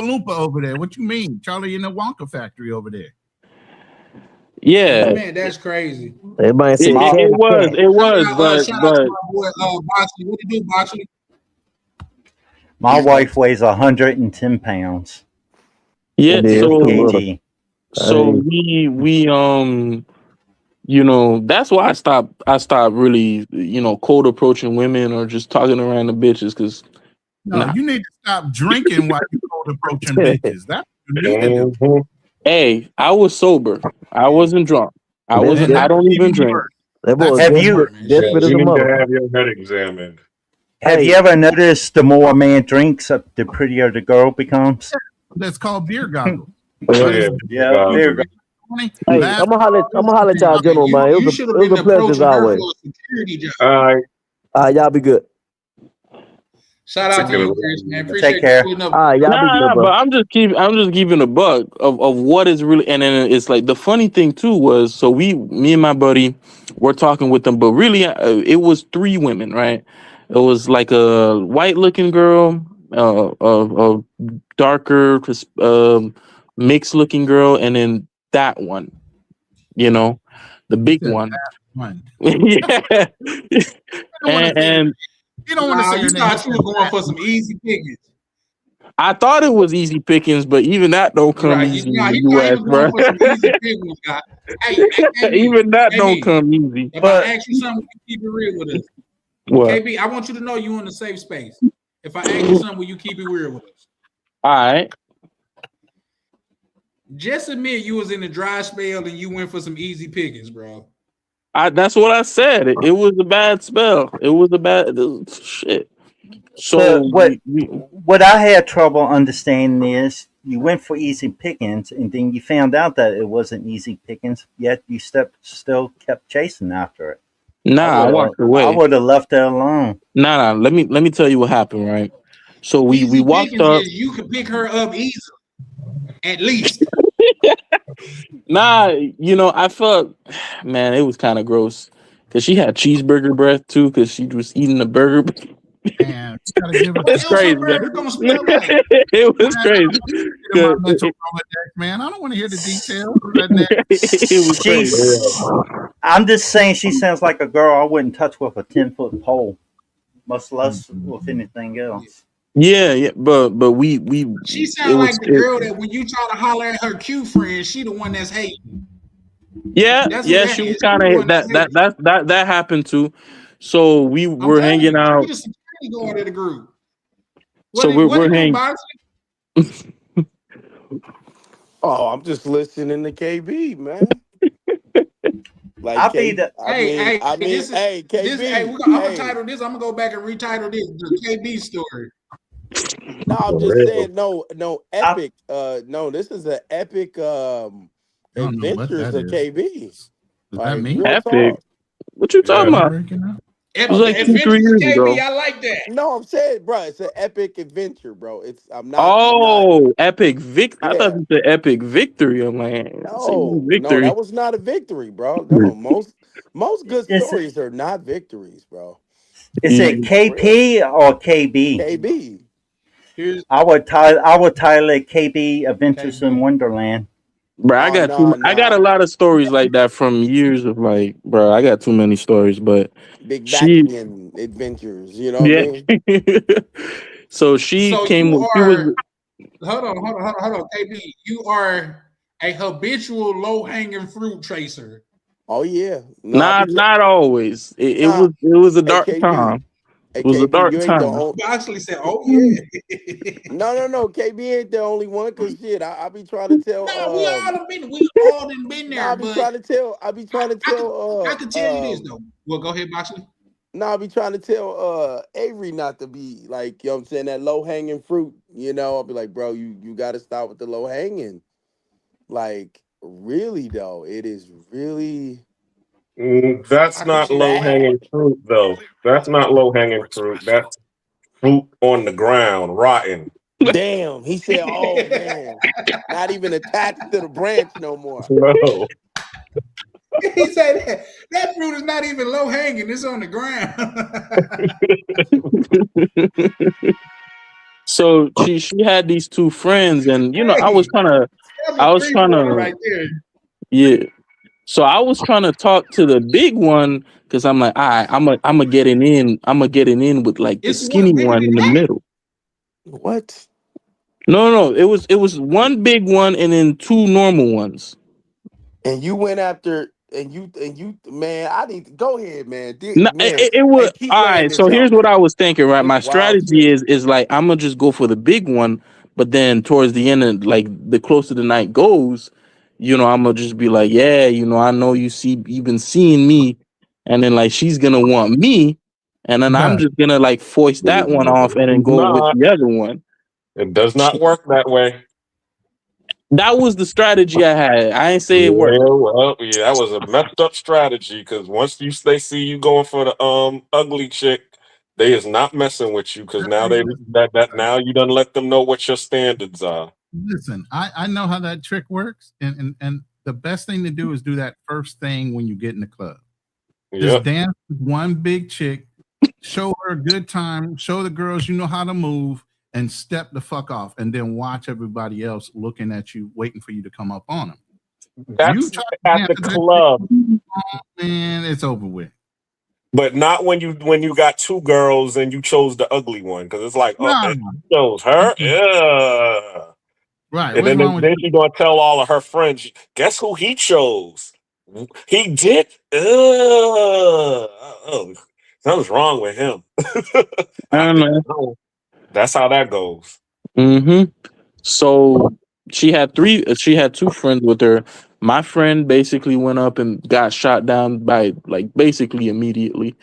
Loompa over there. What you mean? Charlie in the Wonka factory over there. Yeah, man, that's crazy. Everybody say it was, Shout out to but my boy Bosley. What you do, Bosley? My wife weighs 110 pounds. yeah. It is So too little. KG. we you know, that's why I stopped really, you know, cold approaching women or just talking around the bitches because No, you need to stop drinking while you cold approaching bitches. That's what you need to do. Mhm. hey, I was sober. I wasn't drunk. I Man, wasn't. that- I don't even drink. That boy Have desperate, you- desperate as You a need to mother. have your head examined. Have Hey. you ever noticed the more a man drinks, the prettier the girl becomes? That's called beer goggles. Oh, yeah. Yeah, there you go. Hey, I'm gonna holler at y'all, general, man. It You was should a have been pleasure as approaching her always. for a security job. All right. Y'all be good. Shout out to Take you, care. Chris, man. Take Appreciate care. you putting up. Y'all be good, Nah, bro. but I'm just keeping a buck of what is really, and then it's like the funny thing too was, so me and my buddy were talking with them, but really it was 3 women, right? It was like a white looking girl, a darker, mixed looking girl, and then that one, you know, the big one. Yeah, and You don't want to say You your name. thought you were going for some easy pickings. I thought it was easy pickings, but even that don't come Right. easy Nah, in he the thought he US, was going bro. for some easy pickings, guy. Hey, Even that hey, don't me. come easy. If But- I ask you something, you keep it real with us. What? KB, I want you to know you in a safe space. If I ask you something, will you keep it real with us? All right. Just admit you was in a dry spell and you went for some easy pickings, bro. That's what I said. It was a bad spell. It was a bad shit. So But what I had trouble understanding is you went for easy pickings, and then you found out that it wasn't easy pickings. Yet you still kept chasing after it. I walked away. I would have left it alone. Nah. Let me tell you what happened. Right. So we Easy walked pickings up. is you can pick her up easily, at least. Nah, you know, I felt, man, it was kind of gross because she had cheeseburger breath too because she was eating the burger. Man, you gotta give What It's else crazy, her burger man. gonna smell like? It was crazy. it. My mental Rolodex, man. I don't want to hear the details of that. It was crazy. She's. I'm just saying she sounds like a girl I wouldn't touch with a 10-foot pole, much less with anything else. Yeah, but we She it sound was like the girl that when you try to holler at her Q friend, she the one that's hating. yeah, That's yeah, what she that was is. kind She the of one that's hating. that happened too. So we I'm were telling hanging you, out. she the security guard of the group. So we're hanging. Oh, I'm just listening to KB, man. Like I'll be the. Hey, KB. I'm gonna title this. I'm gonna go back and retitle this the KB story. No, I'm For just real. saying, no epic. No, this is an epic don't know what adventures that of is. KB. Does that Like mean? real Epic? talk. What you talking about? It was like 2-3 years ago. I like that. No, I'm saying, bro, it's an epic adventure, bro. I'm not. Oh, epic vic! I Yeah. thought you said epic victory. I'm like, No, victory. that was not a victory, bro. No, most good It's- stories are not victories, bro. Is it KP or KB? KB. I would title it KB Adventures in Wonderland. Bro, I got I got a lot of stories like that from years of like, bro, I got too many stories, but Big she, backing adventures, you know what I mean? So she So came you with, are, hold on, KB. You are a habitual low-hanging fruit tracer. Oh yeah. not always. It was a dark time. It was a dark time. I actually said, "Oh yeah." No. KB ain't the only one. Cause shit, I be trying to tell. We all done been there. I be trying to tell. I can tell you this though. Well, go ahead, Boxley. No, I be trying to tell Avery not to be like, you know what I'm saying, that low hanging fruit. You know, I'll be like, bro, you got to stop with the low hanging. Like, really though, it is really. That's not low hanging fruit, though. That's not low hanging fruit. That's fruit on the ground, rotten. Damn, he said, "Oh man, not even attached to the branch no more." No. He said that fruit is not even low hanging; it's on the ground. So she had these two friends, and I was trying to, That's I a was trying three-pointer to, right there. yeah. So I was trying to talk to the big one because I'm like, all right, I'm a getting in, with like the It's one skinny bigger one than in the that. middle. What? No, it was one big one and then two normal ones. And you went after and you man, I need to go ahead, man. No, Man, it was hey, keep all laying right. this So out, here's what man. I was thinking. Right, It's my wild strategy shit. is like I'm gonna just go for the big one, but then towards the end, of, like the closer the night goes, I'm gonna just be like, yeah, I know you've been seeing me, and then like she's gonna want me, and then I'm Doug, just gonna like foist that one off, and then go with Not. the other one. It does not work that way. That was the strategy I had. I ain't say Yeah, it worked. well, yeah, that was a messed up strategy because once they see you going for the ugly chick, they is not messing with you because now now you done let them know what your standards are. listen, I know how that trick works, and the best thing to do is do that first thing when you get in the club. Just Yep. dance with one big chick, show her a good time, show the girls you know how to move, and step the fuck off, and then watch everybody else looking at you, waiting for you to come up on them. You That's try to at dance the with that club, chick, man, it's over with. but not when you got two girls and you chose the ugly one because it's like, oh, No, you chose her, yeah. right? And What's then wrong with she's gonna tell all of her friends, guess who he chose? He did. Oh, something's wrong with him. I don't know. That's how that goes. Mm-hmm. So she had two friends with her. My friend basically went up and got shot down by like basically immediately.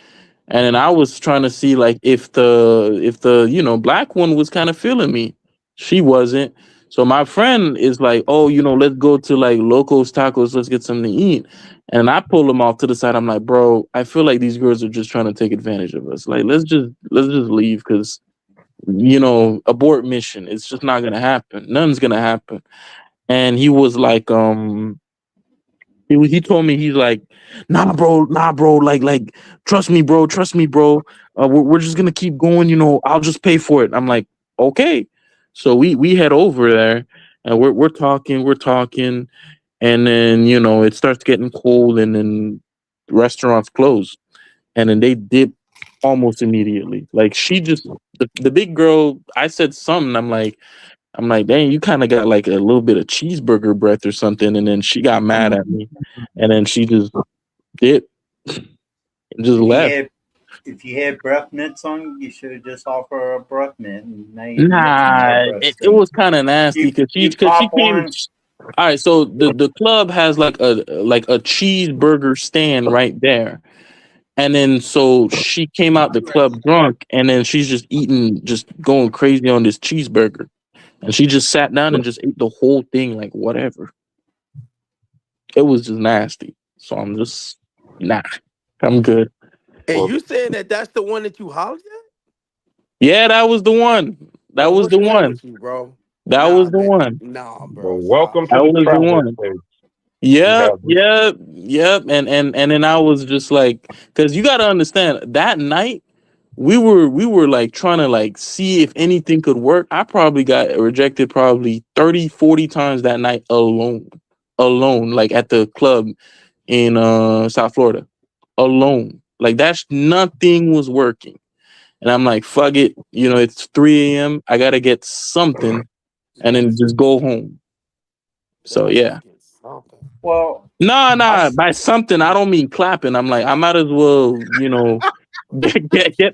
And then I was trying to see like if the black one was kind of feeling me. She wasn't. So my friend is like, oh, let's go to like Locos Tacos, let's get something to eat. And I pull him off to the side. I'm like, bro, I feel like these girls are just trying to take advantage of us. Like, let's just leave because abort mission. It's just not gonna happen. Nothing's gonna happen. And he was like, he told me, he's like, nah, bro, like, trust me, bro. We're just gonna keep going. I'll just pay for it. I'm like, okay. So we head over there, and we're talking, and then it starts getting cold, and then restaurants close, and then they dip almost immediately. Like she just the big girl. I said something. I'm like, dang, you kind of got like a little bit of cheeseburger breath or something. And then she got mad at me, and then she just dipped and just left. If you had breath mints on, you should have just offered her a breath mint. And now you're Nah, it was kind of nasty because she came. All right, so the club has like a cheeseburger stand right there. And then so she came out the club drunk, and then she's just eating, just going crazy on this cheeseburger. And she just sat down and just ate the whole thing, like whatever. It was just nasty. So I'm just, nah, I'm good. And you saying that's the one that you hollered at? Yeah, that was the one. That was the What's wrong one. with you, bro? That was the one. Nah, bro. Well, welcome That to was the the travel one. stage. Yep. And then I was just like, because you got to understand, that night we were like trying to like see if anything could work. I probably got rejected probably 30, 40 times that night alone, like at the club in South Florida, alone. Like that's nothing was working. And I'm like, fuck it. It's 3 a.m. I got to get something and then just go home. So, yeah. Well, Nah. By something, I don't mean clapping. I'm like, I might as well, get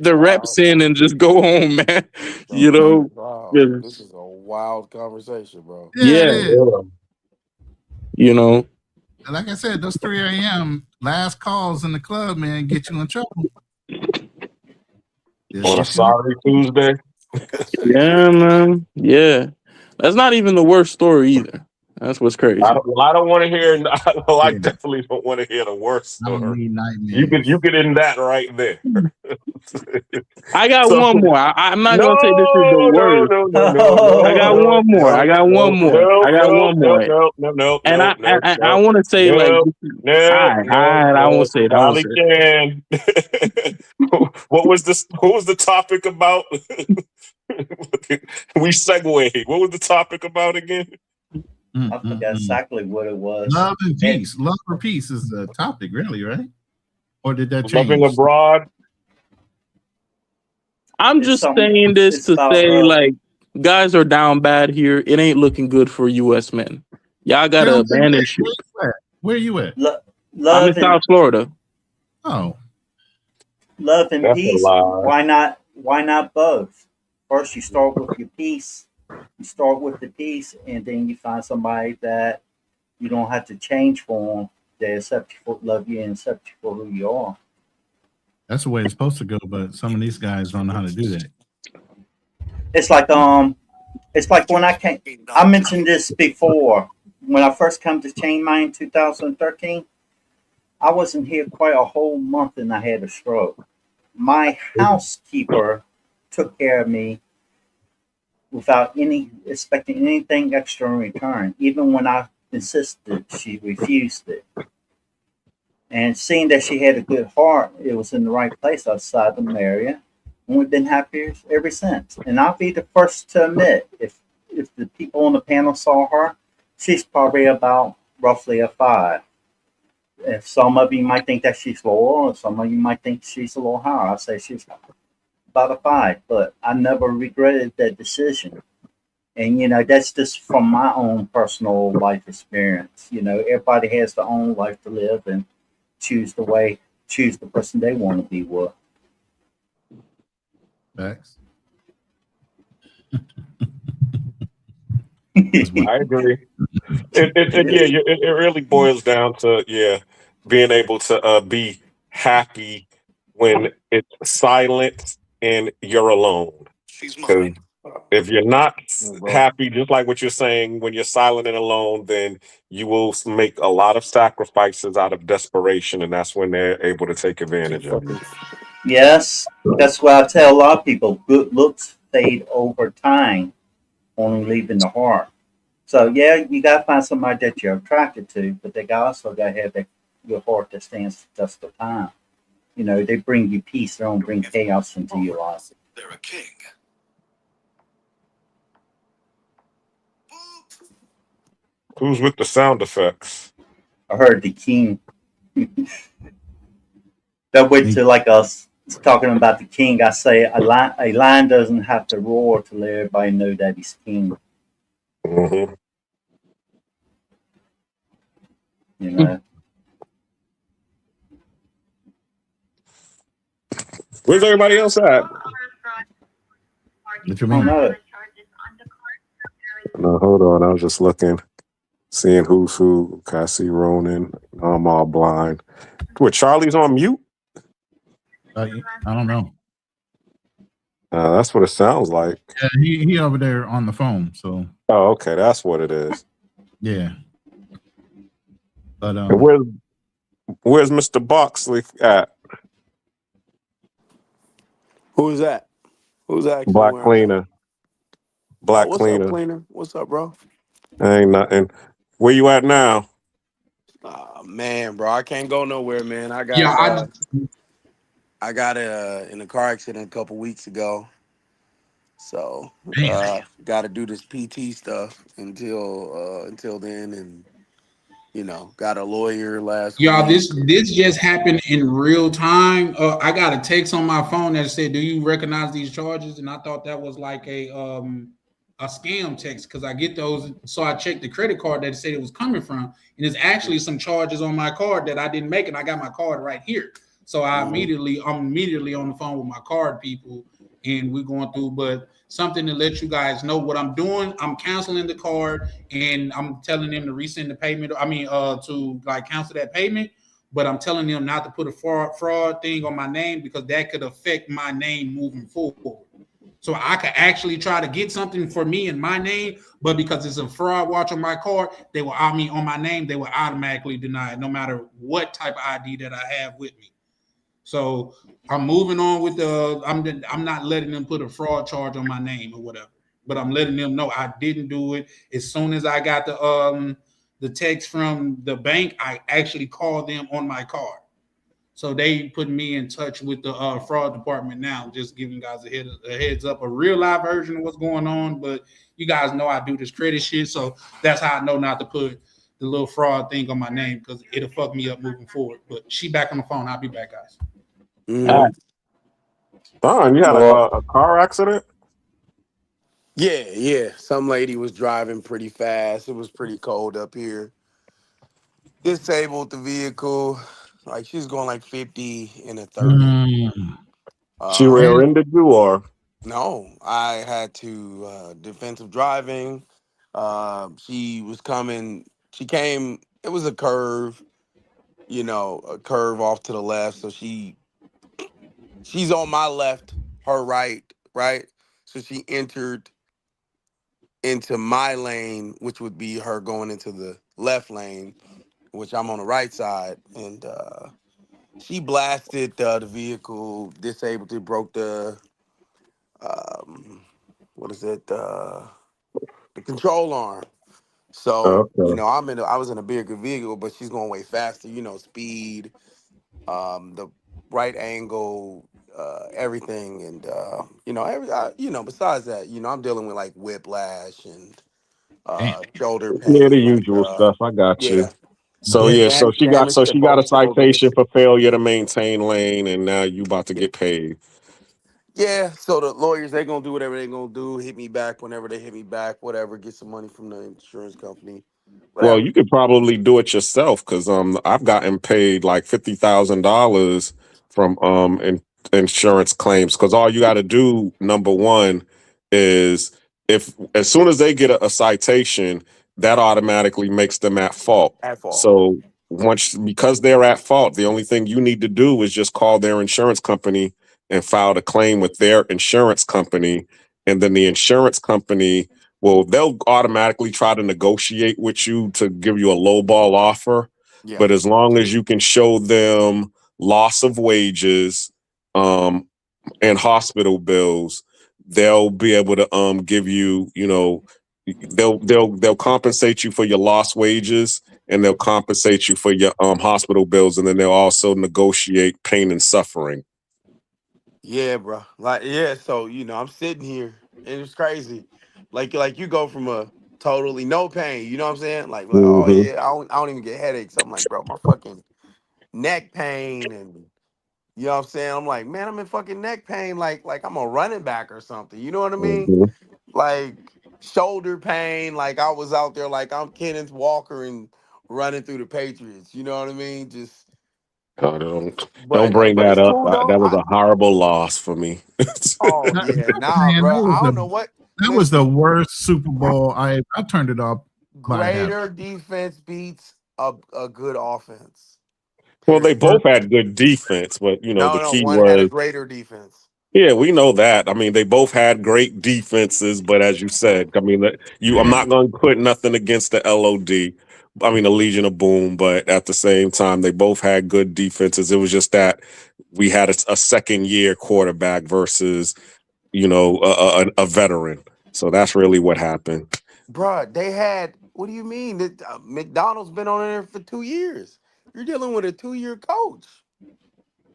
the reps in and just go home, man. Wow. This is a wild conversation, bro. Yeah. Like I said, those 3 a.m. last calls in the club, man, get you in trouble. On a sorry Tuesday. Yeah, man. Yeah. That's not even the worst story either. That's what's crazy. I don't want to hear. I definitely don't want to hear the worst story. You get in that right there. I got one more. I'm not gonna say this is the worst. No. I got one more. I got one more. No. And I want to say I won't say it. What was the topic about? We segue. What was the topic about again? I forgot exactly what it was. Love and peace. Love or peace is the topic, really, right? Or did that change? Loving abroad. I'm just saying this to say, like, guys are down bad here. It ain't looking good for U.S. men. Y'all gotta abandon shit. Where you at? I'm in South Florida. Oh, love and That's a peace. lie. Why not? Why not both? First, you start with your peace. You start with the peace, and then you find somebody that you don't have to change for them. They accept you for, love you, and accept you for who you are. that's the way it's supposed to go. But some of these guys don't know how to do that. It's like when I mentioned this before. When I first come to Chain Mine in 2013, I wasn't here quite a whole month and I had a stroke. My housekeeper took care of me without expecting anything extra in return. Even when I insisted, she refused it. And seeing that she had a good heart, it was in the right place outside the area. And we've been happy ever since. And I'll be the first to admit, if the people on the panel saw her, she's probably about roughly a 5. If some of you might think that she's lower, or some of you might think she's a little higher, I'll say she's about a 5. But I never regretted that decision. And, that's just from my own personal life experience. Everybody has their own life to live and choose the person they want to be with. Facts. I agree. It really boils down to being able to be happy when it's silent and you're alone. Because if you're not happy, just like what you're saying, when you're silent and alone, then you will make a lot of sacrifices out of desperation, and that's when they're able to take advantage of it. Yes, that's why I tell a lot of people, good looks fade over time, only leaving the heart. So you gotta find somebody that you're attracted to, but they also gotta have your heart that stands the test of time. They bring you peace, they don't bring chaos into your life. They're a king. Who's with the sound effects? I heard the king. That went to like us talking about the king. I say a lion doesn't have to roar to let everybody know that he's king. Mm-hmm. Where's everybody else at? What you mean? No, hold on. I was just looking, seeing who's who. Okay, I see Ronan. I'm all blind. What, Charlie's on mute? I don't know. That's what it sounds like. Yeah, he over there on the phone. So. Oh, okay, that's what it is. Yeah. But where's Mr. Boxley at? Who's that? Who's actually Black wearing Cleaner. that? Black What's Cleaner. up, Cleaner? What's up, bro? Ain't nothing. Where you at now? Man, bro, I can't go nowhere, man. I got in a car accident a couple weeks ago. So got to do this PT stuff until then, and got a lawyer last Y'all, week. this just happened in real time. I got a text on my phone that said, "Do you recognize these charges?" And I thought that was like a scam text because I get those. So I checked the credit card that it said it was coming from, and there's actually some charges on my card that I didn't make, and I got my card right here. So I'm immediately on the phone with my card people, and we're going through. But something to let you guys know what I'm doing. I'm canceling the card, and I'm telling them to resend the payment. To like cancel that payment. But I'm telling them not to put a fraud thing on my name because that could affect my name moving forward. So I could actually try to get something for me in my name, but because it's a fraud watch on my card, they will on my name, they will automatically deny it, no matter what type of ID that I have with me. So I'm moving on with I'm not letting them put a fraud charge on my name or whatever, but I'm letting them know I didn't do it. As soon as I got the text from the bank, I actually called them on my card. So they put me in touch with the fraud department now, just giving you guys a heads up, a real live version of what's going on. But you guys know I do this credit shit, so that's how I know not to put the little fraud thing on my name because it'll fuck me up moving forward. But she back on the phone. I'll be back, guys. Mhm. Don, you had a car accident? Yeah. Some lady was driving pretty fast. It was pretty cold up here. Disabled the vehicle. Like she's going like 50 in a 30. She rear-ended you, or? No, I had to defensive driving. She was coming. She came. It was a curve, a curve off to the left. So she's on my left, her right. So she entered into my lane, which would be her going into the left lane, which I'm on the right side, and she blasted the vehicle, disabled it, broke the what is it? The control arm. So Okay. I was in a bigger vehicle, but she's going way faster. Speed, the right angle, everything, and besides that, I'm dealing with like whiplash and shoulder Yeah, the pain, like usual stuff. I got you. yeah, So yeah, so damage to she got a both citation shoulders. for failure to maintain lane, and now you about to get paid. Yeah, so the lawyers, they gonna do whatever they gonna do, hit me back whenever they hit me back, whatever, get some money from the insurance company, Well, whatever. you could probably do it yourself because I've gotten paid like $50,000 from insurance claims because all you got to do, number one, is if as soon as they get a citation, that automatically makes them at fault. At fault. So because they're at fault, the only thing you need to do is just call their insurance company and file a claim with their insurance company, and then the insurance company, well, they'll automatically try to negotiate with you to give you a lowball offer. Yeah. But as long as you can show them loss of wages and hospital bills, they'll be able to give you, they'll compensate you for your lost wages, and they'll compensate you for your hospital bills, and then they'll also negotiate pain and suffering. Yeah, bro. Like, yeah, so I'm sitting here and it's crazy. Like you go from a totally no pain, you know what I'm saying? Like, oh Mm-hmm. yeah, I don't even get headaches. I'm like, bro, my fucking neck pain, and you know what I'm saying? I'm like, man, I'm in fucking neck pain, like I'm a running back or something. You know what I mean? Mm-hmm. Like shoulder pain, like I was out there like I'm Kenneth Walker and running through the Patriots. You know what I mean? Just Oh, don't but bring but that it's up. cool though. That was a horrible loss for me. Oh yeah, nah, Man, bro. I don't know what. that was the Listen, worst Super Bowl. I turned it off by half. greater defense beats a good offense. Well, they Period. both had good defense, but the No, key one had a was, greater defense. yeah, we know that. I mean, they both had great defenses, but as you said, I mean, I'm not going to put nothing against the LOD. I mean, the Legion of Boom, but at the same time, they both had good defenses. It was just that we had a second year quarterback versus, a veteran. So that's really what happened. Bruh, they had. What do you mean? That McDonald's been on there for 2 years. You're dealing with a 2-year coach.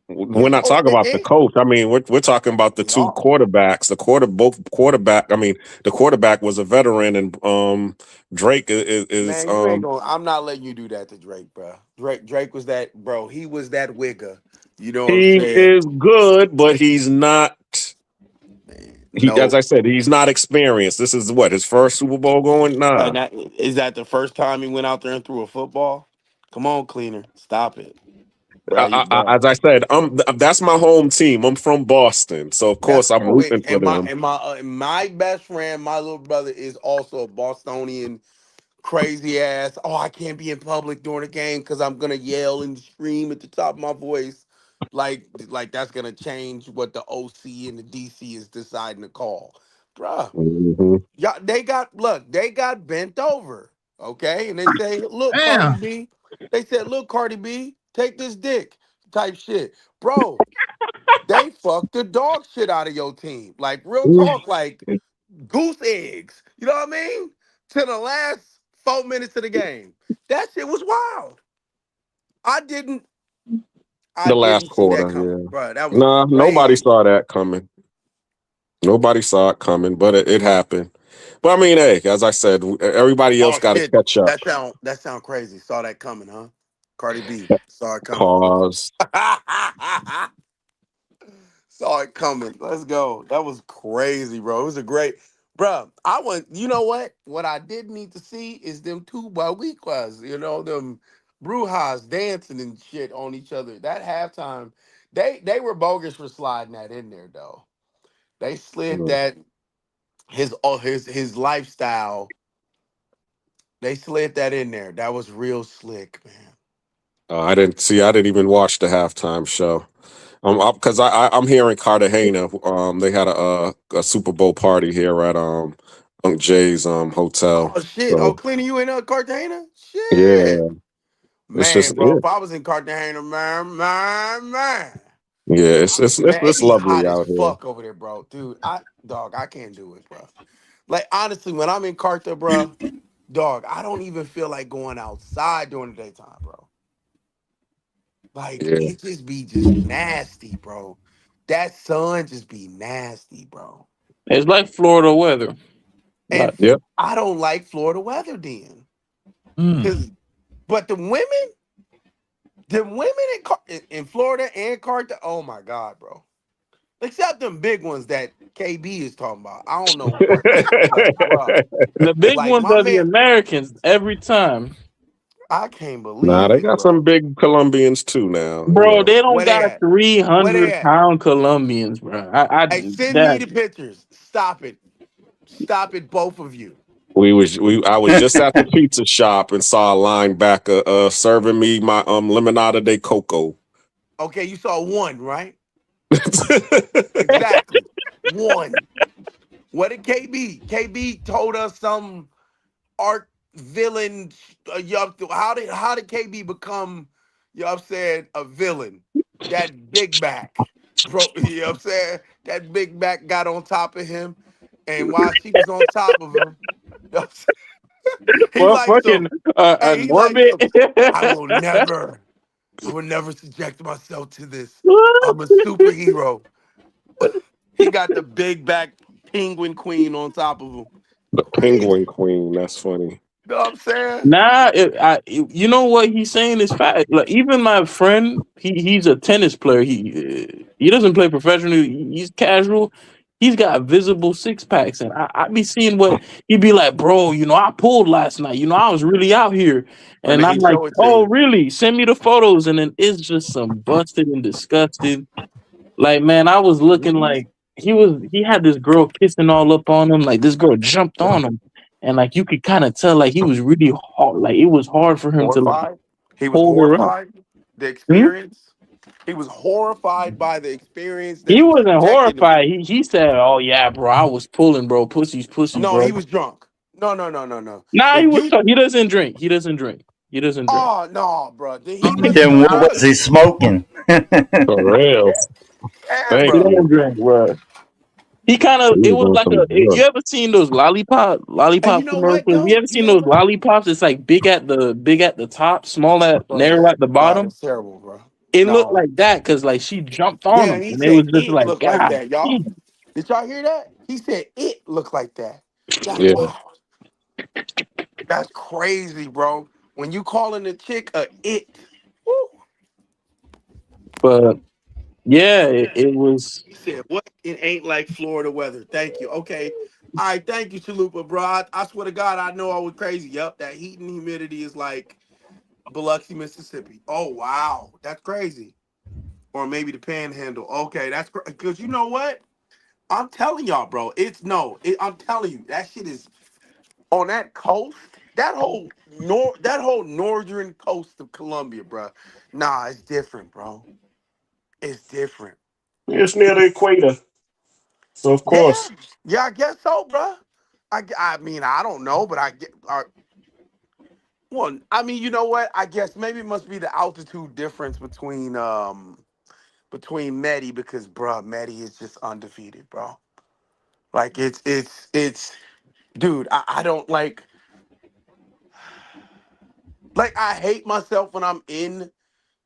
We're not talking about the coach. I mean, we're talking about the two quarterbacks. The quarterback was a veteran, and Drake is Man, you ain't gonna. I'm not letting you do that to Drake, bro. Drake was that, bro. He was that wigger. You know what I'm he saying? is good, but he's not. As I said, he's not experienced. This is his first Super Bowl going. Nah. Is that the first time he went out there and threw a football? Come on, cleaner, stop it, bro. As I said, that's my home team. I'm from Boston, so of course I'm rooting for them. My best friend, my little brother, is also a Bostonian. Crazy ass. Oh, I can't be in public during the game because I'm gonna yell and scream at the top of my voice. Like that's gonna change what the OC and the DC is deciding to call, bruh. Mm-hmm. Yeah, they got bent over. Okay, and they say, look, Damn. Cardi B. They said, look, Cardi B, take this dick, type shit, bro. They fucked the dog shit out of your team. Like real talk, like goose eggs. You know what I mean? To the last 4 minutes of the game. That shit was wild. I didn't I The last didn't see that quarter, coming, yeah. bro. That was Nah, nobody crazy. saw that coming. Nobody saw it coming, but it happened. But I mean, hey, as I said, everybody else Oh got to shit, catch up. that sound crazy. Saw that coming, huh? Cardi B saw it coming. Pause. Saw it coming. Let's go. That was crazy, bro. It was a great, bro. I want. You know what? What I did need to see is them two Boricuas. You know them Brujas dancing and shit on each other. That halftime, they were bogus for sliding that in there though. They slid Mm. that his lifestyle. They slid that in there. That was real slick, man. I didn't see. I didn't even watch the halftime show. Because I'm here in Cartagena. They had a Super Bowl party here at Unc Jay's hotel. Oh shit! Oh, So Clinton, you in Cartagena? Shit, yeah, it's just man, bro. If I was in Cartagena, man, yeah, man, it it's be lovely hot as out here. fuck over there, bro. Dude, I can't do it, bro. Like honestly, when I'm in Carta, bro, dog, I don't even feel like going outside during the daytime, bro. Like Yeah, it just nasty, bro. That sun just be nasty, bro. It's like Florida weather. And Like, yep. I don't like Florida weather then. Mm. But the women in Florida and Carter, oh my God, bro. Except them big ones that KB is talking about. I don't know, like, bro. the big Like ones my are the man, Americans every time. I can't Nah, believe they it, got some bro. big Colombians too now. You Bro, know, they don't Where they got at? Where they at? 300-pound Colombians, bro. Hey, send me That the pictures. Stop it. Stop it, both of you. I was just at the pizza shop and saw a linebacker serving me my limonada de coco. Okay, you saw one, right? Exactly. One. What did KB? KB told us some art villain. How did KB become? You know what I'm saying, a villain? That big back, bro. You know what I'm saying? That big back got on top of him, and while she was on top of him, you know what I'm saying? He well, likes fucking some. Hey, he likes Norbit. some. I will never. I will never subject myself to this. I'm a superhero. He got the big back penguin queen on top of him. The Crazy. penguin queen. That's funny. You know what I'm saying? Nah, you know what he's saying is fact. Like even my friend, he's a tennis player. He doesn't play professionally. He's casual. He's got visible six packs, and I be seeing what he'd be like, bro. You know, I pulled last night. You know, I was really out here, And and then I'm he like, show it to oh, you. really? Send me the photos, and then it's just some busted and disgusted. Like, man, I was looking Mhm. like he had this girl kissing all up on him. Like this girl jumped on him, and like you could kind of tell, like he was really hard. Like it was hard for him to like Horrified. He was hold her up. horrified. The Hmm? experience. He was horrified by the experience He that was wasn't subjected him horrified. to. He said, "Oh yeah, bro, I was pulling, bro. Pussy's pussy, No, bro." he was drunk. No. Nah, If you, he doesn't drink. He doesn't drink. He doesn't drink. oh no, bro, then he must be Then what was drunk. he smoking? For real. Yeah, Thank He bro. doesn't you. drink, bro. He kind of He it was was on like some you drugs. ever seen those And you lollipop know what commercials? You though? ever You seen know those what, lollipops? It's like big at the top, small at bro? narrow at the Bro, bottom. that's terrible, bro. It looked No. like that because like she jumped on Yeah, him, he and it was said just it like looked like God. that, y'all. Damn. Did y'all hear that? He said it looked like that. That's Yeah. wild. That's crazy, bro. When you calling a chick a it, woo. But yeah, it was. He said, what? It ain't like Florida weather. Thank you. Okay. All right, thank you, Chalupa, bro. I swear to God, I know I was crazy. Yep, that heat and humidity is like Biloxi, Mississippi. Oh, wow. That's crazy. Or maybe the panhandle. Okay, that's because you know what? I'm telling y'all, bro. I'm telling you, that shit is on that coast, that whole northern coast of Colombia, bro. Nah, it's different, bro. It's different. It's near the equator. So of Yeah, course. yeah, I guess so, bro. I mean, I don't know, but I get. Well, I mean, you know what? I guess maybe it must be the altitude difference between Medi because, bro, Medi is just undefeated, bro. Like it's, dude. I don't like I hate myself when I'm in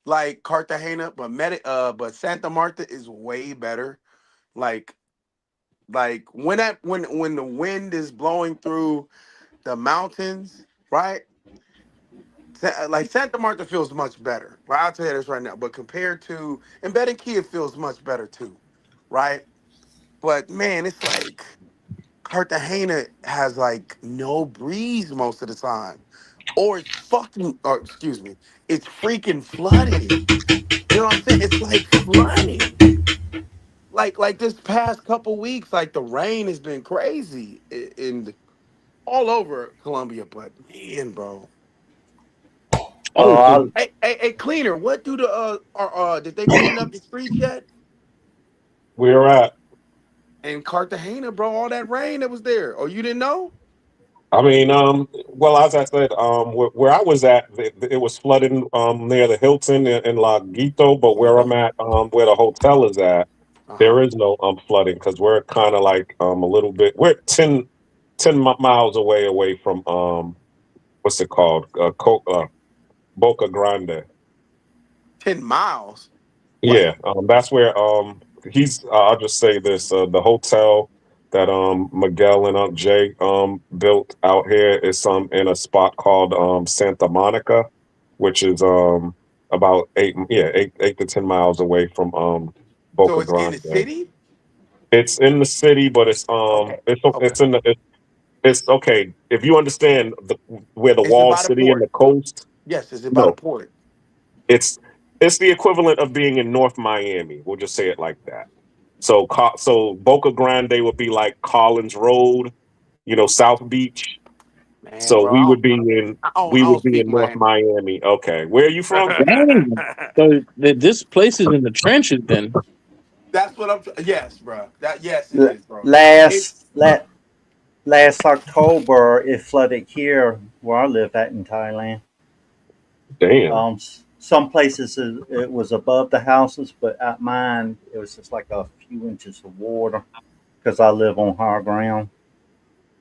like Cartagena, but Santa Marta is way better. Like when the wind is blowing through the mountains, right? Like Santa Marta feels much better. Right, I'll tell you this right now. But compared to and Barranquilla feels much better too, right? But man, it's like Cartagena has like no breeze most of the time, or it's it's freaking flooded. You know what I'm saying? It's like flooding. Like this past couple weeks, like the rain has been crazy in all over Colombia. But man, bro. Oh, Hey, cleaner. What do the did they clean up the streets yet? Where at? In Cartagena, bro, all that rain that was there. Oh, you didn't know? I mean, well, as I said, where I was at, it was flooding near the Hilton in Laguito, but where I'm at, where the hotel is at, there is no flooding because we're kind of like a little bit. We're 10 miles away from what's it called? Boca Grande. 10 miles. Yeah, that's where he's. I'll just say this: the hotel that Miguel and Jay built out here is in a spot called Santa Monica, which is about 8 to 10 miles away from Boca So it's Grande. in the city? It's in the city, but it's it's okay if you understand where the wall city and the coast. Yes, is it by the port? It's the equivalent of being in North Miami. We'll just say it like that. So Boca Grande would be like Collins Road, South Beach. Man, so bro, we would be in North Miami. Okay, where are you from? Dang. So this place is in the trenches then. That's what I'm. Yes, bro. Yes, it is, bro. Last October, it flooded here where I live at in Thailand. Damn. Some places it was above the houses, but at mine it was just like a few inches of water because I live on higher ground.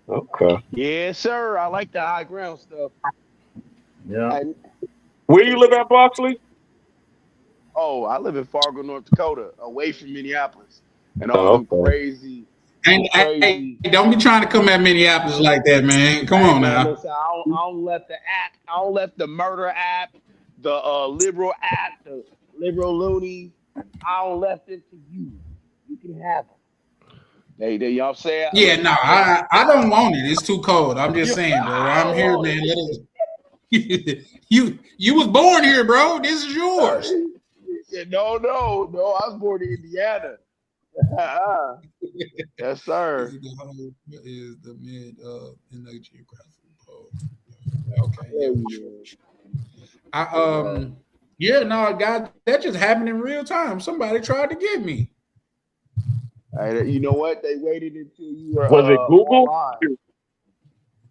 Okay. Yes, sir. I like the high ground stuff. Yeah. Where you live at, Boxley? Oh, I live in Fargo, North Dakota, away from Minneapolis, and all them crazy. And hey, don't be trying to come at Minneapolis like that, man. Come on now. Listen, I don't left the app. I don't left the murder app, the liberal app, the liberal loony. I don't left it to you. You can have them. They y'all say. Yeah, no, I don't want it. It's too cold. I'm just saying, bro. I'm here, man. You was born here, bro. This is yours. No. I was born in Indiana. Yes, sir. Is the mid in the geographical pole. Okay. Yeah, no, God, that just happened in real time. Somebody tried to get me. You know what? They waited until you were. Was it Google?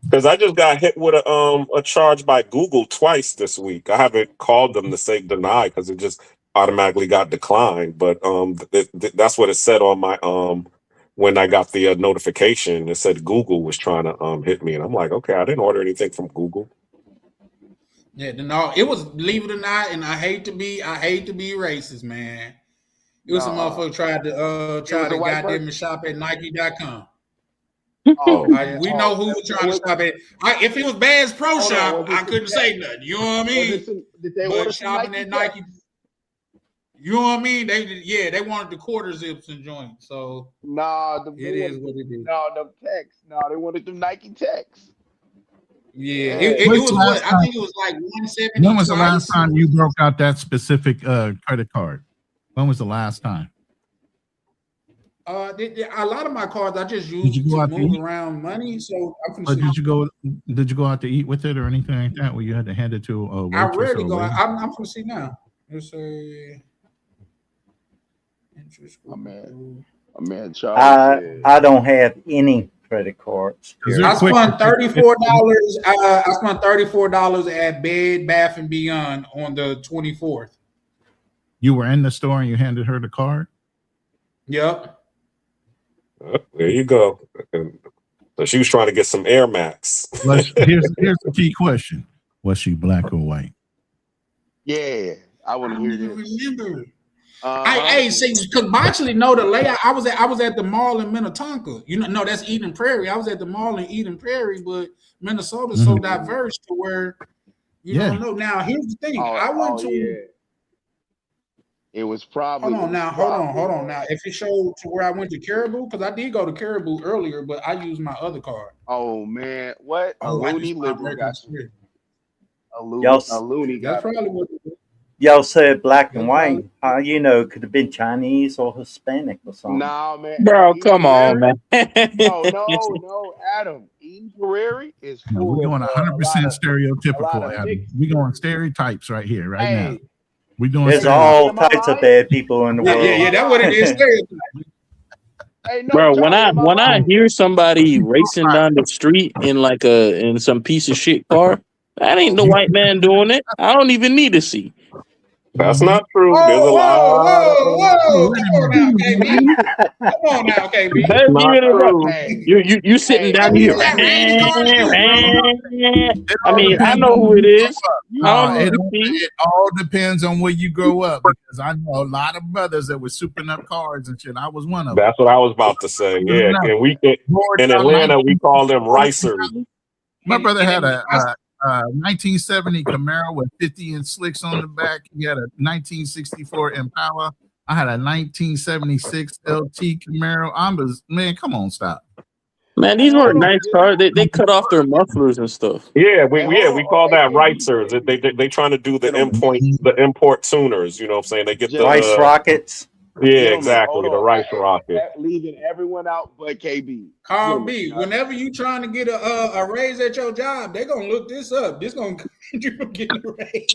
Because I just got hit with a charge by Google twice this week. I haven't called them to say deny because it just automatically got declined. But that's what it said on my when I got the notification. It said Google was trying to hit me, and I'm like, okay, I didn't order anything from Google. Yeah, no, it was, believe it or not, and I hate to be racist, man. It was some motherfucker tried to goddamn shop at Nike.com. We know who was trying to shop at. If it was Bass Pro Shop, I couldn't say nothing. You know what I mean? But shopping at Nike, you know what I mean? They wanted the quarter zips and joints. So it is what it is. No, the Techs. No, they wanted the Nike Techs. Yeah, it was what? I think it was like 170. When was the last time you broke out that specific credit card? When was the last time? A lot of my cards I just use to move around money. So did you go out to eat with it or anything like that? Where you had to hand it to a waitress? I rarely go. I'm going to see now. It's a interest. I don't have any credit cards. I spent $34. I spent $34 at Bed Bath & Beyond on the 24th. You were in the store and you handed her the card? Yep. There you go. So she was trying to get some Air Max. Here's the key question: was she black or white? Yeah, I I want to don't hear even this. remember. Uh-huh. Hey, see, because actually know the layout. I was at the mall in Minnetonka. No, that's Eden Prairie. I was at the mall in Eden Prairie, but Minnesota's so diverse to where you don't know. Now, here's the thing. I went to. Yeah. It was probably. Hold on. Now, if it showed to where I went to Caribou, because I did go to Caribou earlier, but I used my other card. Oh man, what a I loony used my liberal regular got you. card. A loony That's got probably what it was. Y'all said black and That's white. How you know? It could have been Chinese or Hispanic or something. Nah, man. Bro, Eden come on, Prairie? man. No, Adam. Eden Prairie is No, full we're going of 100% stereotypical. lot of Adam. mixed- We're going stereotypes right here, right now. Hey, We're doing There's stereotypes. all types of bad people in the world. Yeah, that's what it is. hey, no, Bro, when Charlie, am I right? hear somebody racing down the street in like in some piece of shit car, that ain't the white man doing it. I don't even need to see. That's not true. Whoa, There's a lot. whoa. Come on now, KB. Come on now, KB. Let's not give it a true. Hey, You sitting down Hey, here. is that Randy Garcia, I mean, I know who it is. I it, don't need to see. it all depends on where you grow up, because I know a lot of brothers that were souping up cars and shit. I was one of them. That's what I was about to say. Yeah, and we in Atlanta we call them ricers. My brother had a 1970 Camaro with 50-inch slicks on the back. He had a 1964 Impala. I had a 1976 LT Camaro. Come on, stop. Man, these weren't nice cars. They cut off their mufflers and stuff. Yeah, we call that ricers. They trying to do the import tuners. You know what I'm saying? They get the Rice rockets. Yeah, Gentlemen, exactly. hold The on. rice rocket. Leaving everyone out but KB. Carl B, whenever you trying to get a raise at your job, they're gonna look this up. This gonna you from getting a raise.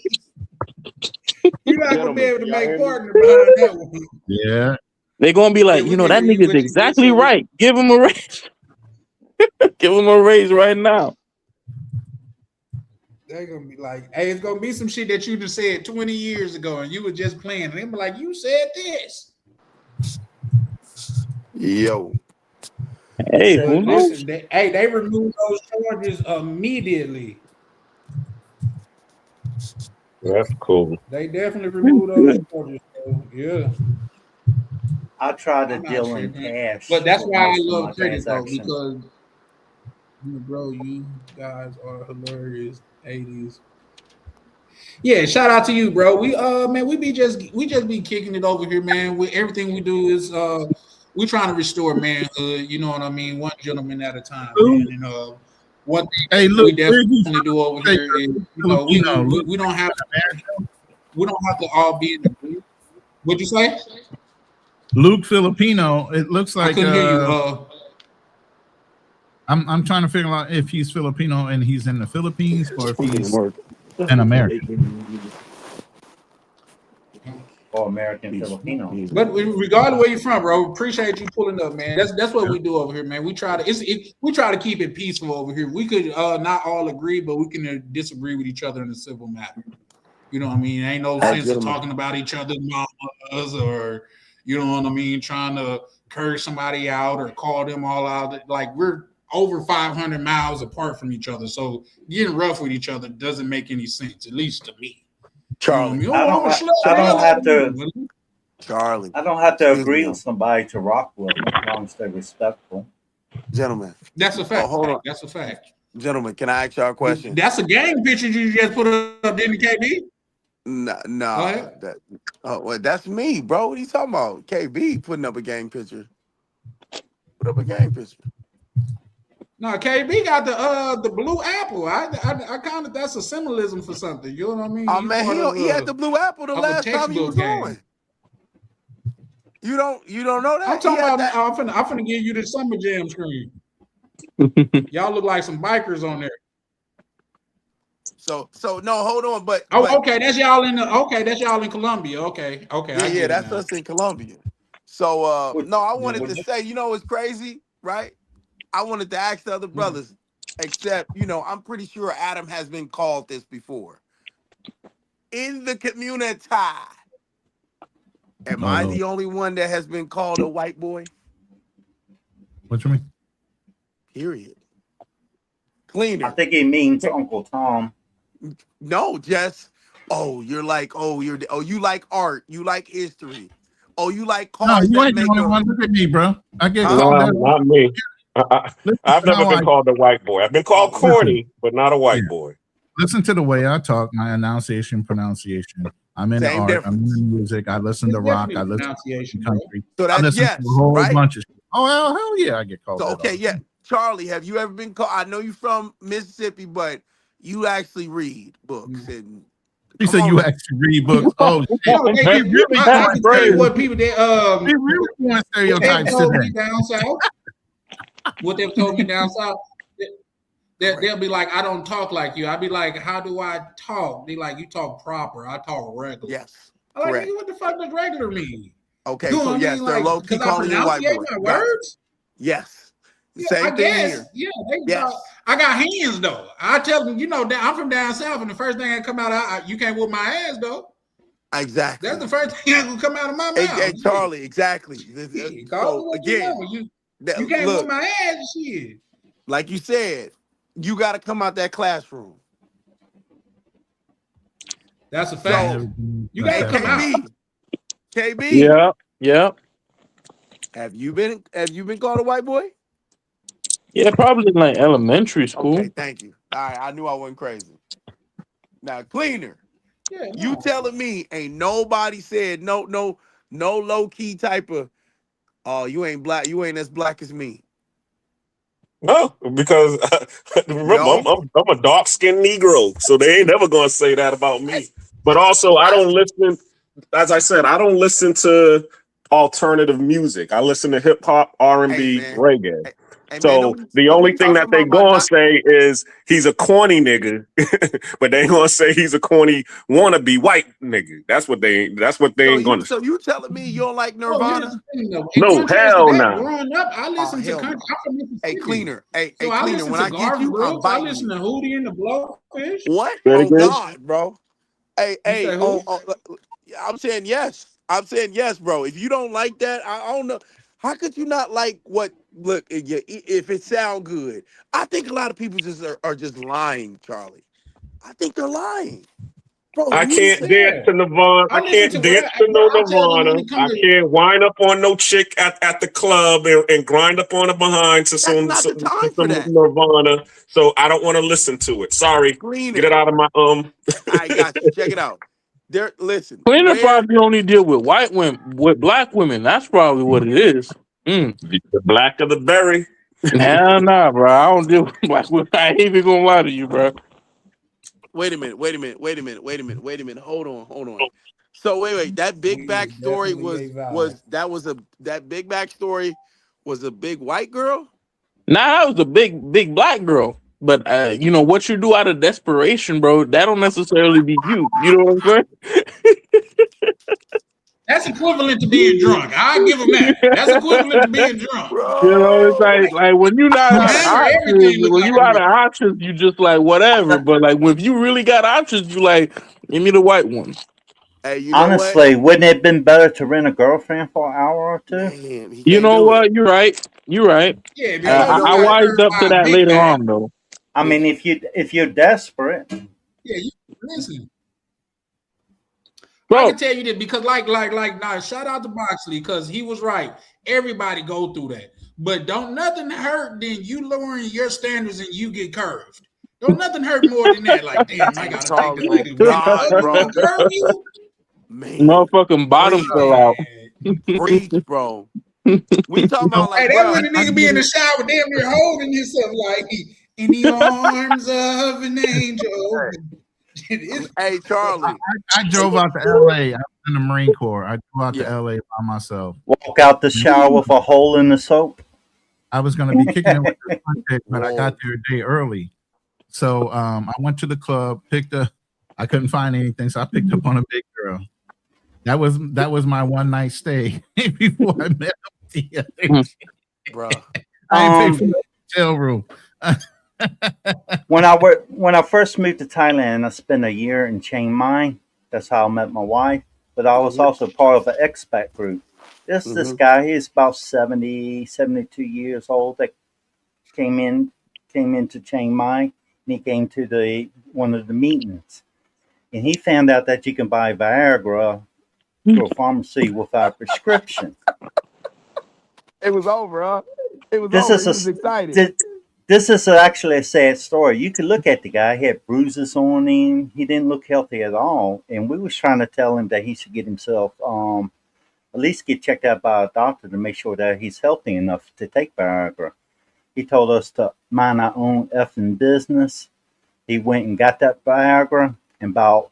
You're not gonna be able to make partner behind that one. Yeah. They're gonna be like, that nigga's exactly right. Give him a raise. Give him a raise right now. They're gonna be like, hey, it's gonna be some shit that you just said 20 years ago and you were just playing. And they'll be like, you said this. Yo. Hey, So who knows? listen, they removed those charges immediately. That's cool. They definitely removed those charges. So, yeah. I try to I'm not deal in tripping. cash. But that's for why I most of love my credit though, transactions. because bro, you guys are hilarious. 80s. Yeah, shout out to you, bro. We man, we just be kicking it over here, man. Everything we do is we trying to restore manhood, you know what I mean? One gentleman at a time, man. And one thing we definitely do over here is we don't have to all be in the What'd you say? Luke Filipino. It looks like I couldn't hear you. I'm trying to figure out if he's Filipino and he's in the Philippines or if he's an American. Or American Filipino. But regardless where you're from, bro, appreciate you pulling up, man. That's what we do over here, man. We try to keep it peaceful over here. We could not all agree, but we can disagree with each other in a civil matter. You know what I mean? Ain't no sense of talking about each other's mamas or you know what I mean, trying to curse somebody out or call them all out. Like we're over 500 miles apart from each other, so getting rough with each other doesn't make any sense, at least to me. Charlie, I don't have to agree with somebody to rock with them as long as they're respectful. Gentlemen. That's a fact. Hold on. That's a fact. Gentlemen, can I ask y'all a question? That's a game picture you just put up, didn't KB? No. That's me, bro. What are you talking about? KB putting up a game picture. Put up a game picture. No, KB got the blue apple. I kind of that's a symbolism for something. You know what I mean? Oh man, he had the blue apple the last time he was on. You don't know that? I'm talking about that. I'm finna give you the Summer Jam screen. Y'all look like some bikers on there. So no, hold on, but okay, that's y'all in Colombia. Okay. Yeah, that's us in Colombia. So no, I wanted to say, it's crazy, right? I wanted to ask the other brothers, except, I'm pretty sure Adam has been called this before. In the community, am I the only one that has been called a white boy? What you mean? Period. Cleaner. I think he means Uncle Tom. No, just oh, you like art, you like history, oh, you like No, cars you that ain't the make only a one. Look at me, bro. I get huh? called No, that. not me. Listen I've to never how been I called a white boy. I've been called Oh, corny, but not a yeah. white boy. Listen to the way I talk, my enunciation, pronunciation. I'm in same art. I'm difference. in music. I listen It's to rock. definitely I the listen to pronunciation, bro. country. So I that's listen to a yes, whole right? bunch of shit. Oh, hell yeah, I get called So that all okay, the yeah. time. Charlie, have you ever been called? I know you from Mississippi, but you actually read books and He come said on you now. actually read books. Oh shit. No, they We get. really I doing can tell you what stereotypes. people they We really doing what they've stereotypes told today. me down south. What they've told me down south. They'll be like, I don't talk like you. I'll be like, how do I talk? Be like, you talk proper. I talk regular. Yes, I'm like, correct. nigga, what the fuck does regular mean? Okay, You know so what I yes, mean? they're Like, low key because I calling you a white pronunciate boy. my Gotcha. words? Yes, Yeah, same I thing guess. here. Yeah, Yes, I got hands though. I tell them, I'm from down south, and the first thing that come out, you can't whoop my ass though. exactly. That's the first thing that will come out of my Hey, mouth. Charlie, exactly. Yeah, call me So what you again, want. You can't look, whoop my ass, shit. like you said, you got to come out that classroom. That's a fact. So, You got to come out. KB, Yeah. have you been called a white boy? Yeah, probably in like elementary school. Okay, thank you. All right, I knew I wasn't crazy. Now, Cleaner, Yeah, you no. telling me ain't nobody said no low key type of, oh, you ain't black, you ain't as black as me. No, because remember, No, I'm a dark skinned Negro, so they ain't never gonna say that about me. But also, I don't listen. As I said, I don't listen to alternative music. I listen to hip hop, R&B, man. reggae. Hey, man, So the only thing that they gonna say is he's a corny nigga, but they ain't gonna say he's a corny wannabe white nigga. That's what they ain't gonna say. So you telling me you don't like Well, here's Nirvana? the thing, though. In No, contrast hell to that, no. growing up, I listened to hell country. no. I'm from Mississippi. Hey, Cleaner. Hey, So I Cleaner, listen when to I get Garth you, I'm Brooks. I biting listen you. to Hootie and the Blowfish. What? Say it Oh again? God, bro. Hey, You say who? I'm saying yes. I'm saying yes, bro. If you don't like that, I don't know. How could you not like what? Look, if it sound good, I think a lot of people just are just lying, Charlie. I think they're lying, bro. I You can't say, dance to Nirvana. I I listen can't to dance what to no I tell them when Nirvana. it comes I to. can't wind up on no chick at the club and grind up on her behind to that's some not the time for that. Nirvana. So I don't want to listen to it. Sorry. Cleaner. Get it out of my I got you. Check it out. There, listen. Cleaner probably only deal with white women, with black women. That's probably what it is. The black of the berry. Hell nah, bro. I don't deal with black women. I ain't even gonna lie to you, bro. Wait a minute. Hold on. So wait. That big backstory that big backstory was a big white girl? Nah, that was a big black girl. But you know what you do out of desperation, bro, that don't necessarily be you. You know what I'm saying? That's equivalent to being drunk. I give them that. That's equivalent to being drunk. Bro. You know, it's like when you not out of Hammer, options, everything look when like you a out of drink. options, you just like whatever. But like if you really got options, you like give me the white one. Hey, you know Honestly, wouldn't it have been better to rent a girlfriend for an hour or two? what? Man, he You can't know do what? it. You're right. You're right. Yeah, Hey, because you you know I got what? wised served up by to a that big later bag. on, though. I mean, if you're desperate, Yeah, you listen. I Bro, can tell you this because, now, shout out to Boxley because he was right. Everybody go through that, but don't nothing hurt than you lowering your standards and you get curved. Don't nothing hurt more than that. Like, damn, I gotta take the Oh nigga with the God, ugly bro. to curve you. Man, motherfucking bottom preach, fell out. preach, bro. We talking about Hey, like, that bro. when the nigga be in the shower, damn near holding himself like in the arms of an angel. Hey, Charlie. I drove out to LA. I was in the Marine Corps. I drove out to Yeah. LA by myself. walk out the shower with a hole in the soap. I was going to be kicking it with this one chick, but I Whoa. got there a day early. So I went to the club, I couldn't find anything, so I picked up on a big girl. That was my one night stay before I met him the other day. Bro. I ain't paid for the hotel room. When I first moved to Thailand, I spent a year in Chiang Mai. That's how I met my wife. But I was also part of an expat group. This guy, he's about 70, 72 years old that came into Chiang Mai, and he came to one of the meetings. and he found out that you can buy Viagra through a pharmacy without a prescription. It was over, huh? It was This over. is He was excited. this is actually a sad story. You could look at the guy; he had bruises on him. He didn't look healthy at all, and we was trying to tell him that he should get himself at least get checked out by a doctor to make sure that he's healthy enough to take Viagra. He told us to mind our own effing business. He went and got that Viagra, and I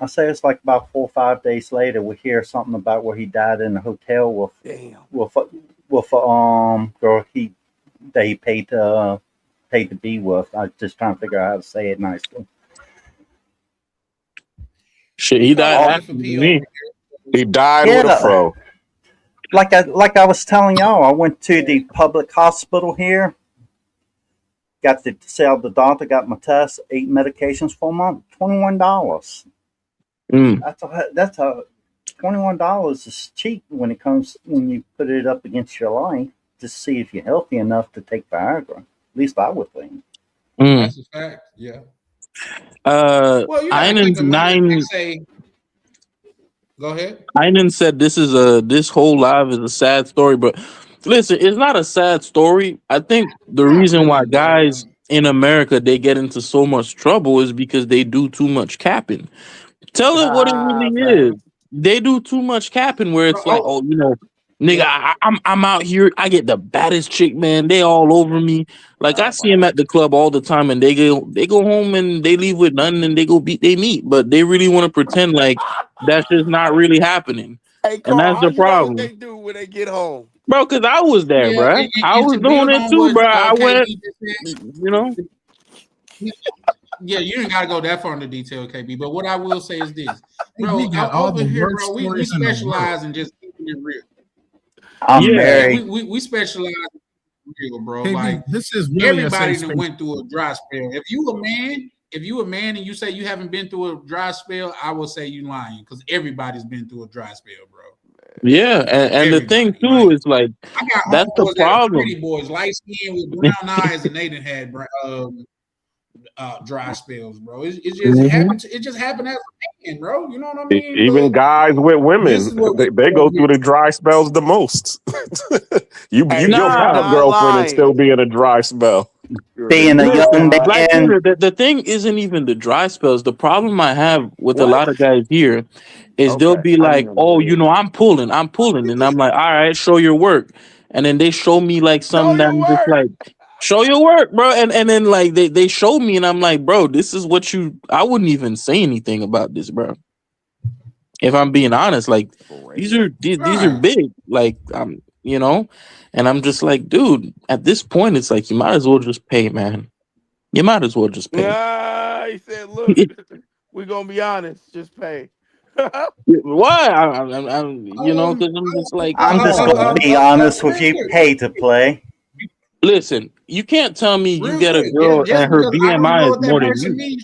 say it's like about 4 or 5 days later, we hear something about where he died in a hotel with a girl that he paid to be with. I just trying to figure out how to say it nicely. Shit, he died Oh, after me. He died with a fro. Like I was telling y'all, I went to the public hospital here. Got to sell the doctor, got my test, 8 medications for a month, $21. That's a $21 is cheap when you put it up against your life to see if you're healthy enough to take Viagra. At least I would think. That's a fact. Yeah. Well, you gotta keep in mind, they say. Go ahead. Einen said this whole live is a sad story, but listen, it's not a sad story. I think the reason why guys in America they get into so much trouble is because they do too much capping. Tell it what it really is. They do too much capping where it's like, oh, you know, nigga, I'm out here. I get the baddest chick, man. They all over me. Like I see them at the club all the time, and they go home and they leave with nothing, and they go beat they meat. But they really want to pretend like that's just not really happening, Hey, and Carl, that's the how you know problem, what they do when they get home? bro. Because I was there, bro. I was doing it too, bro. I went, you know. Yeah, you ain't gotta go that far into detail, KB. But what I will say is this, bro. We got all Over the here, worst bro, we stories in the specialize in just keeping it real. I'm married. We specialize in real, bro. KB, like this is really everybody that went through a dry spell. If you a man and you say you haven't been through a dry spell, I will say you lying because everybody's been through a dry spell, bro. Yeah, and the thing too is like that's the problem. Pretty boys, light skin with brown eyes, and they done had dry spells, bro. It just happened. It just happened as a man, bro. You know what I mean? Even guys with women, they go through the dry spells the most. you can have a girlfriend and still be in a dry spell. Being a young man. The thing isn't even the dry spells. The problem I have with a lot of guys here is they'll be like, oh, you know, I'm pulling. And I'm like, all right, show your work. And then they show me like something that I'm just like, show your work, bro. And then like they show me and I'm like, bro, this is what I wouldn't even say anything about this, bro. If I'm being honest, like these are big. Like you know, and I'm just like, dude, at this point, it's like you might as well just pay, man. You might as well just pay. Yeah, he said, look, we're gonna be honest, just pay. Why? I'm you know, because I'm just like, I'm just gonna be honest with you, pay to play. Listen, you can't tell me you get a girl and her BMI is more than you.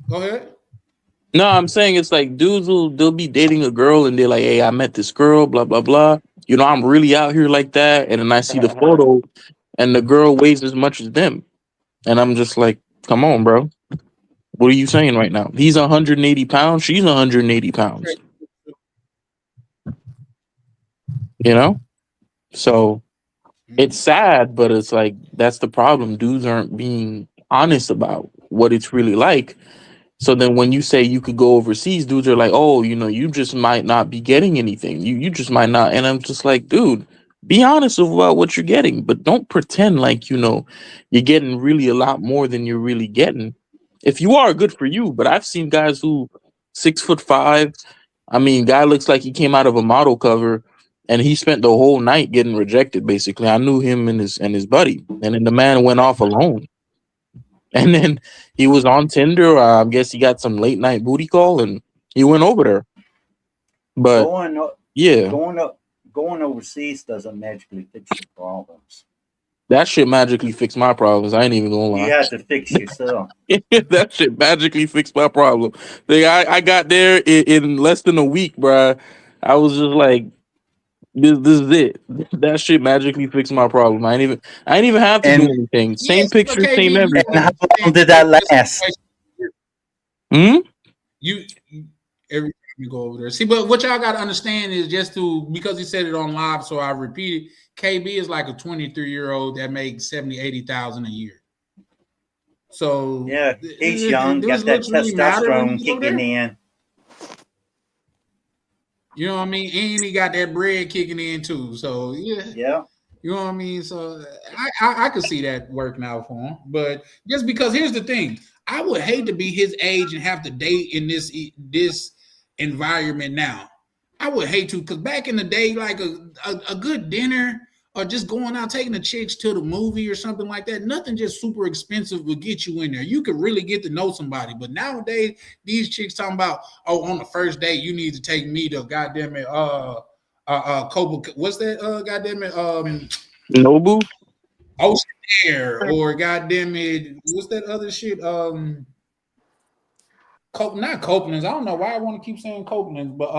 Go ahead. No, I'm saying it's like dudes they'll be dating a girl and they're like, hey, I met this girl, blah, blah, blah. You know, I'm really out here like that. And then I see the photo and the girl weighs as much as them. And I'm just like, come on, bro. What are you saying right now? He's 180 pounds. She's 180 pounds. You know? So it's sad, but it's like, that's the problem. Dudes aren't being honest about what it's really like. So then when you say you could go overseas, dudes are like, oh, you know, you just might not be getting anything. You just might not. And I'm just like, dude, be honest about what you're getting, but don't pretend like, you know, you're getting really a lot more than you're really getting. If you are, good for you. But I've seen guys who 6'5". I mean, guy looks like he came out of a model cover and he spent the whole night getting rejected, basically. I knew him and his buddy. And then the man went off alone. And then he was on Tinder. I guess he got some late night booty call and he went over there. But going overseas doesn't magically fix your problems. That shit magically fixed my problems. I ain't even gonna lie. You have to fix yourself. That shit magically fixed my problem. I got there in less than a week, bruh. I was just like, This is it. That shit magically fixed my problem. I ain't even have to do And anything. Yeah, Same but picture, KB, same you everything. and how gotta long understand did that this last? situation. Hmm? You every time you go over there. See, but what y'all gotta understand is just because he said it on live, so I repeat it. KB is like a 23-year-old that makes 70,000-80,000 a year. So Yeah, he's young, got those that looks really matter when testosterone you go kicking there. in. You know what I mean? And he got that bread kicking in too. So yeah. Yeah. You know what I mean? So I could see that working out for him. But just because here's the thing, I would hate to be his age and have to date in this environment now. I would hate to, because back in the day, like a good dinner or just going out taking the chicks to the movie or something like that, nothing just super expensive would get you in there. You could really get to know somebody. But nowadays, these chicks talking about, oh, on the first date, you need to take me to goddamn it, Cobra, what's that? Goddamn it, Nobu? Ocean Air, or goddamn it, what's that other shit? Not Copeland's. I don't know why I want to keep saying Copeland's, but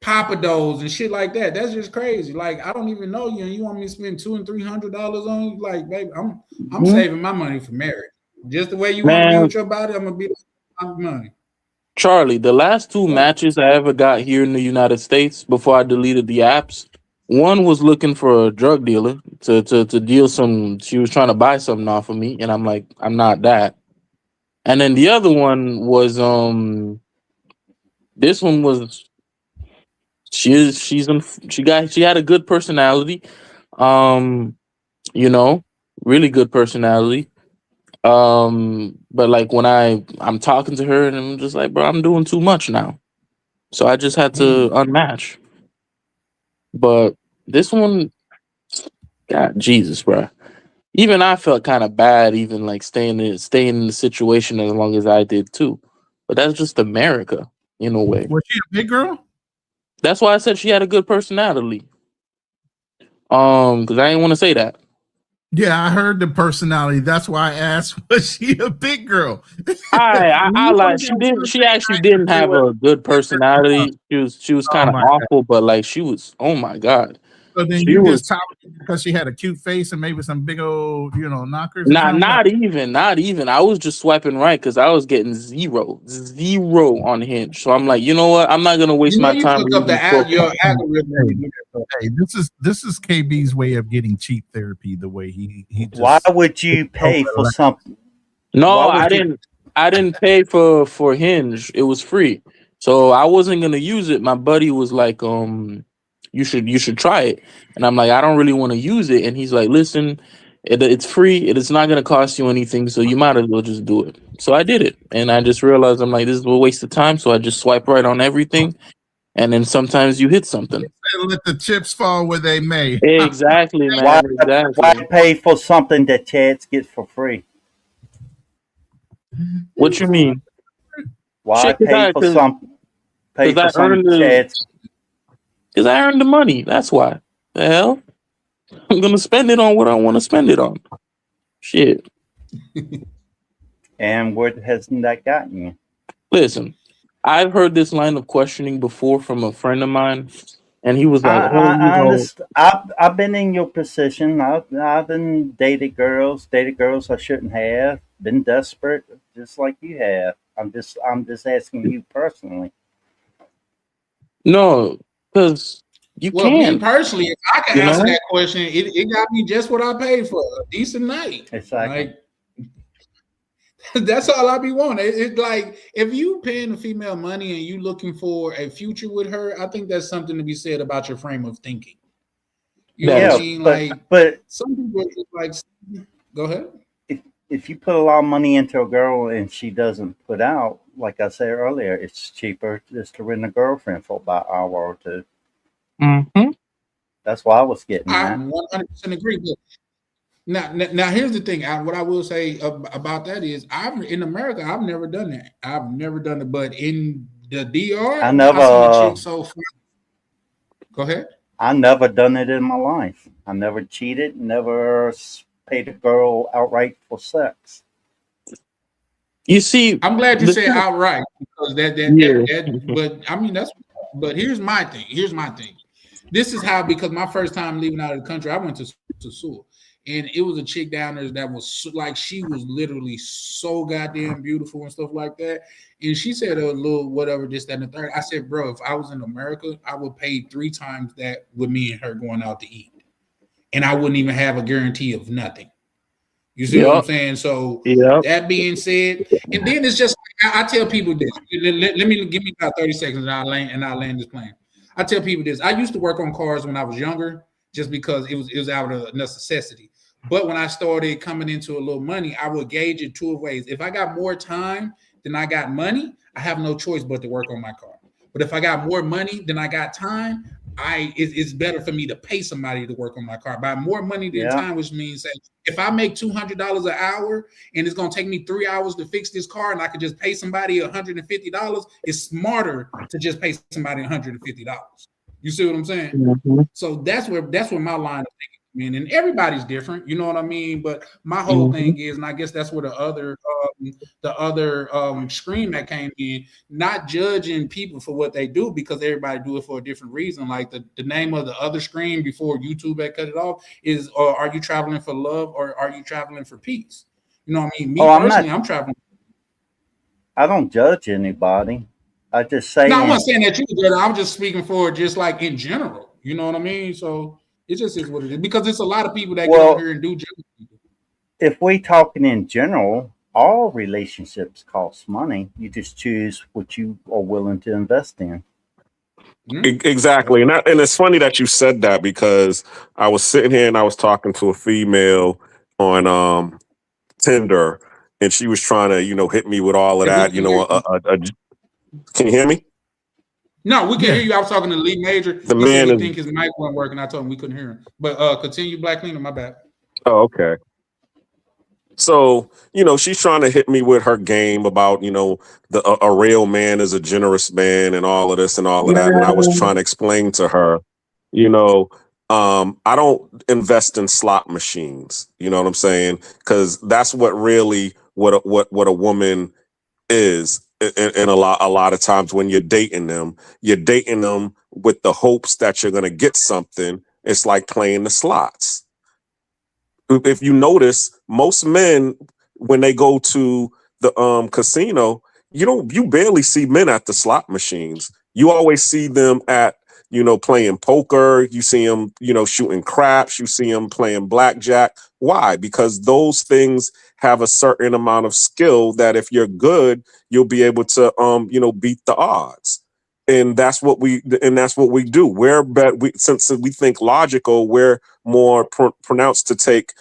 Papados and shit like that. That's just crazy. Like I don't even know you, and you want me to spend $200 and $300 on you? Like, baby, I'm saving my money for marriage. Just the way you want to be Man, with your body, I'm gonna be with my money. Charlie, the last two matches I ever got here in the United States before I deleted the apps, one was looking for a drug dealer to deal some. She was trying to buy something off of me, and I'm like, I'm not that. And then the other one was this one was she had a good personality, you know, really good personality. But like when I'm talking to her and I'm just like, bro, I'm doing too much now. So I just had to unmatch. But this one, God, Jesus, bro. Even I felt kind of bad, even like staying in the situation as long as I did too. But that's just America in a way. Was she a big girl? That's why I said she had a good personality. Because I didn't want to say that. Yeah, I heard the personality. That's why I asked, was she a big girl? I lied. She actually didn't have a good personality. She was kind of awful, but like she was, oh my God. So then She you was just tolerated because she had a cute face and maybe some big old, knockers. not even. I was just swiping right because I was getting zero on Hinge. So I'm like, you know what? I'm not gonna waste You know my you time. fuck up your algorithm. Hey, this is KB's way of getting cheap therapy. The way he just, Why would you pay for something? No, Why would I you- didn't. I didn't pay for Hinge. It was free, so I wasn't gonna use it. My buddy was like, you should try it, and I'm like, I don't really want to use it, and he's like, listen, it's free. It's not gonna cost you anything, so you might as well just do it. So I did it, and I just realized I'm like, this is a waste of time. So I just swipe right on everything, and then sometimes you hit something. let the chips fall where they may. Exactly, man. Why Exactly. pay for something that Chads gets for free? What you mean? Why Shit, 'cause pay I- for 'cause- something? Pay 'cause I for something earned the- Chads. Because I earned the money. That's why. The hell? I'm gonna spend it on what I want to spend it on. Shit. And what hasn't that gotten you? Listen, I've heard this line of questioning before from a friend of mine, and he was like, I understand. I've been in your position. I've been dated girls I shouldn't have. Been desperate, just like you have. I'm just asking you personally. no, because you Well, can't. me personally, if I can You answer know? that question, it got me just what I paid for, a decent night. Exactly. Like that's all I be wanting. It's like if you paying a female money and you looking for a future with her, I think that's something to be said about your frame of thinking. You know what I mean? But some people are just like, go ahead. If you put a lot of money into a girl and she doesn't put out, like I said earlier, it's cheaper just to rent a girlfriend for about an hour or two. Mm-hmm. That's what I was getting I at. 100% agree. But now, here's the thing. What I will say about that is, in America, I've never done that. I've never done it, but in the DR, I never. I seen a chick so far. Go ahead. I never done it in my life. I never cheated. Never paid a girl outright for sex. You see, I'm glad you said outright because that. But I mean, that's But here's my thing. This is how, because my first time leaving out of the country, I went to Sewell. And it was a chick down there that was like, she was literally so goddamn beautiful and stuff like that. And she said a little whatever, this, that, and the third. I said, bro, if I was in America, I would pay 3 times that with me and her going out to eat. And I wouldn't even have a guarantee of nothing. You see what I'm saying? So that being said, and then it's just, I tell people this. Let me give me about 30 seconds and I'll land this plane. I tell people this. I used to work on cars when I was younger, just because it was out of necessity. But when I started coming into a little money, I would gauge it 2 ways. If I got more time than I got money, I have no choice but to work on my car. But if I got more money than I got time, it's better for me to pay somebody to work on my car. By more money than time, which means that if I make $200 an hour and it's going to take me 3 hours to fix this car and I could just pay somebody $150, it's smarter to just pay somebody $150. You see what I'm saying? Mm-hmm. So that's where my line of thinking. And everybody's different, you know what I mean? But my whole thing is, and I guess that's where the other scream that came in, not judging people for what they do, because everybody do it for a different reason. Like the name of the other scream before YouTube had cut it off is, are you traveling for love or are you traveling for peace? You know what I mean? Me personally, I'm traveling. I don't judge anybody. I just say. No, I'm not saying that you did. I'm just speaking for just like in general. You know what I mean? So it just is what it is, because it's a lot of people that get out here and do judge people. If we talking in general, all relationships cost money. You just choose what you are willing to invest in. Exactly. And it's funny that you said that, because I was sitting here and I was talking to a female on Tinder, and she was trying to, hit me with all of that, can you hear me? No, we can hear you. I was talking to Lee Major. The man I think his mic wasn't working. I told him we couldn't hear him. But continue, Black Cleaner. My bad. Oh, okay. So, she's trying to hit me with her game about, a real man is a generous man and all of this and all of that. And I was trying to explain to her, I don't invest in slot machines. You know what I'm saying? Because that's what really what a woman is. And a lot of times when you're dating them with the hopes that you're going to get something. It's like playing the slots. If you notice, most men, when they go to the casino, you barely see men at the slot machines. You always see them at, playing poker. You see them, shooting craps. You see them playing blackjack. Why? Because those things have a certain amount of skill that if you're good, you'll be able to, beat the odds. And that's what we do. Since we think logical, we're more pronounced to take,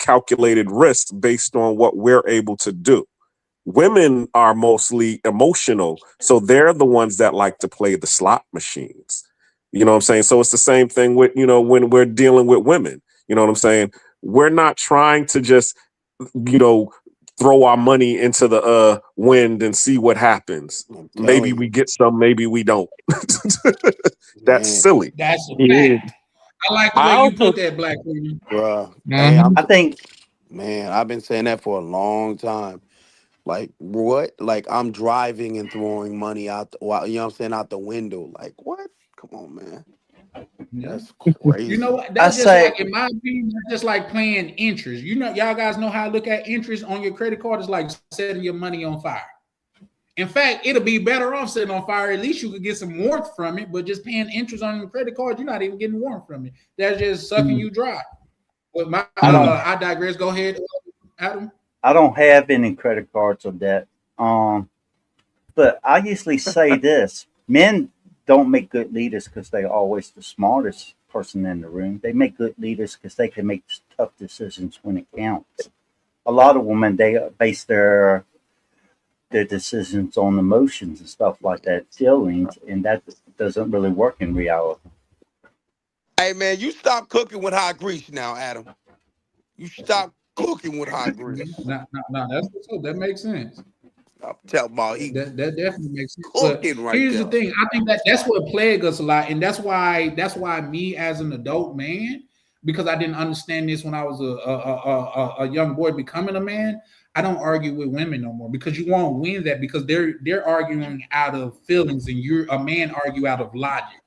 calculated risks based on what we're able to do. Women are mostly emotional, so they're the ones that like to play the slot machines. You know what I'm saying? So it's the same thing with, when we're dealing with women. You know what I'm saying? We're not trying to just, throw our money into the wind and see what happens. Maybe we get some, maybe we don't. That's silly. That's a fact. I like the way you put that, Black woman. Bruh. I think, man, I've been saying that for a long time. Like, what? Like, I'm driving and throwing money out, out the window. Like, what? Come on, man. That's crazy. You know what? That's like, in my opinion, that's just like playing interest. Y'all guys know how I look at interest on your credit card. It's like setting your money on fire. In fact, it'll be better off setting on fire. At least you could get some warmth from it, but just paying interest on your credit card, you're not even getting warmth from it. That's just sucking you dry. But I digress. Go ahead, Adam. I don't have any credit cards or debt. But I usually say this: men don't make good leaders because they're always the smartest person in the room. They make good leaders because they can make tough decisions when it counts. A lot of women, they base their decisions on emotions and stuff like that, feelings, and that doesn't really work in reality. Hey, man, you stop cooking with hot grease now, Adam. You stop cooking with hot grease. No, that makes sense. I'm telling about that definitely makes sense. Cooking right here's there. the thing. I think that's what plagues us a lot, and that's why me as an adult man, because I didn't understand this when I was a young boy becoming a man. I don't argue with women no more because you won't win that because they're arguing out of feelings and you're a man argue out of logic.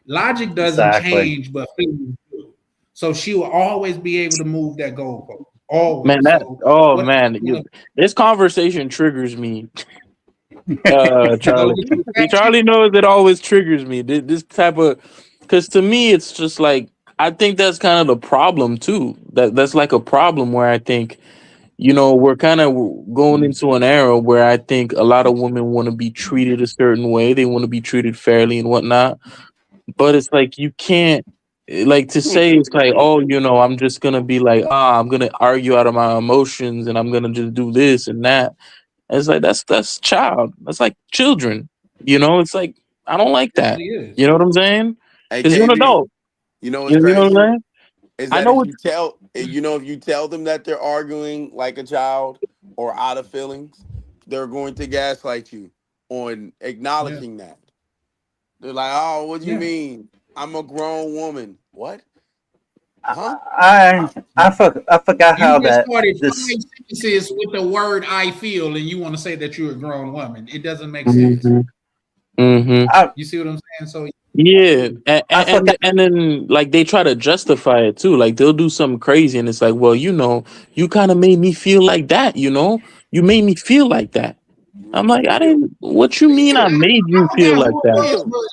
Logic doesn't change, but feelings do. So she will always be able to move that goalpost. Always. Man, this conversation triggers me. Charlie. Charlie knows it always triggers me. This type of, because to me it's just like I think that's kind of the problem too. That's like a problem where I think, you know, we're kind of going into an era where I think a lot of women want to be treated a certain way. They want to be treated fairly and whatnot. But it's like you can't, like, to say it's like, oh, you know, I'm just gonna be like, I'm gonna argue out of my emotions and I'm gonna just do this and that. And it's like that's child. That's like children. You know, it's like I don't like that. You know what I'm saying? Because you're an adult. You know what's crazy? You know what I'm saying? Is that if you tell them that they're arguing like a child or out of feelings, they're going to gaslight you on acknowledging that. They're like, "Oh, what do you mean? I'm a grown woman." What? Huh? I forgot how that. Started 5 sentences with the word "I feel," and you want to say that you're a grown woman. It doesn't make sense. You see what I'm saying? So. Yeah, and then like they try to justify it too. Like they'll do something crazy, and it's like, well, you know, you kind of made me feel like that. You know, you made me feel like that. I'm like, I didn't. What you mean? I made you feel like that?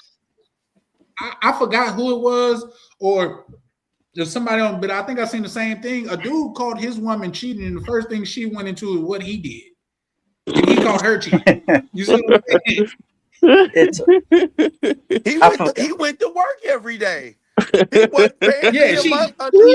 I forgot who it was, or there's somebody on, but I think I seen the same thing. A dude called his woman cheating, and the first thing she went into is what he did, and he called her cheating. You see what I'm saying? He went to work every day. He wasn't paying she's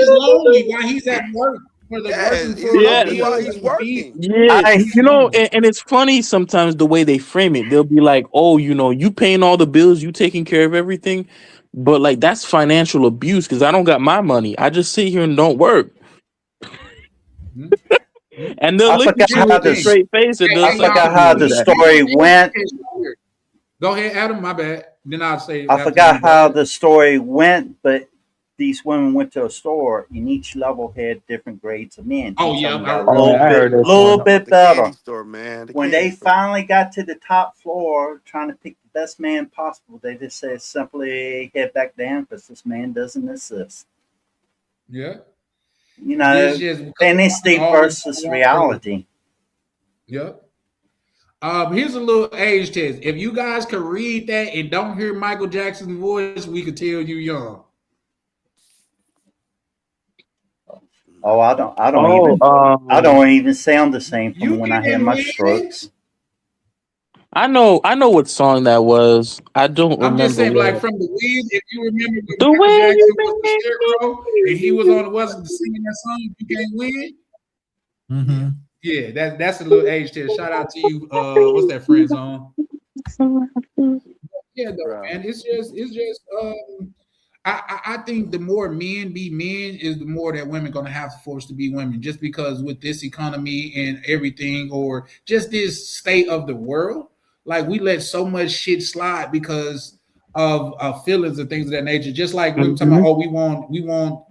lonely while he's at work. While he's working. Yeah, you know, and it's funny sometimes the way they frame it. They'll be like, "Oh, you know, you paying all the bills, you taking care of everything," but like that's financial abuse because I don't got my money. I just sit here and don't work. And they'll look at you with a straight face and they'll say, I forgot how the story went. Go ahead, Adam. My bad. Then I'll say. I forgot how the story went, but these women went to a store, and each level had different grades of men. Oh yeah, a little bit better. Store, man. When they finally got to the top floor, trying to pick the best man possible, they just said simply head back down because this man doesn't exist. Yeah. You know, fantasy versus reality. Yep. Here's a little age test. If you guys could read that and don't hear Michael Jackson's voice, we could tell you young. Oh, I don't even sound the same from when I had my strokes. I know what song that was. I don't remember. I'm just saying, like from the Wiz, if you remember when Michael Jackson was the Scarecrow and he was on the wasn't singing that song, "You Can't Win." Mm-hmm. Yeah, that's a little age test. Shout out to you. What's that friend zone? Yeah, though, man. It's just. I think the more men be men is the more that women gonna have to force to be women. Just because with this economy and everything, or just this state of the world, like we let so much shit slide because of feelings and things of that nature. Just like we were talking about, we want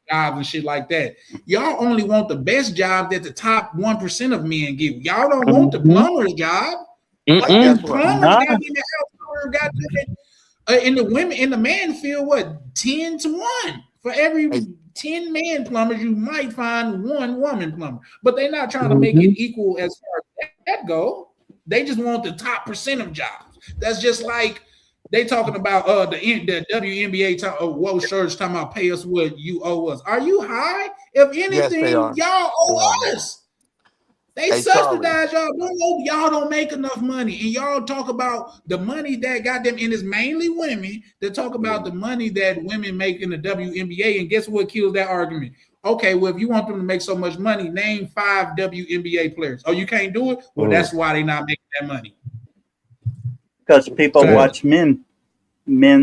jobs and shit like that. Y'all only want the best job that the top 1% of men get. Y'all don't want the plumber's job. Like the plumber's got in the house, got in the women in the man field, what 10 to 1 for every 10 man plumbers, you might find 1 woman plumber, but they're not trying to make it equal as far as that go. They just want the top % of jobs. That's just like they talking about the WNBA Woj Church talking about pay us what you owe us. Are you high? If anything, y'all owe us. They subsidize y'all. Y'all don't make enough money, and y'all talk about the money that got them. And it's mainly women that talk about the money that women make in the WNBA. And guess what kills that argument? Okay, well, if you want them to make so much money, name 5 WNBA players. Oh, you can't do it? Well, that's why they're not making that money. Because people watch men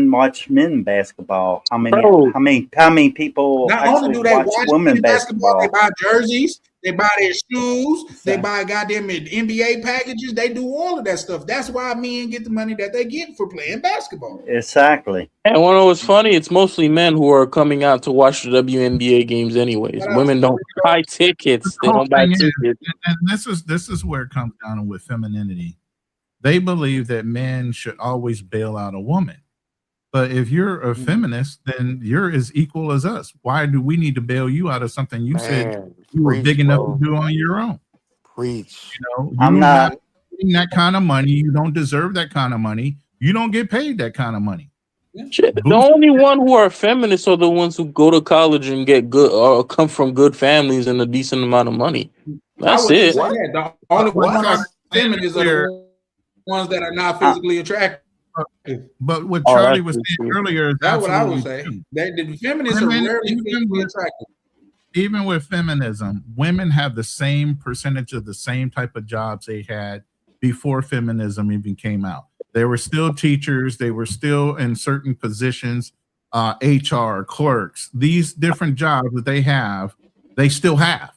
watch men basketball. How many people not only do they watch women basketball, they buy jerseys, They buy their shoes. They buy goddamn NBA packages. They do all of that stuff. That's why men get the money that they get for playing basketball. Exactly. And when it was funny, it's mostly men who are coming out to watch the WNBA games anyways. Women don't buy tickets. They don't buy tickets. And this is where it comes down with femininity. They believe that men should always bail out a woman. But if you're a feminist, then you're as equal as us. Why do we need to bail you out of something you said you were big enough to do on your own? Preach. You know, I'm not getting that kind of money. You don't deserve that kind of money. You don't get paid that kind of money. Shit, the only one who are feminists are the ones who go to college and get good or come from good families and a decent amount of money. That's it. The only ones that are feminists are the ones that are not physically attractive. But what Charlie was saying earlier is that's what I would absolutely say. true. The feminists are rarely physically attractive. Even with feminism, women have the same percentage of the same type of jobs they had before feminism even came out. They were still teachers. They were still in certain positions, HR, clerks. These different jobs that they have, they still have.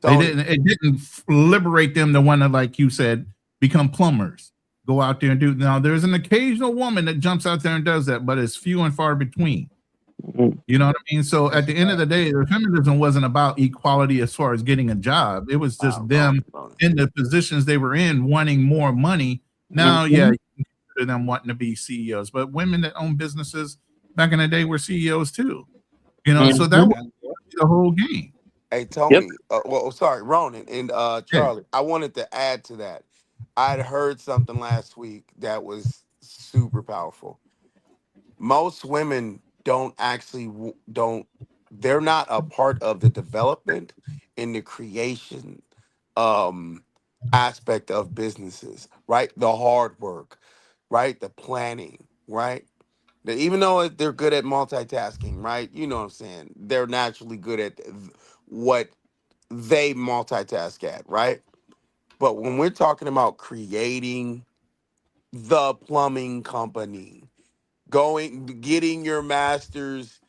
It didn't liberate them to want to, like you said, become plumbers. Go out there and do. Now, there's an occasional woman that jumps out there and does that, but it's few and far between. You know what I mean? So at the end of the day, the feminism wasn't about equality as far as getting a job. It was just them in the positions they were in wanting more money. Now, yeah, you can consider them wanting to be CEOs, but women that own businesses back in the day were CEOs too. You know, so that was the whole game. Hey, Tony. Sorry, Ronan and Charlie. I wanted to add to that. I'd heard something last week that was super powerful. Most women they're not a part of the development and the creation aspect of businesses, right? The hard work, right? The planning, right? Even though they're good at multitasking, right? You know what I'm saying? They're naturally good at what they multitask at, right? But when we're talking about creating the plumbing company, getting your master's,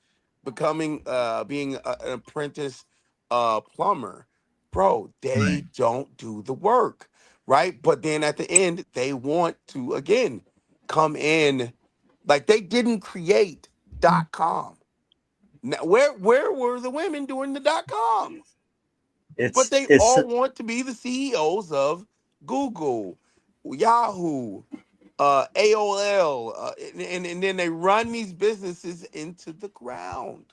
becoming, being an apprentice plumber, bro, they don't do the work, right? But then at the end, they want to, again, come in like they didn't create .com. Now, where were the women during the .com? But they all want to be the CEOs of Google, Yahoo, AOL, and then they run these businesses into the ground.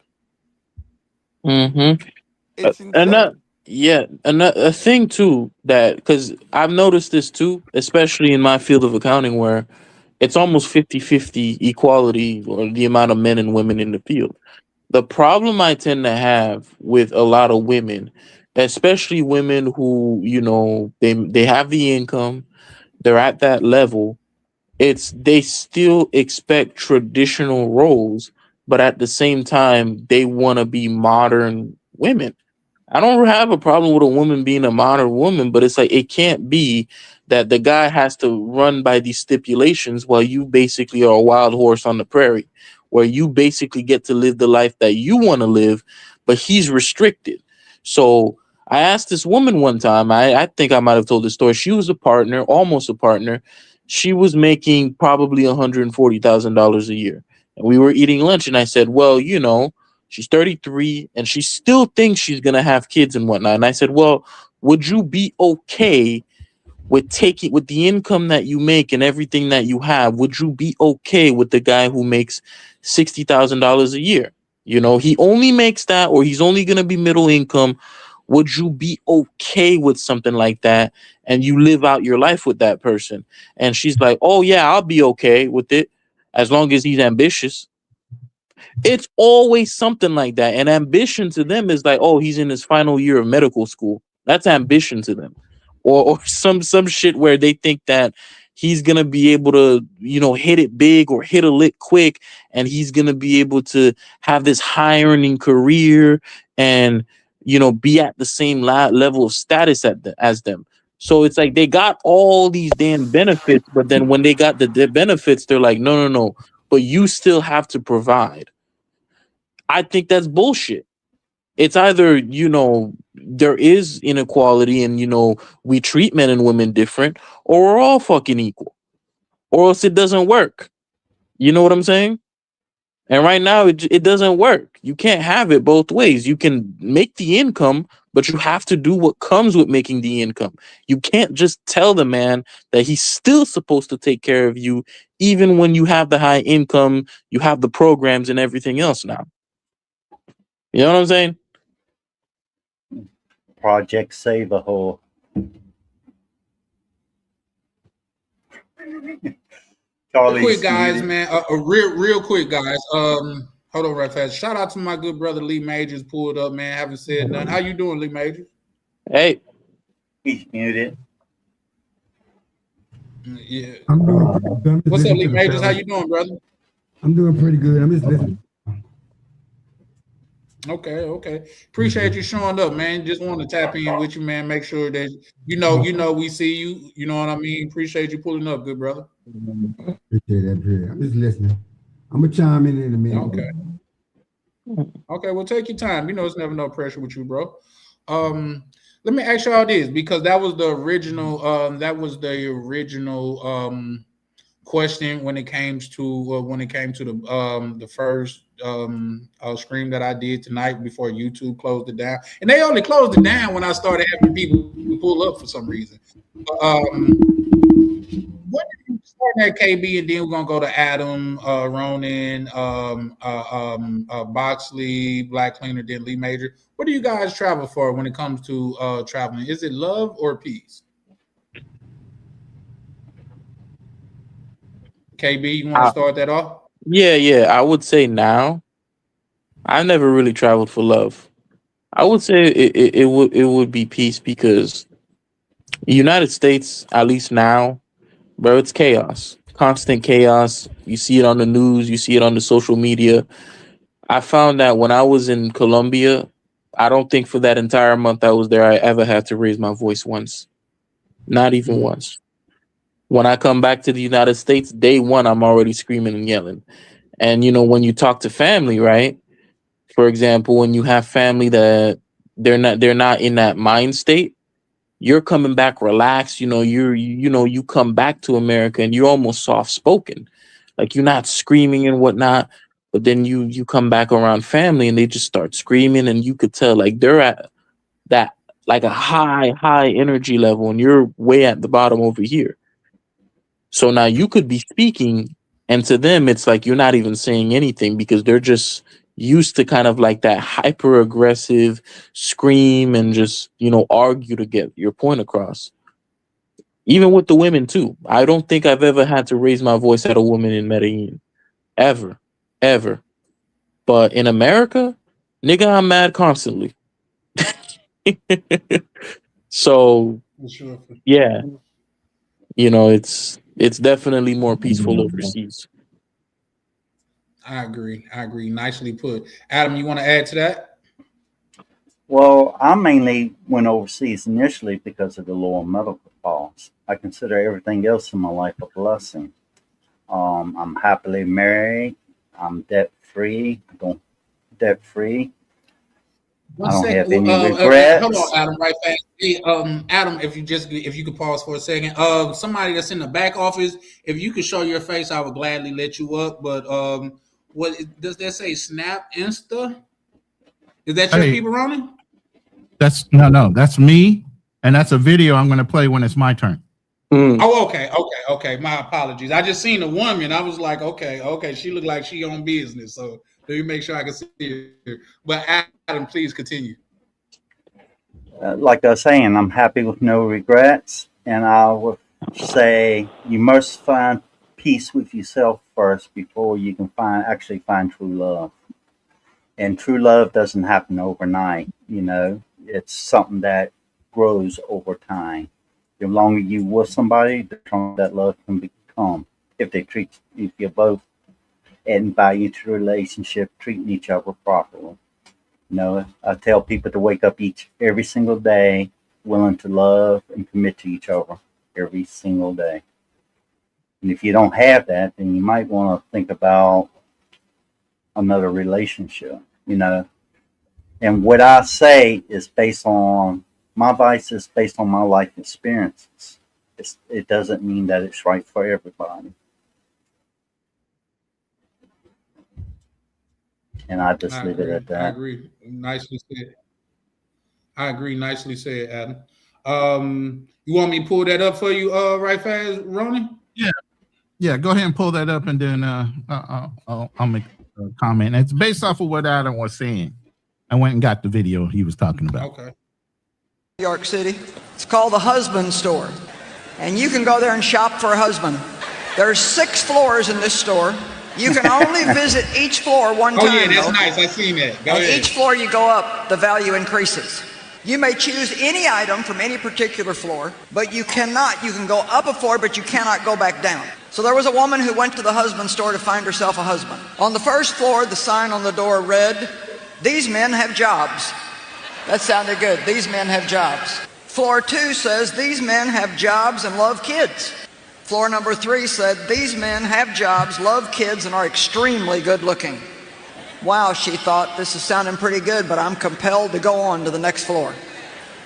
It's insane. A thing too that, because I've noticed this too, especially in my field of accounting, where it's almost 50-50 equality or the amount of men and women in the field. The problem I tend to have with a lot of women, especially women who, you know, they have the income, they're at that level, they still expect traditional roles, but at the same time, they want to be modern women. I don't have a problem with a woman being a modern woman, but it's like, it can't be that the guy has to run by these stipulations while you basically are a wild horse on the prairie, where you basically get to live the life that you want to live, but he's restricted. So I asked this woman one time, I think I might have told this story. She was a partner, almost a partner. She was making probably $140,000 a year. And we were eating lunch, and I said, well, you know, she's 33 and she still thinks she's going to have kids and whatnot. And I said, well, would you be okay with the income that you make and everything that you have? Would you be okay with the guy who makes $60,000 a year? You know, he only makes that, or he's only going to be middle income. Would you be okay with something like that? And you live out your life with that person. And she's like, oh yeah, I'll be okay with it as long as he's ambitious. It's always something like that. And ambition to them is like, oh, he's in his final year of medical school. That's ambition to them. Or some shit where they think that he's going to be able to, you know, hit it big or hit a lick quick. And he's going to be able to have this high earning career and, you know, be at the same level of status as them. So it's like they got all these damn benefits, but then when they got the benefits, they're like, no, but you still have to provide. I think that's bullshit. It's either, there is inequality and, we treat men and women different, or we're all fucking equal, or else it doesn't work. You know what I'm saying? And right now, it doesn't work. You can't have it both ways. You can make the income, but you have to do what comes with making the income. You can't just tell the man that he's still supposed to take care of you, even when you have the high income, you have the programs and everything else now. You know what I'm saying? Project Save a Hole. Charlie's Quick, guys, muted. man. Real quick, guys. Hold on, right fast. Shout out to my good brother Lee Majors. Pulled up, man. Haven't said nothing. How you doing, Lee Majors? Hey, He's muted. Yeah. I'm doing pretty good. I'm just What's up, listening Lee to the Majors? How fellas. you doing, brother? I'm doing pretty good. I'm just listening. Okay. Appreciate you showing up, man. Just want to tap in with you, man. Make sure that you know we see you. You know what I mean? Appreciate you pulling up, good brother. Appreciate that. Appreciate it. I'm just listening. I'm gonna chime in a minute. Okay, well, take your time. It's never no pressure with you, bro. Let me ask y'all this, because that was the original question when it came to the first stream that I did tonight before YouTube closed it down. And they only closed it down when I started having people pull up for some reason. What did you start at KB, and then we're gonna go to Adam, Ronan, Boxley, Black Cleaner, then Lee Major. What do you guys travel for when it comes to traveling? Is it love or peace? KB, you want to start that off? yeah. I would say now, I've never really traveled for love. I would say it would be peace, because the United States, at least now, bro, it's chaos, constant chaos. You see it on the news, you see it on the social media. I found that when I was in Colombia, I don't think for that entire month I was there, I ever had to raise my voice once. Not even once. When I come back to the United States, day one, I'm already screaming and yelling. And, when you talk to family, right? For example, when you have family that they're not in that mind state, you're coming back relaxed. You come back to America and you're almost soft spoken, like you're not screaming and whatnot. But then you come back around family and they just start screaming, and you could tell like they're at that, like a high energy level, and you're way at the bottom over here. So now you could be speaking, and to them it's like you're not even saying anything, because they're just used to kind of like that hyper aggressive scream and just argue to get your point across. Even with the women too, I don't think I've ever had to raise my voice at a woman in Medellin, ever. But in America, nigga, I'm mad constantly. So yeah, it's definitely more peaceful overseas. I agree. Nicely put. Adam, you want to add to that? Well, I mainly went overseas initially because of the lower medical costs. I consider everything else in my life a blessing. I'm happily married. I'm debt free. I don't have any regrets. Hold on, Adam, right fast. Hey, Adam, if you could pause for a second. Somebody that's in the back office, if you could show your face, I would gladly let you up. But what does that say? Snap Insta? Is that your people running? No, that's me, and that's a video I'm going to play when it's my turn. Oh, okay. My apologies. I just seen a woman. I was like, okay. She looked like she on business. So let me make sure I can see her. But Adam, please continue. Like I was saying, I'm happy with no regrets, and I would say you must find peace with yourself first before you can actually find true love. And true love doesn't happen overnight. It's something that grows over time. The longer you with somebody, the stronger that love can become. If you're both adding value to the relationship, treating each other properly. I tell people to wake up every single day, willing to love and commit to each other every single day. And if you don't have that, then you might want to think about another relationship. And what I say is based on my advice is based on my life experiences. It doesn't mean that it's right for everybody. And I just I leave it agree. at I that. agree. Nicely said. I agree. Nicely said, Adam. You want me to pull that up for you, right fast, Ronan? Yeah, go ahead and pull that up, and then I'll make a comment. It's based off of what Adam was saying. I went and got the video he was talking about. Okay. New York City. It's called the Husband Store. And you can go there and shop for a husband. There's 6 floors in this store. You can only visit each floor one time. Oh, yeah, that's though. nice. I seen that. Go And ahead. each floor you go up, the value increases. You may choose any item from any particular floor, but you can go up a floor, but you cannot go back down. So there was a woman who went to the husband store to find herself a husband. On the first floor, the sign on the door read, "These men have jobs." That sounded good. These men have jobs. Floor 2 says, "These men have jobs and love kids." Floor number 3 said, "These men have jobs, love kids, and are extremely good looking." Wow, she thought, this is sounding pretty good, but I'm compelled to go on to the next floor.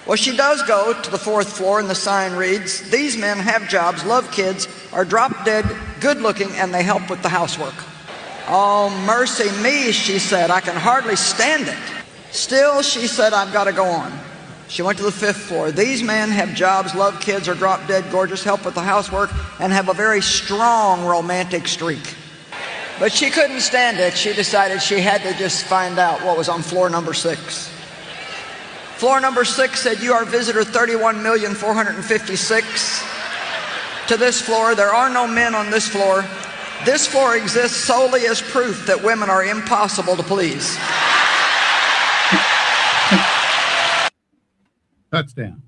Well, she does go to the 4th floor, and the sign reads, "These men have jobs, love kids, are drop dead, good looking, and they help with the housework." "Oh, mercy me," she said, "I can hardly stand it." Still, she said, "I've got to go on." She went to the 5th floor. "These men have jobs, love kids, are drop dead, gorgeous, help with the housework, and have a very strong romantic streak." But she couldn't stand it. She decided she had to just find out what was on floor number 6. Floor number 6 said, "You are visitor 31,456. To this floor, there are no men on this floor. This floor exists solely as proof that women are impossible to please." Touchdown.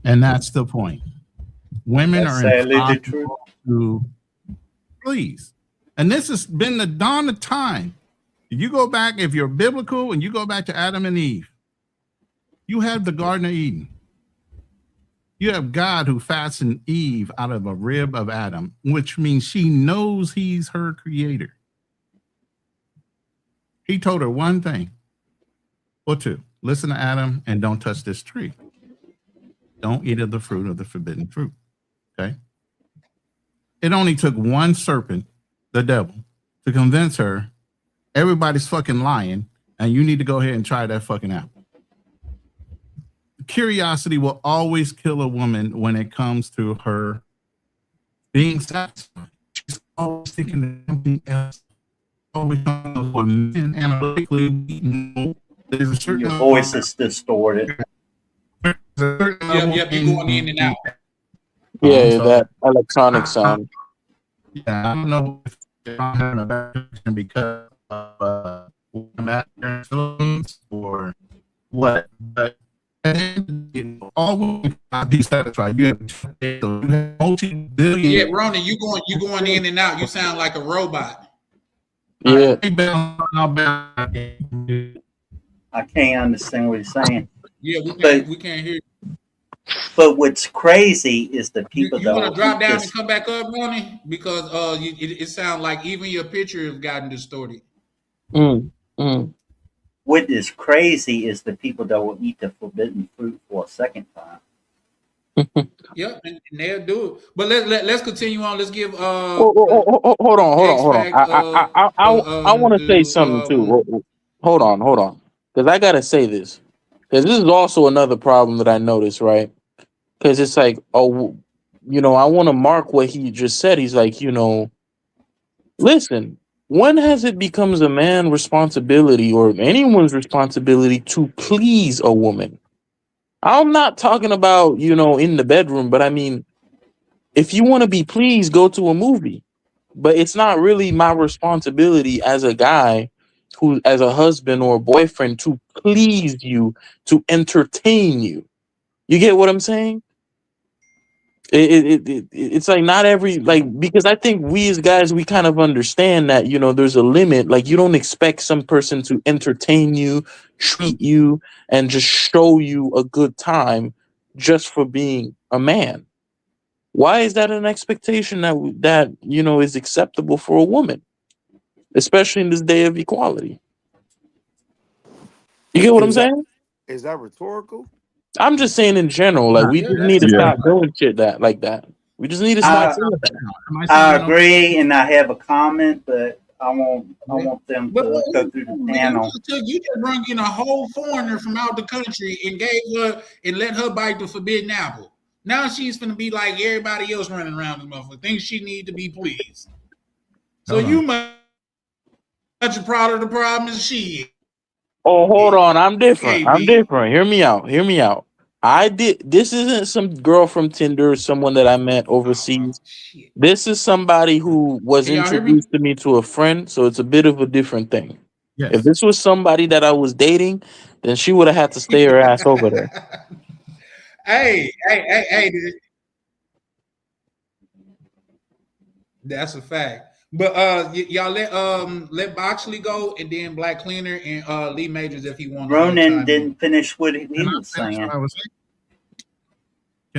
And that's the point. Women That's are sadly the impossible to please. And this has been the dawn of time. If you go back, if you're biblical and you go back to Adam and Eve, you have the Garden of Eden. You have God who fashioned Eve out of a rib of Adam, which means she knows he's her creator. He told her one thing or two: listen to Adam and don't touch this tree. Don't eat of the fruit of the forbidden fruit. Okay. It only took one serpent, the devil, to convince her everybody's fucking lying and you need to go ahead and try that fucking apple. Curiosity will always kill a woman when it comes to her being satisfied. She's always thinking of something else. Always men analytically, we know there's a certain Your voice is distorted. Yep, you're going in and out. Yeah, that electronic sound. Yeah, I don't know if I'm having a bad connection because of or what, but all women cannot be satisfied. You have multi-billion. Yeah, Ronan, you going in and out. You sound like a robot. Yeah. I can't understand what he's saying. Yeah, we can't hear you. But what's crazy is the people You want to drop down and come back up, Ronan? Because it sounds like even your picture has gotten distorted. What is crazy is the people that will eat the forbidden fruit for a second time. Yep, and they'll do it. But let's continue on. Let's give hold on. I want to say something too. Hold on. Because I gotta say this. Because this is also another problem that I noticed, right? Because it's like, oh, I want to mark what he just said. He's like, listen, when has it becomes a man's responsibility or anyone's responsibility to please a woman? I'm not talking about, in the bedroom, but I mean, if you want to be pleased, go to a movie. But it's not really my responsibility as a guy who, as a husband or a boyfriend, to please you, to entertain you. You get what I'm saying? It's like not every, because I think we as guys, we kind of understand that, there's a limit. Like, you don't expect some person to entertain you, treat you, and just show you a good time just for being a man. Why is that an expectation that is acceptable for a woman, especially in this day of equality? You get what I'm Is that saying? is that rhetorical? I'm just saying in general, like we Yeah, just that's need to Yeah. stop doing shit like that. We just need to stop saying that. Am I I saying okay? agree, and I have a comment, but I want them But to go through the panel. you just brought in a whole foreigner from out the country and gave her and let her bite the forbidden apple. Now she's gonna be like everybody else running around this motherfucker. Thinks she need to be pleased. So Hold on. you much prouder of the problem as she is. Oh, hold on. I'm different. I'm KB. different. Hear me out. Hear me out. This isn't some girl from Tinder or someone that I met overseas. Shit. This is somebody who was Can y'all hear me? introduced to me to a friend, so it's a bit of a different thing. Yes. If this was somebody that I was dating, then she would have had to stay her ass over there. Hey. That's a fact. But y'all let Boxley go, and then Black Cleaner and Lee Majors if he wants. Ronan didn't finish what he Can I was finish saying. what I was saying?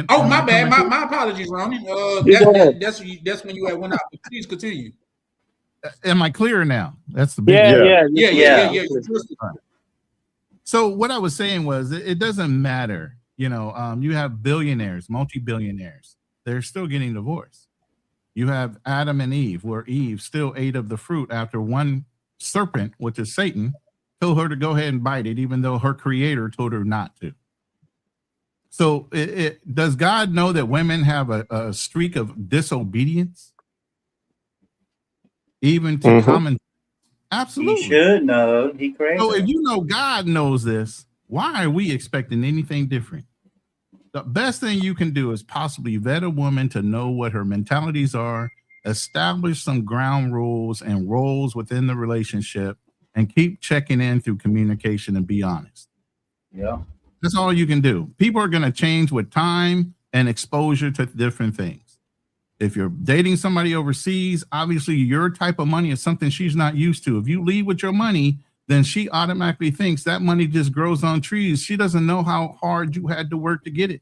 Oh, Am my I bad. coming My apologies, Ronan. You go ahead. That's when you had went out. Please continue. Am I clear now? That's the big Yeah. Yeah. So what I was saying was it doesn't matter. You know, you have billionaires, multi-billionaires. They're still getting divorced. You have Adam and Eve, where Eve still ate of the fruit after one serpent, which is Satan, told her to go ahead and bite it, even though her creator told her not to. So does God know that women have a streak of disobedience? Even to common? Absolutely. He should know. He created. So if you know God knows this, why are we expecting anything different? The best thing you can do is possibly vet a woman to know what her mentalities are, establish some ground rules and roles within the relationship, and keep checking in through communication and be honest. Yeah. That's all you can do. People are going to change with time and exposure to different things. If you're dating somebody overseas, obviously your type of money is something she's not used to. If you leave with your money, then she automatically thinks that money just grows on trees. She doesn't know how hard you had to work to get it.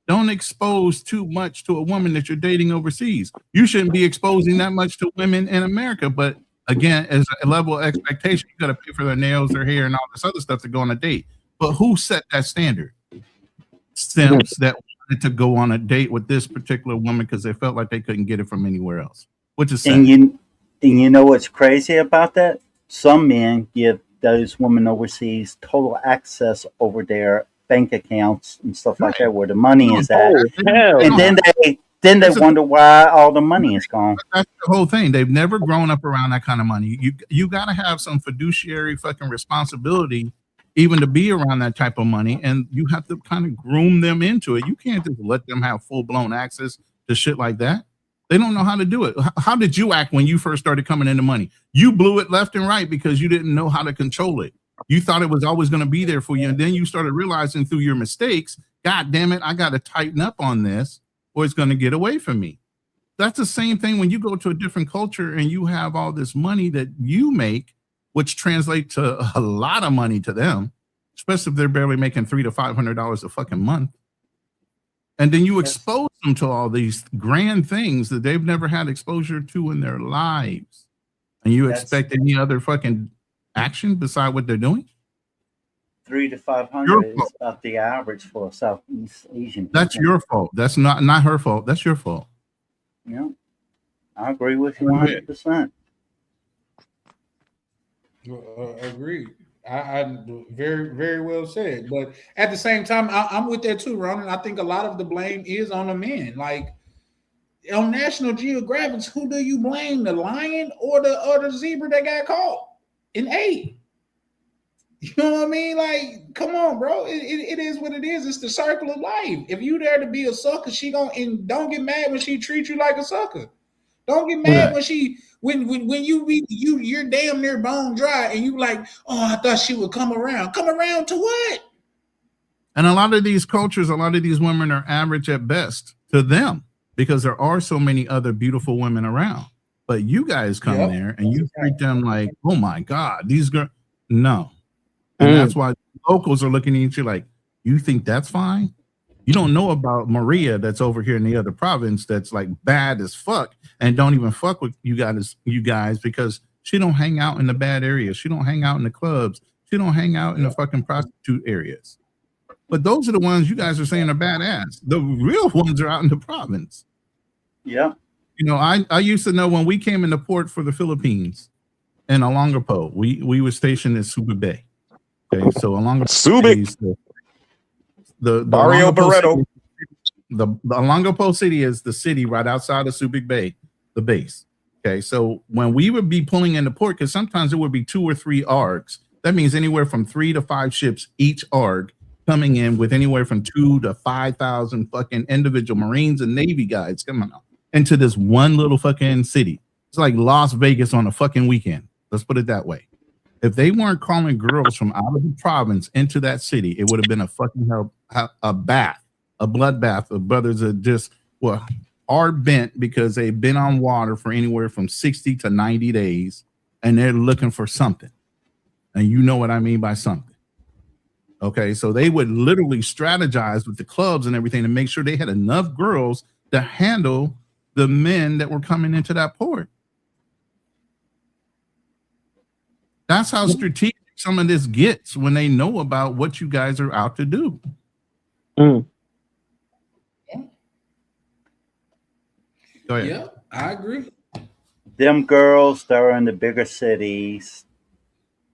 Don't expose too much to a woman that you're dating overseas. You shouldn't be exposing that much to women in America. But again, as a level of expectation, you got to pay for their nails, their hair, and all this other stuff to go on a date. But who set that standard? Simps that wanted to go on a date with this particular woman because they felt like they couldn't get it from anywhere else, which is sad. And you know what's crazy about that? Some men give those women overseas total access over their bank accounts and stuff like that, where the money is at. And then they wonder why all the money is gone. That's the whole thing. They've never grown up around that kind of money. You got to have some fiduciary fucking responsibility even to be around that type of money, and you have to kind of groom them into it. You can't just let them have full-blown access to shit like that. They don't know how to do it. How did you act when you first started coming into money? You blew it left and right because you didn't know how to control it. You thought it was always going to be there for you, and then you started realizing through your mistakes, God damn it, I got to tighten up on this or it's going to get away from me. That's the same thing when you go to a different culture and you have all this money that you make, which translates to a lot of money to them, especially if they're barely making $300 to $500 a fucking month. And then you expose them to all these grand things that they've never had exposure to in their lives. And you expect any other fucking action beside what they're doing? 300 to 500 is about the average for a Southeast Asian. That's your fault. That's not her fault. That's your fault. Yeah, I agree with you 100%. Agreed. I very, very well said. But at the same time, I'm with that too, Ronan. I think a lot of the blame is on the men. Like on National Geographic, who do you blame? The lion or the zebra that got caught and ate? You know what I mean? Like, come on, bro. It is what it is. It's the circle of life. If you there to be a sucker, and don't get mad when she treats you like a sucker. Don't get mad when she when you're damn near bone dry and you like, oh, I thought she would come around. Come around to what? And a lot of these cultures, a lot of these women are average at best to them because there are so many other beautiful women around. But you guys come there and you treat them like, oh my God, these girls. No. And that's why locals are looking at you like, you think that's fine? You don't know about Maria that's over here in the other province that's like bad as fuck and don't even fuck with you guys because she don't hang out in the bad areas. She don't hang out in the clubs. She don't hang out in the fucking prostitute areas. But those are the ones you guys are saying are badass. The real ones are out in the province. Yeah. You know, I used to know when we came into port for the Philippines in Olongapo, we were stationed in Subic Bay. Okay, so Olongapo Subic. The Mario Barreto. The Olongapo City is the city right outside of Subic Bay, the base. Okay, so when we would be pulling into port, because sometimes it would be 2 or 3 ARGs, that means anywhere from 3 to 5 ships each ARG coming in with anywhere from 2 to 5,000 fucking individual Marines and Navy guys coming out into this one little fucking city. It's like Las Vegas on a fucking weekend. Let's put it that way. If they weren't calling girls from out of the province into that city, it would have been a fucking a bloodbath of brothers that just are bent because they've been on water for anywhere from 60 to 90 days and they're looking for something. And you know what I mean by something. Okay, so they would literally strategize with the clubs and everything to make sure they had enough girls to handle the men that were coming into that port. That's how strategic some of this gets when they know about what you guys are out to do. Mm. Go ahead. Yeah, I agree. Them girls that are in the bigger cities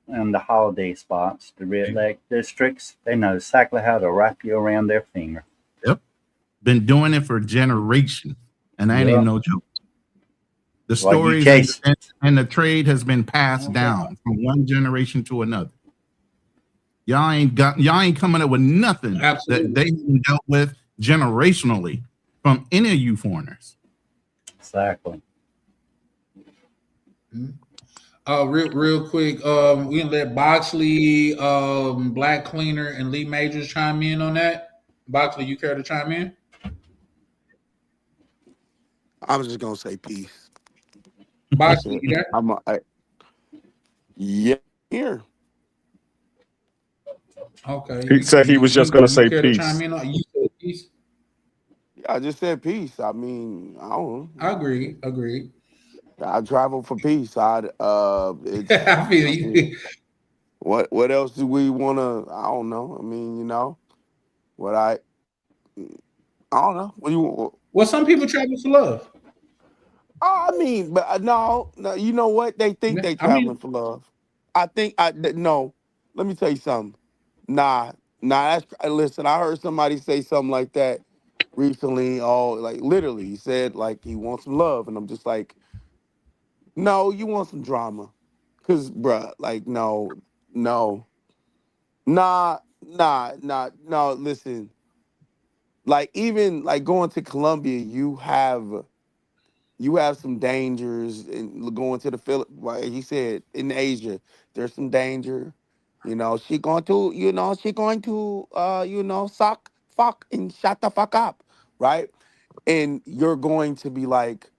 and the holiday spots, the red light districts, they know exactly how to wrap you around their finger. Yep. Been doing it for generations, and that ain't no joke. The stories and the trade has been passed down from one generation to another. Y'all ain't coming up with nothing that they dealt with generationally from any of you foreigners. Exactly. Real quick, we can let Boxley, Black Cleaner, and Lee Majors chime in on that. Boxley, you care to chime in? I was just gonna say peace. Boxley, you there? Yeah, here. Okay. He said he was just gonna say care peace. To chime in on, you said peace? Yeah, I just said peace. I mean, I don't know. I agree. I travel for peace. I feel you. What else do we want to? I don't know. I mean, you know, I don't know. What do you? Well, some people travel for love. I mean, but no. You know what? They think they traveling for love. I think no. Let me tell you something. Nah. Listen, I heard somebody say something like that recently. Oh, like literally, he said like he wants some love, and I'm just like, no, you want some drama, cause bruh, like no. Nah. Listen, like even like going to Colombia, you have some dangers, and going to the Philippines. Like he said, in Asia, there's some danger. You know, she going to suck, fuck, and shut the fuck up, right? And you're going to be like,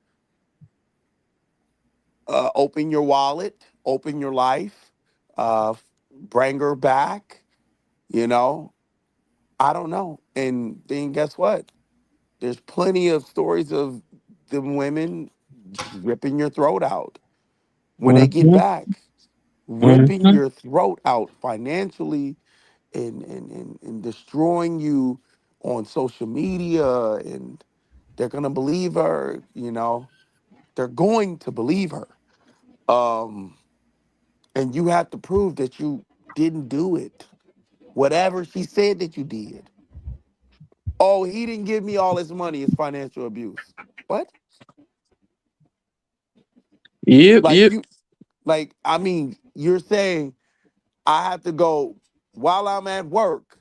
open your wallet, open your life, bring her back. You know, I don't know. And then guess what? There's plenty of stories of the women ripping your throat out when they get back, ripping your throat out financially and destroying you on social media. And they're going to believe her, you know, they're going to believe her. And you have to prove that you didn't do it. Whatever she said that you did. Oh, he didn't give me all his money. It's financial abuse. What? Yep. I mean, you're saying I have to go while I'm at work.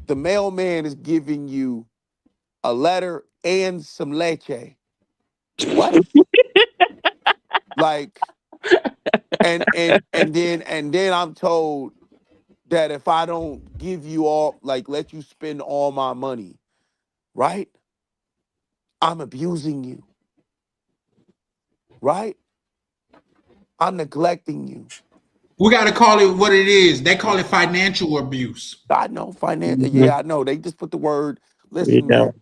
The mailman is giving you a letter and some leche. What? Like, and then I'm told that if I don't give you all, like, let you spend all my money, right? I'm abusing you, right? I'm neglecting you. We got to call it what it is. They call it financial abuse. I know financial. Yeah, I know. They just put the word. Listen, man.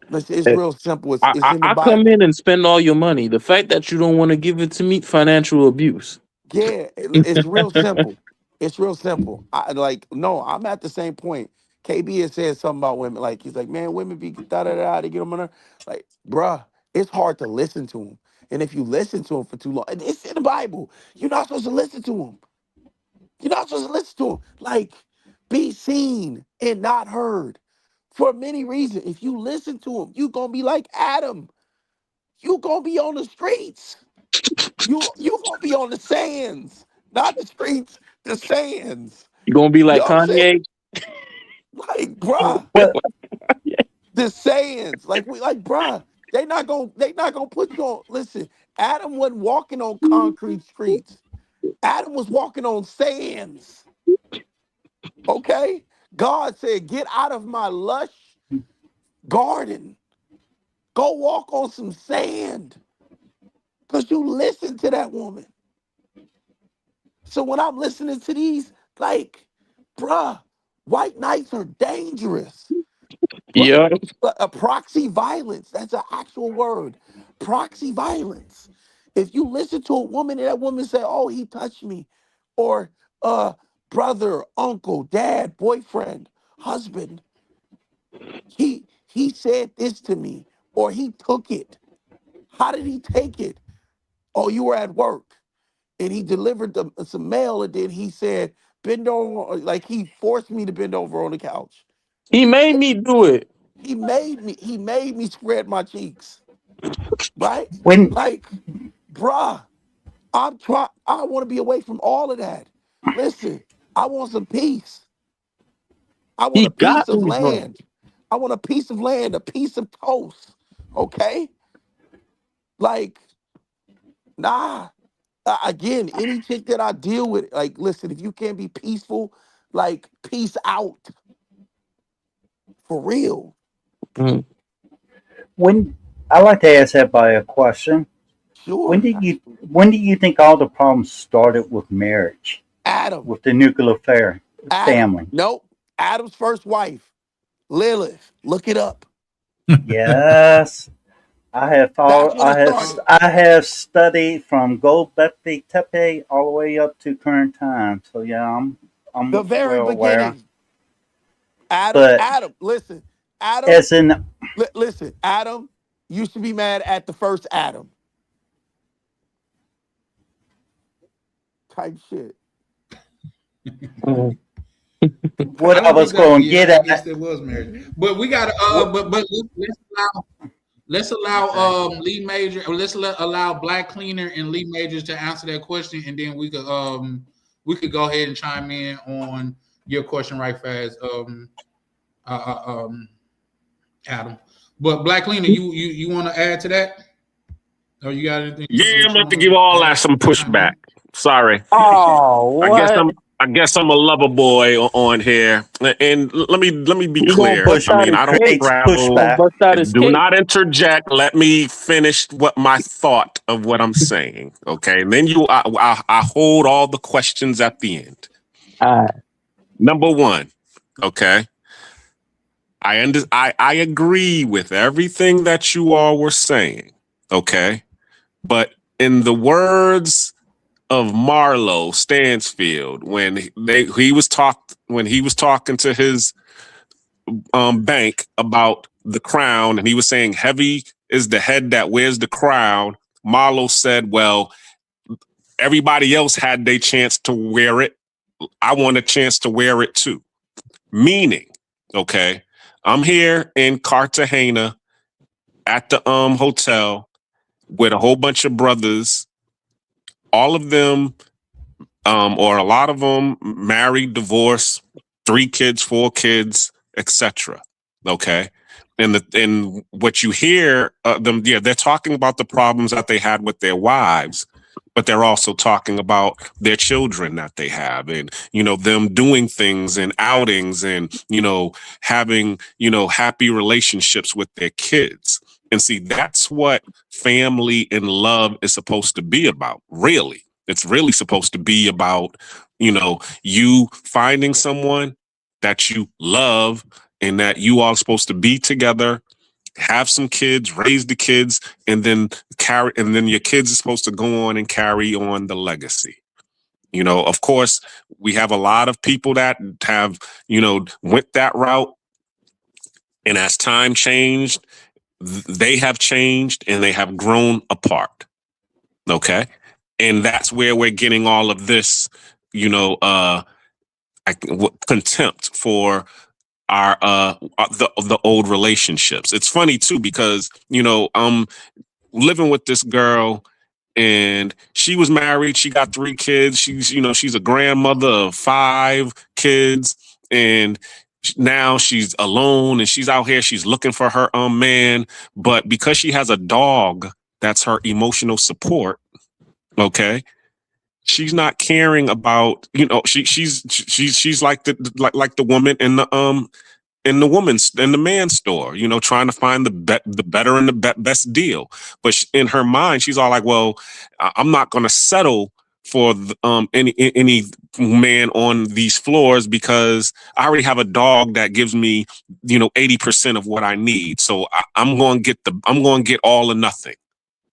Listen, it's real simple. It's in the Bible. I come in and spend all your money. The fact that you don't want to give it to me, financial abuse. Yeah, it's real simple. It's real simple. I'm at the same point. KB has said something about women. Like, he's like, man, women be da-da-da, they get on my nerve. Like, bruh, it's hard to listen to them. And if you listen to them for too long, and it's in the Bible, you're not supposed to listen to them. You're not supposed to listen to them. Like, be seen and not heard for many reasons. If you listen to them, you're going to be like Adam. You're going to be on the streets. You're going to be on the sands, not the streets, the sands. You gonna be like You know what I'm saying? Kanye? Like, bruh, the sands. Bruh, they not gonna put you on. Listen, Adam wasn't walking on concrete streets. Adam was walking on sands. Okay? God said, get out of my lush garden. Go walk on some sand. Because you listen to that woman. So when I'm listening to these, like, bruh, white knights are dangerous. Yeah. A proxy violence, that's an actual word. Proxy violence. If you listen to a woman and that woman say, oh, he touched me, or brother, uncle, dad, boyfriend, husband, he said this to me, or he took it. How did he take it? Oh, you were at work and he delivered some mail, and then he said, bend over, like he forced me to bend over on the couch. He made me do it. He made me spread my cheeks. Right? When Like, bruh, I want to be away from all of that. Listen, I want some peace. I want He a piece got of me, bro. land. I want a piece of land, a piece of toast. Okay? Like, nah. Again, any chick that I deal with, like, listen, if you can't be peaceful, like, peace out. For real. Mm. when I like to ask everybody a question. Sure. When do you think all the problems started with marriage? Adam. With the nuclear family? Nope. Adam's first wife, Lilith. Look it up. Yes. I have That's followed. when it started. I have studied from Gobekli Tepe all the way up to current time. So yeah, I'm The very well aware. beginning. But Adam, listen. Adam, as in, listen, Adam, you should be mad at the first Adam. Type shit. what I was going to get I at. guess there was marriage, but we got to. But let's allow Lee Major. Let's allow Black Cleaner and Lee Majors to answer that question, and then we could go ahead and chime in on your question right fast, Adam. But Black Cleaner, you want to add to that? Or you got anything? Yeah, I'm about to give all that some pushback. Sorry. Oh, what? I guess I'm a lover boy on here, and let me be You clear. gonna bust I mean, out I his don't cake? travel. Pushback. Bust out his Do cake? not interject. Let me finish what my thought of what I'm saying. Okay, and then I hold all the questions at the end. Number one, okay. I agree with everything that you all were saying. Okay, but in the words of Marlo Stansfield, when he was talking to his bank about the crown, and he was saying, heavy is the head that wears the crown. Marlo said, well, everybody else had their chance to wear it. I want a chance to wear it too. Meaning, okay, I'm here in Cartagena at the hotel with a whole bunch of brothers, all of them, or a lot of them, married, divorced, 3 kids, 4 kids, etc. Okay, and what you hear them, they're talking about the problems that they had with their wives, but they're also talking about their children that they have, and them doing things and outings, and having happy relationships with their kids. And see, that's what family and love is supposed to be about. Really, it's really supposed to be about you finding someone that you love, and that you all are supposed to be together, have some kids, raise the kids, and then your kids are supposed to go on and carry on the legacy. You know, of course, we have a lot of people that have, you know, went that route. And as time changed, they have changed and they have grown apart. Okay. And that's where we're getting all of this, you know, contempt for our the old relationships. It's funny too, because, you know, I'm living with this girl and she was married. She got 3 kids. She's, you know, she's a grandmother of 5 kids, and now she's alone and she's out here. She's looking for her man, but because she has a dog that's her emotional support, okay, she's not caring about, you know, she's like the woman in the man's store, you know, trying to find the better and the best deal. But in her mind, she's all like, well, I'm not going to settle for any man on these floors because I already have a dog that gives me, you know, 80% of what I need. So I'm going to get all or nothing.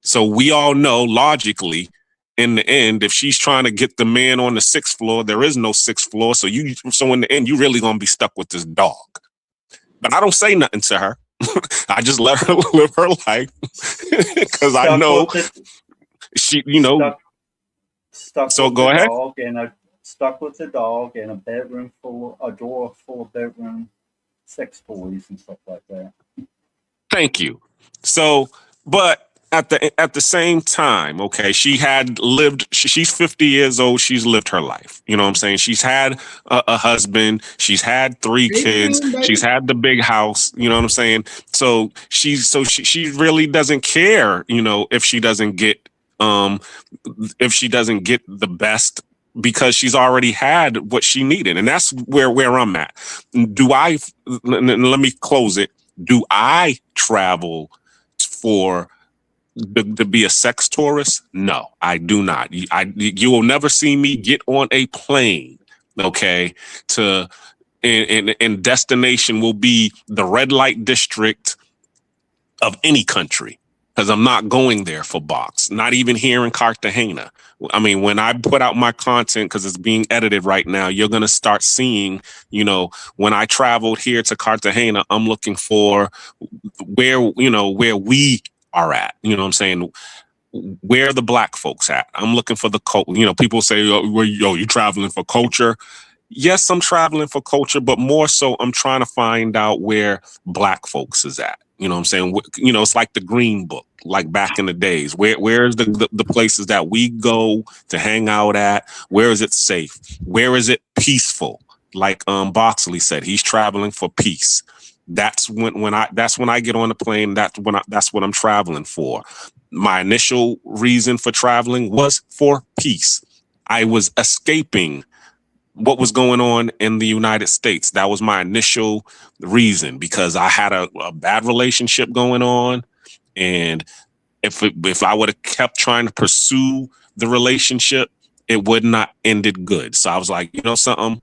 So we all know logically, in the end, if she's trying to get the man on the 6th floor, there is no 6th floor. So in the end, you really going to be stuck with this dog. But I don't say nothing to her. I just let her live her life because I know she, you know. Stuck so with go ahead. Stuck with the dog in a drawer full of bedroom sex toys and stuff like that. Thank you. So, but at the same time, okay, she had lived, she's 50 years old. She's lived her life. You know what I'm saying? She's had a husband. She's had 3 kids. She's had the big house. You know what I'm saying? So she really doesn't care, you know, if she doesn't get the best, because she's already had what she needed. And that's where I'm at. Let me close it. Do I travel to be a sex tourist? No, I do not. You will never see me get on a plane, okay, and destination will be the red light district of any country, because I'm not going there for box, not even here in Cartagena. I mean, when I put out my content, because it's being edited right now, you're going to start seeing, you know, when I traveled here to Cartagena, I'm looking for where we are at, you know what I'm saying? Where the black folks at? I'm looking for the you know, people say, you traveling for culture. Yes, I'm traveling for culture, but more so I'm trying to find out where black folks is at. You know what I'm saying? You know, it's like the Green Book, like back in the days. Where's the places that we go to hang out at? Where is it safe? Where is it peaceful? Like Boxley said, he's traveling for peace. That's when I get on the plane. That's what I'm traveling for. My initial reason for traveling was for peace. I was escaping what was going on in the United States. That was my initial reason, because I had a bad relationship going on. And if I would have kept trying to pursue the relationship, it would not ended good. So I was like, you know something?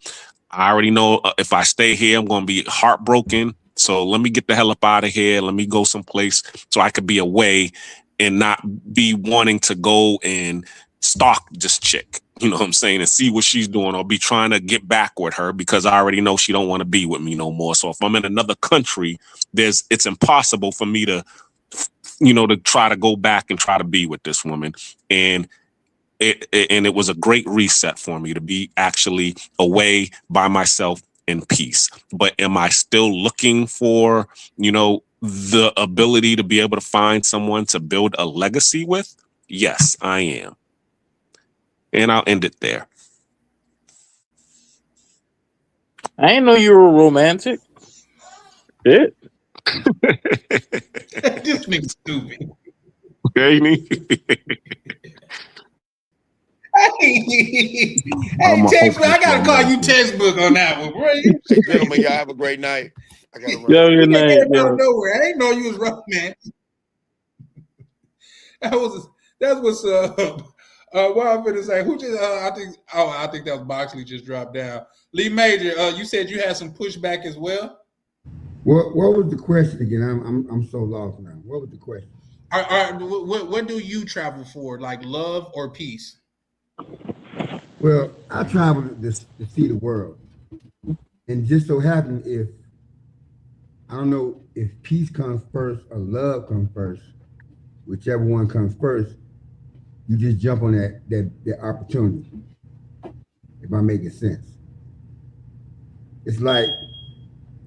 I already know if I stay here, I'm going to be heartbroken. So let me get the hell up out of here. Let me go someplace so I could be away and not be wanting to go and stalk this chick, you know what I'm saying, and see what she's doing, or be trying to get back with her because I already know she don't want to be with me no more. So if I'm in another country, it's impossible for me to, you know, to try to go back and try to be with this woman. And it was a great reset for me to be actually away by myself in peace. But am I still looking for, you know, the ability to be able to find someone to build a legacy with? Yes, I am. And I'll end it there. I didn't know you were romantic. Shit. This nigga's stupid. Okay. Hey, textbook, I gotta call you textbook on that one, bro. Gentlemen, y'all have a great night. I gotta run. Good night. Out of nowhere. I didn't know you was rough, man. That's what's up. What I'm gonna say? Who just? I think that was Boxley just dropped down. Lee Major, you said you had some pushback as well. What was the question again? I'm so lost now. What was the question? What do you travel for? Like love or peace? Well, I travel to see the world, and just so happen if I don't know if peace comes first or love comes first, whichever one comes first, you just jump on that opportunity. If I'm making sense, it's like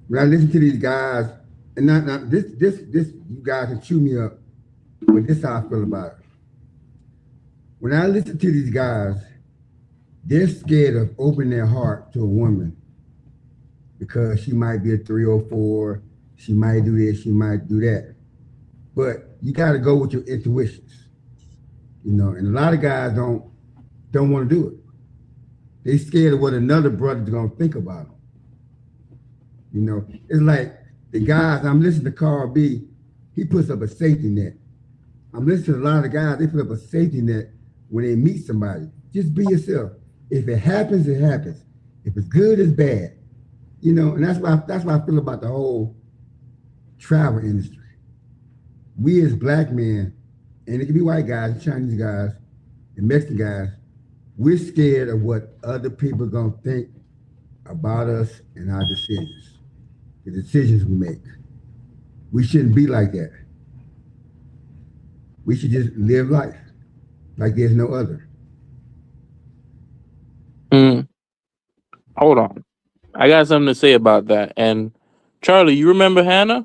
when I listen to these guys, and not this you guys can chew me up, but this is how I feel about it. When I listen to these guys, they're scared of opening their heart to a woman because she might be a 304, she might do this, she might do that. But you got to go with your intuitions, and a lot of guys don't want to do it. They scared of what another brother's gonna think about them. It's like the guys, I'm listening to Carl B, he puts up a safety net. I'm listening to a lot of guys, they put up a safety net when they meet somebody. Just be yourself. If it happens, it happens. If it's good, it's bad. And that's why I feel about the whole travel industry. We as black men, and it can be white guys, Chinese guys, and Mexican guys, we're scared of what other people are gonna think about us and our decisions, the decisions we make. We shouldn't be like that. We should just live life like there's no other. Hold on. I got something to say about that. And Charlie, you remember Hannah?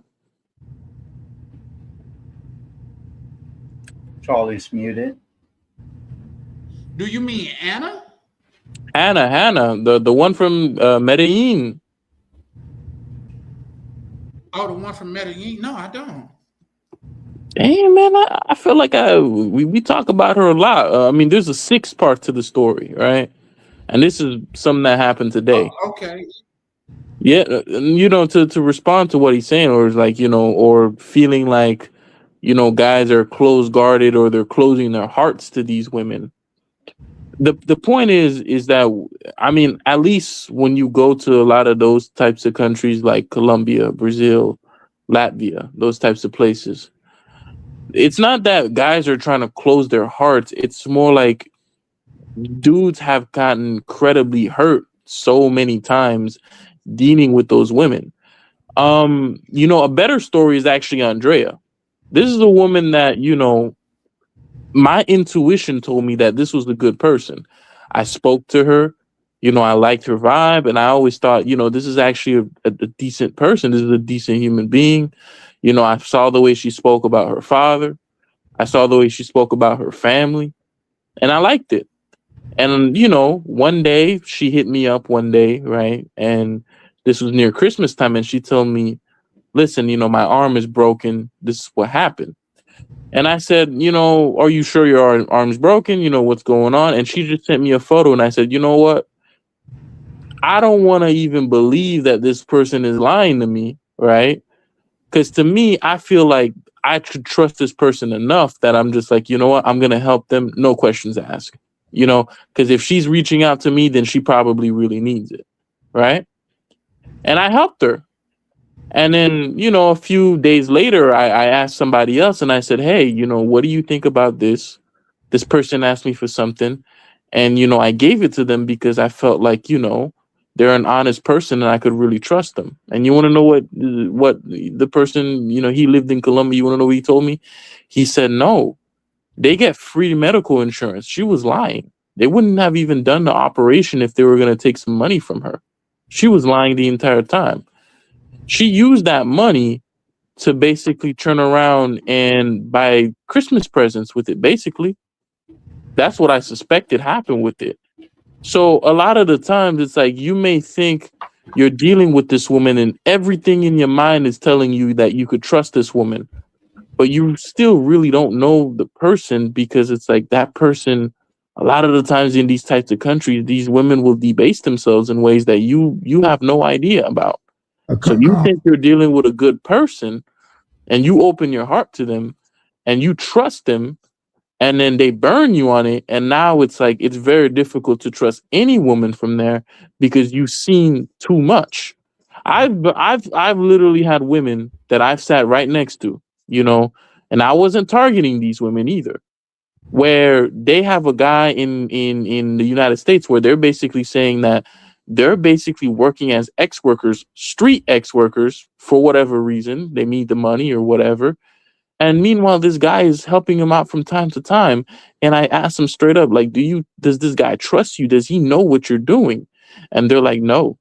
Charlie's muted. Do you mean Anna? Hannah, the one from Medellin. Oh, the one from Medellin? No, I don't. Damn, man, I feel like we talk about her a lot. I mean, there's a 6th part to the story, right? And this is something that happened today. Oh, okay. Yeah, to respond to what he's saying, or like, or feeling like, guys are closed guarded or they're closing their hearts to these women. The point is that, I mean, at least when you go to a lot of those types of countries like Colombia, Brazil, Latvia, those types of places, it's not that guys are trying to close their hearts. It's more like dudes have gotten incredibly hurt so many times dealing with those women. A better story is actually Andrea. This is a woman that, my intuition told me that this was a good person. I spoke to her, I liked her vibe, and I always thought, this is actually a decent person. This is a decent human being. I saw the way she spoke about her father. I saw the way she spoke about her family, and I liked it. And, one day she hit me up one day, right? And this was near Christmas time, and she told me, listen, my arm is broken. This is what happened. And I said, are you sure your arm's broken? What's going on? And she just sent me a photo, and I said, you know what? I don't want to even believe that this person is lying to me, right? Because to me, I feel like I should trust this person enough that I'm just like, you know what? I'm going to help them. No questions asked, because if she's reaching out to me, then she probably really needs it, right? And I helped her. And then, a few days later, I asked somebody else and I said, hey, what do you think about this? This person asked me for something. And, I gave it to them because I felt like, they're an honest person and I could really trust them. And you want to know what the person, he lived in Colombia. You want to know what he told me? He said, no, they get free medical insurance. She was lying. They wouldn't have even done the operation if they were going to take some money from her. She was lying the entire time. She used that money to basically turn around and buy Christmas presents with it, basically. That's what I suspected happened with it. So a lot of the times it's like you may think you're dealing with this woman and everything in your mind is telling you that you could trust this woman, but you still really don't know the person because it's like that person, a lot of the times in these types of countries, these women will debase themselves in ways that you have no idea about. So you think you're dealing with a good person and you open your heart to them and you trust them and then they burn you on it. And now it's like, it's very difficult to trust any woman from there because you've seen too much. I've literally had women that I've sat right next to, and I wasn't targeting these women either. where they have a guy in the United States where they're basically saying that they're basically working as ex workers, street ex workers, for whatever reason. They need the money or whatever. And meanwhile, this guy is helping him out from time to time. And I asked him straight up, like, does this guy trust you? Does he know what you're doing? And they're like, no,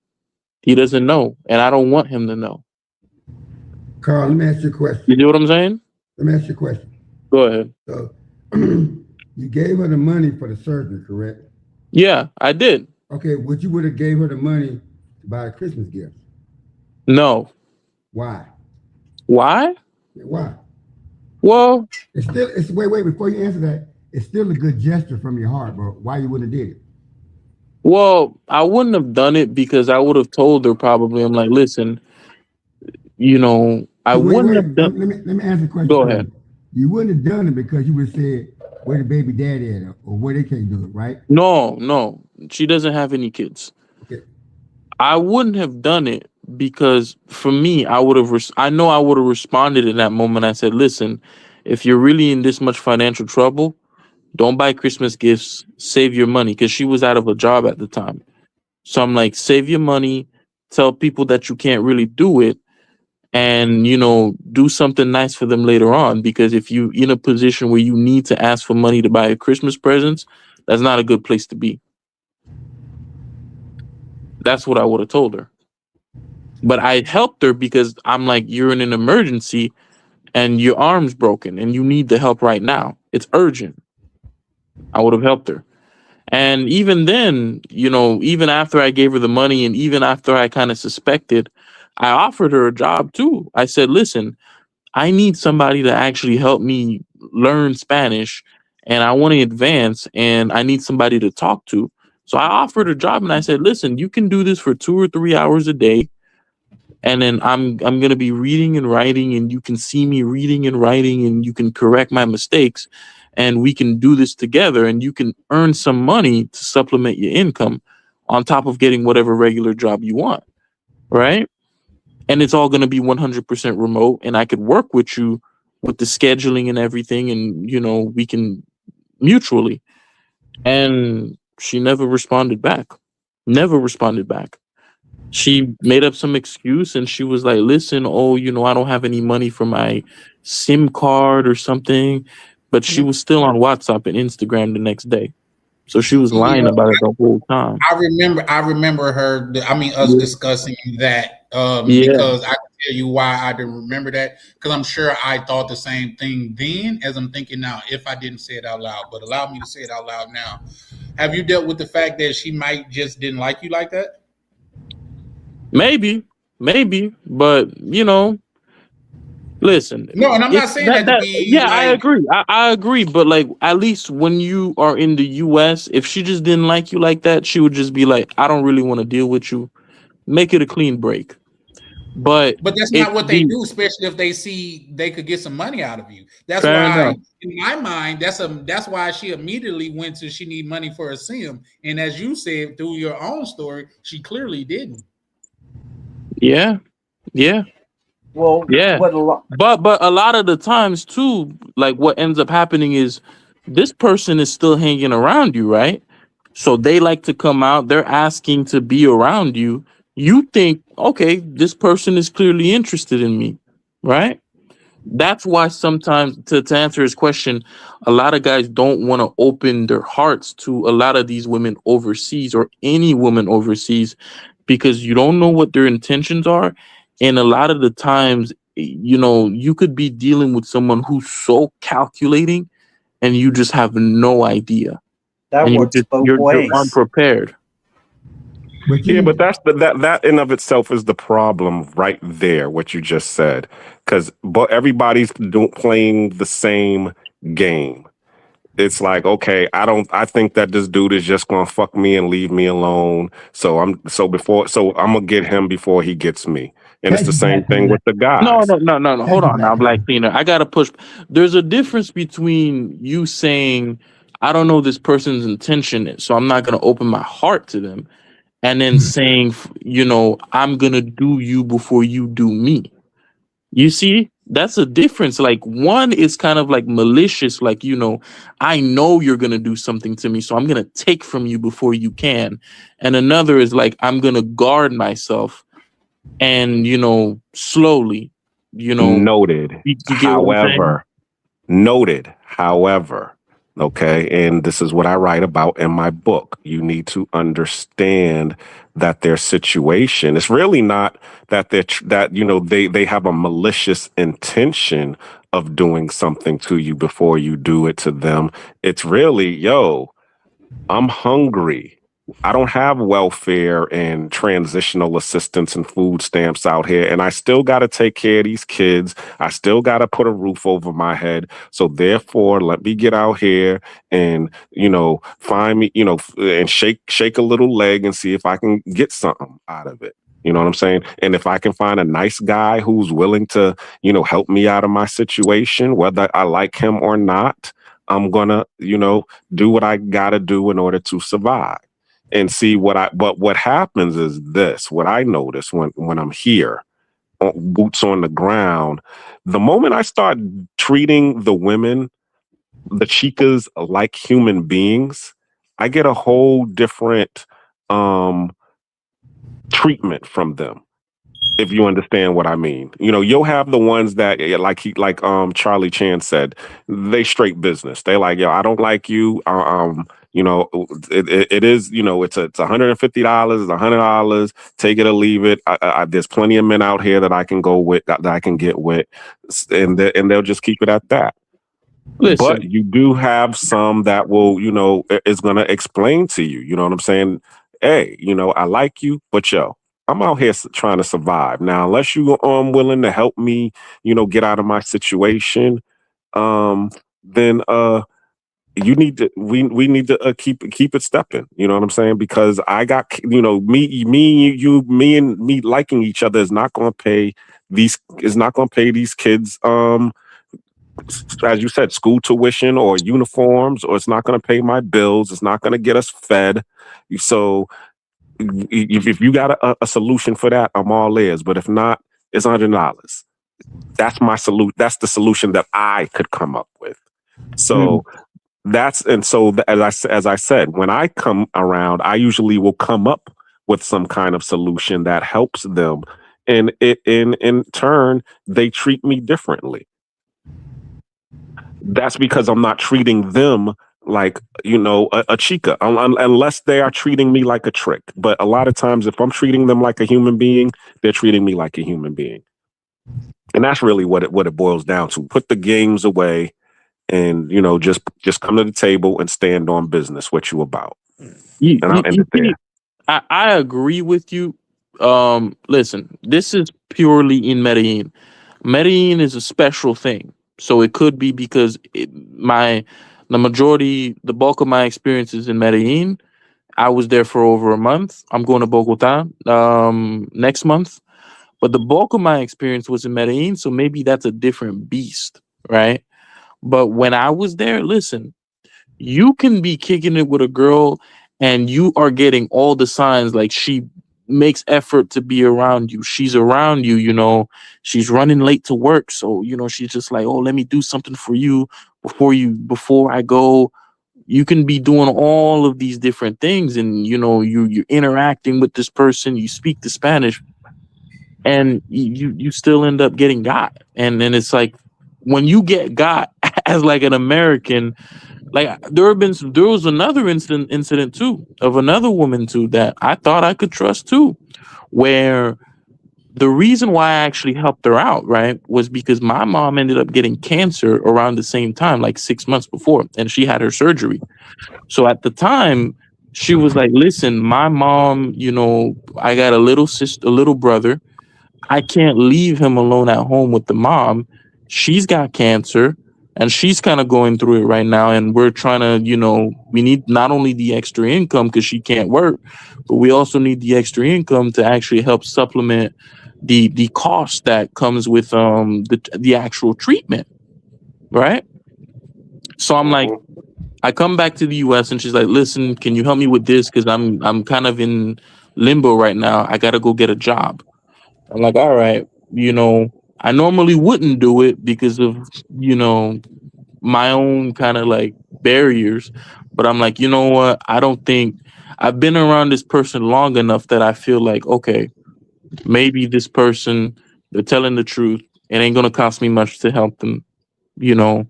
he doesn't know. And I don't want him to know. Carl, let me ask you a question. You know what I'm saying? Let me ask you a question. Go ahead. So you gave her the money for the surgery, correct? Yeah, I did. Okay, would you have gave her the money to buy a Christmas gift? No. Why? Why? Why? Well, wait, before you answer that, it's still a good gesture from your heart, bro. Why you wouldn't have did it? Well, I wouldn't have done it because I would have told her probably, I'm like, listen, I wouldn't have done. Let me answer the question. Go ahead. You wouldn't have done it because you would have said where the baby daddy at or where they can't do it, right? No. She doesn't have any kids. Okay. I wouldn't have done it because for me, I would have responded in that moment. I said, listen, if you're really in this much financial trouble, don't buy Christmas gifts, save your money. Because she was out of a job at the time. So I'm like, save your money, tell people that you can't really do it, and, do something nice for them later on. Because if you're in a position where you need to ask for money to buy a Christmas presents, that's not a good place to be. That's what I would have told her. But I helped her because I'm like, you're in an emergency and your arm's broken and you need the help right now. It's urgent. I would have helped her. And even then, even after I gave her the money and even after I kind of suspected, I offered her a job too. I said, listen, I need somebody to actually help me learn Spanish and I want to advance and I need somebody to talk to. So I offered a job and I said, listen, you can do this for 2 or 3 hours a day. And then I'm going to be reading and writing and you can see me reading and writing and you can correct my mistakes and we can do this together and you can earn some money to supplement your income on top of getting whatever regular job you want. Right. And it's all going to be 100% remote and I could work with you with the scheduling and everything. And, we can mutually. And she never responded back. She made up some excuse and she was like, listen, I don't have any money for my SIM card or something. But she was still on WhatsApp and Instagram the next day. So she was lying about it the whole time. I remember her. Us discussing that because I can tell you why I didn't remember that. Because I'm sure I thought the same thing then as I'm thinking now, if I didn't say it out loud. But allow me to say it out loud now. Have you dealt with the fact that she might just didn't like you like that? Maybe, but listen. No, and I'm not saying that to be. Yeah, I agree. I agree, but like at least when you are in the U.S., if she just didn't like you like that, she would just be like, "I don't really want to deal with you." Make it a clean break. But that's not what they do, especially if they see they could get some money out of you. That's why, in my mind, that's why she immediately went to she need money for a sim. And as you said through your own story, she clearly didn't. Yeah. Well, yeah. But a lot of the times too, like what ends up happening is this person is still hanging around you, right? So they like to come out, they're asking to be around you. You think, okay, this person is clearly interested in me, right? That's why sometimes, to answer his question, a lot of guys don't want to open their hearts to a lot of these women overseas or any woman overseas because you don't know what their intentions are. And a lot of the times, you could be dealing with someone who's so calculating and you just have no idea. That works both ways. You're unprepared. But that's that in of itself is the problem right there. What you just said, because everybody's playing the same game. It's like, okay, I think that this dude is just gonna fuck me and leave me alone. So I'm gonna get him before he gets me. And it's the same thing with the guys. No. Hold on now, Black Cleaner. I gotta push. There's a difference between you saying, I don't know this person's intention, so I'm not gonna open my heart to them. And then saying, I'm going to do you before you do me. You see, that's a difference. Like one is kind of like malicious, like, you know, I know you're gonna do something to me, so I'm gonna take from you before you can. And another is like, I'm gonna guard myself and, you know, slowly, you know. Noted. You get what I'm saying? Noted. However, okay, and this is what I write about in my book. You need to understand that their situation, it's really not that that you know they have a malicious intention of doing something to you before you do it to them. It's really, yo, I'm hungry. I don't have welfare and transitional assistance and food stamps out here, and I still got to take care of these kids. I still got to put a roof over my head. So therefore, let me get out here and, you know, find me, you know, and shake a little leg and see if I can get something out of it. You know what I'm saying? And if I can find a nice guy who's willing to, you know, help me out of my situation, whether I like him or not, I'm gonna, you know, do what I gotta do in order to survive. And see but what happens is this, what I notice when I'm here, boots on the ground, the moment I start treating the women, the chicas, like human beings, I get a whole different treatment from them. If you understand what I mean. You know, you'll have the ones that like Charlie Chan said, they straight business. They like, yo, I don't like you. You know, it is, you know, it's $150, it's $100, take it or leave it. There's plenty of men out here that I can go with, that I can get with, and they'll just keep it at that. Listen. But you do have some that will, you know, is going to explain to you, you know what I'm saying? Hey, you know, I like you, but yo, I'm out here trying to survive. Now, unless you are willing to help me, you know, get out of my situation, then you need to we need to keep it stepping. You know what I'm saying? Because I got, you know, me and me liking each other is not going to pay these kids as you said, school tuition or uniforms, or it's not going to pay my bills. It's not going to get us fed. So if you got a solution for that, I'm all ears. But if not, it's $100. That's my solution. That's the solution that I could come up with. So as I said, when I come around, I usually will come up with some kind of solution that helps them, and in turn, they treat me differently. That's because I'm not treating them like, you know, a chica, unless they are treating me like a trick. But a lot of times, if I'm treating them like a human being, they're treating me like a human being. And that's really what it boils down to. Put the games away and, you know, just come to the table and stand on business, what you about. I agree with you. Listen, this is purely in Medellin. Medellin is a special thing. So it could be because the bulk of my experiences in Medellin. I was there for over a month. I'm going to Bogota next month. But the bulk of my experience was in Medellin, so maybe that's a different beast, right? But when I was there, listen, you can be kicking it with a girl and you are getting all the signs, like she makes effort to be around you. She's around you, you know, she's running late to work. So, you know, she's just like, oh, let me do something for you before I go. You can be doing all of these different things, and, you know, you're interacting with this person, you speak the Spanish, and you still end up getting got. And then it's like, when you get got as like an American, like there was another incident too of another woman too that I thought I could trust too, where the reason why I actually helped her out, right, was because my mom ended up getting cancer around the same time, like 6 months before, and she had her surgery. So at the time, she was like, listen, my mom, you know, I got a little brother. I can't leave him alone at home with the mom. She's got cancer and she's kind of going through it right now. And we're trying to, you know, we need not only the extra income because she can't work, but we also need the extra income to actually help supplement the cost that comes with the actual treatment. Right. So I'm like, I come back to the US and she's like, listen, can you help me with this? Because I'm kind of in limbo right now. I got to go get a job. I'm like, all right, you know, I normally wouldn't do it because of, you know, my own kind of like barriers. But I'm like, you know what? I don't think I've been around this person long enough that I feel like, okay, maybe this person, they're telling the truth. It ain't gonna cost me much to help them. You know,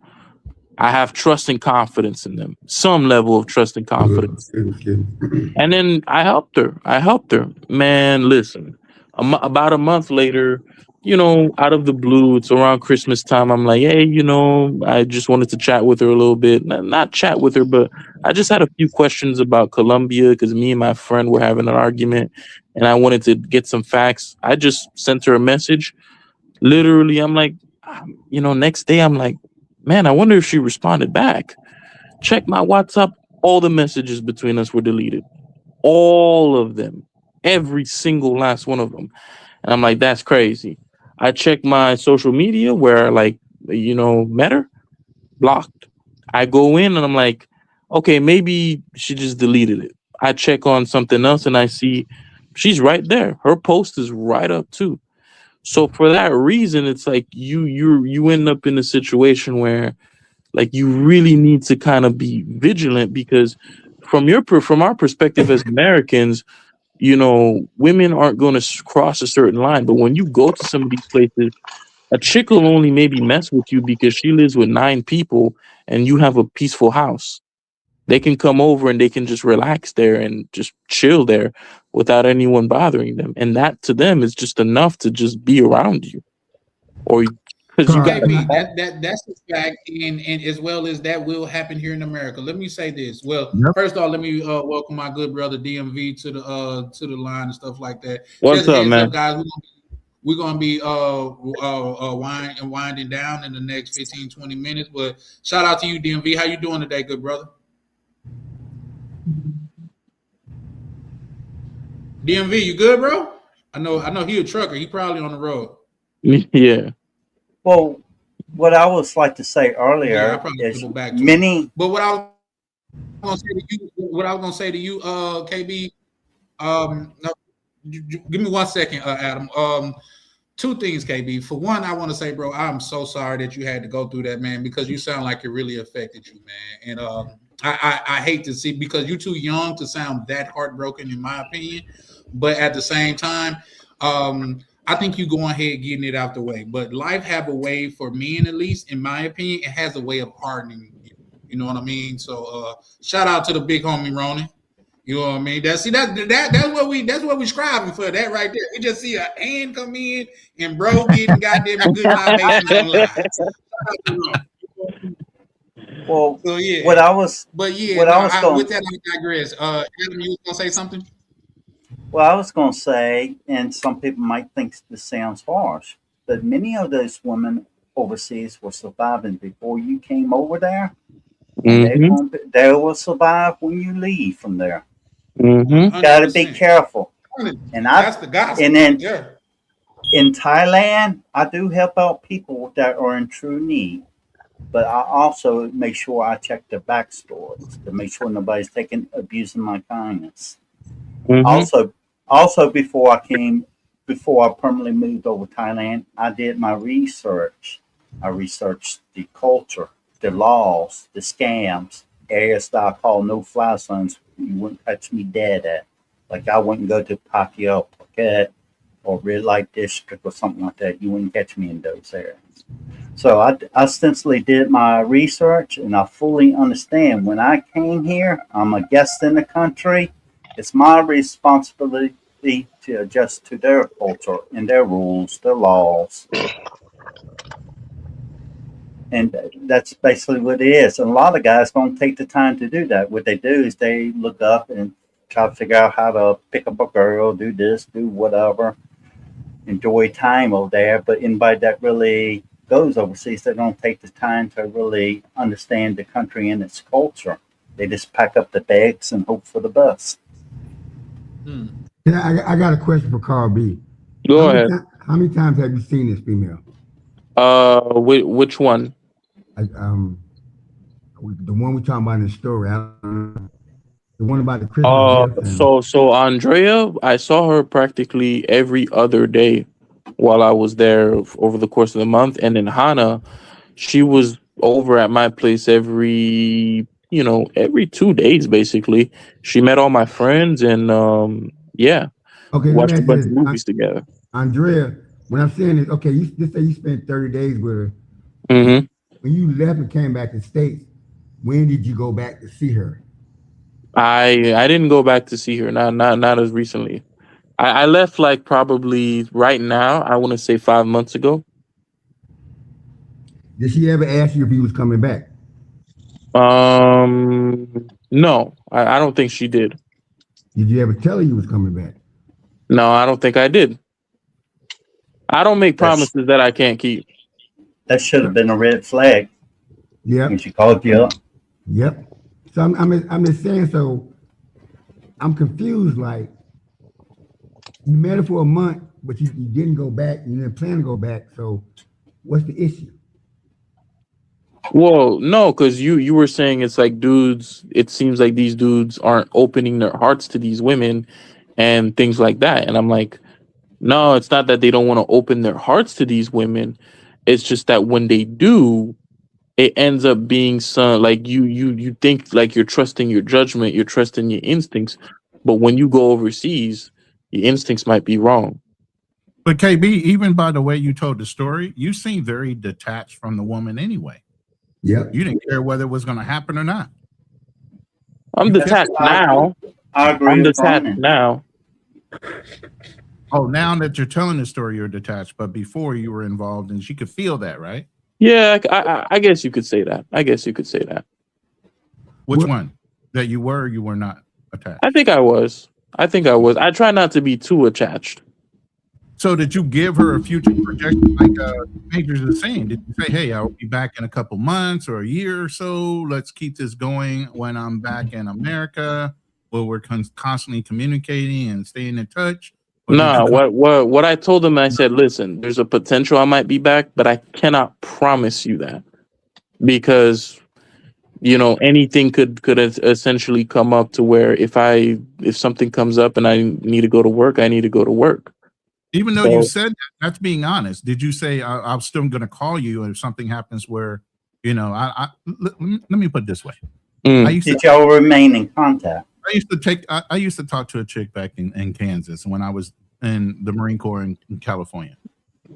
I have trust and confidence in them, some level of trust and confidence. And then I helped her. Man, listen, about a month later, you know, out of the blue, it's around Christmas time. I'm like, hey, you know, I just wanted to chat with her a little bit. Not chat with her, but I just had a few questions about Colombia because me and my friend were having an argument and I wanted to get some facts. I just sent her a message. Literally, I'm like, you know, next day, I'm like, man, I wonder if she responded back. Check my WhatsApp. All the messages between us were deleted. All of them. Every single last one of them. And I'm like, that's crazy. I check my social media where, like, you know, met her, blocked. I go in and I'm like, okay, maybe she just deleted it. I check on something else and I see she's right there. Her post is right up too. So for that reason, it's like you end up in a situation where like you really need to kind of be vigilant because from our perspective as Americans, you know, women aren't going to cross a certain line. But when you go to some of these places, a chick will only maybe mess with you because she lives with 9 people and you have a peaceful house. They can come over and they can just relax there and just chill there without anyone bothering them. And that to them is just enough to just be around you. Or because you got that's the fact, and as well as that will happen here in America. Let me say this. Well, Yep. first of all, let me welcome my good brother DMV to the line and stuff like that. What's Just up, heads man? up, guys. We're gonna be winding down in the next 15-20 minutes. But shout out to you, DMV. How you doing today, good brother? DMV, you good, bro? I know he a trucker. He probably on the road. Yeah. Well, what I was like to say earlier Yeah, I probably is go back to many. But what I was gonna say to you, KB, no, give me 1 second, Adam. 2 things, KB. For one, I want to say, bro, I'm so sorry that you had to go through that, man, because you sound like it really affected you, man. And I hate to see, because you're too young to sound that heartbroken, in my opinion. But at the same time, I think you go ahead getting it out the way. But life have a way, for men at least, in my opinion, it has a way of hardening you. You know what I mean? So shout out to the big homie Ronan. You know what I mean? That's what we striving for. That right there. We just see a hand come in and bro getting goddamn good libation on live. Well, so yeah. what I was with that I digress. Adam, you was gonna say something? Well, I was going to say, and some people might think this sounds harsh, but many of those women overseas were surviving before you came over there. And they will survive when you leave from there. Got to be careful. And that's the gospel. And then in Thailand, I do help out people that are in true need. But I also make sure I check their backstories to make sure nobody's abusing my kindness. Also, before I permanently moved over to Thailand, I did my research. I researched the culture, the laws, the scams, areas that I call no-fly zones. You wouldn't catch me dead at. Like I wouldn't go to Pattaya, Phuket, or Red Light District or something like that. You wouldn't catch me in those areas. So I ostensibly did my research, and I fully understand when I came here, I'm a guest in the country. It's my responsibility to adjust to their culture and their rules, their laws. And that's basically what it is. And a lot of guys don't take the time to do that. What they do is they look up and try to figure out how to pick up a girl, do this, do whatever, enjoy time over there. But anybody that really goes overseas, they don't take the time to really understand the country and its culture. They just pack up the bags and hope for the best. Yeah, I got a question for Carl B. Go ahead. How many times have you seen this female? Which one? The one we talking about in the story. The one about the Christmas gift. So Andrea, I saw her practically every other day. while I was there over the course of the month. And then Hannah, she was over at my place every 2 days basically. She met all my friends and Okay, let me watched a ask you bunch this. of movies together. Andrea, when I'm saying this, okay, just say you spent 30 days with her. Mm-hmm. When you left and came back to the States, when did you go back to see her? I didn't go back to see her, not as recently. I left like probably right now, I want to say 5 months ago. Did she ever ask you if he was coming back? No, I don't think she did. Did you ever tell her you was coming back? No, I don't think I did. I don't make promises that I can't keep. That should have been a red flag. Yeah. When she called you up. Yep. So I'm just saying. So I'm confused. Like you met her for a month, but you didn't go back. You didn't plan to go back. So what's the issue? Well, no, because you were saying it's like dudes. It seems like these dudes aren't opening their hearts to these women and things like that. And I'm like, no, it's not that they don't want to open their hearts to these women. It's just that when they do, it ends up being some like you think like you're trusting your judgment, you're trusting your instincts, but when you go overseas, your instincts might be wrong. But KB, even by the way you told the story, you seem very detached from the woman anyway. Yep. You didn't care whether it was going to happen or not. I'm detached now. I agree. I'm detached now. Oh, now that you're telling the story, you're detached. But before you were involved, and she could feel that, right? Yeah, I guess you could say that. Which one? That you were or you were not attached? I think I was. I try not to be too attached. So did you give her a future projection like Majors is saying? Did you say, hey, I'll be back in a couple months or a year or so? Let's keep this going when I'm back in America, where we're constantly communicating and staying in touch? No, what I told them, I said, listen, there's a potential I might be back, but I cannot promise you that because anything could essentially come up to where if something comes up and I need to go to work, I need to go to work. Even though you said that's being honest, did you say I'm still going to call you if something happens where let me put it this way. Did y'all remain in contact? I used to talk to a chick back in Kansas when I was in the Marine Corps in California.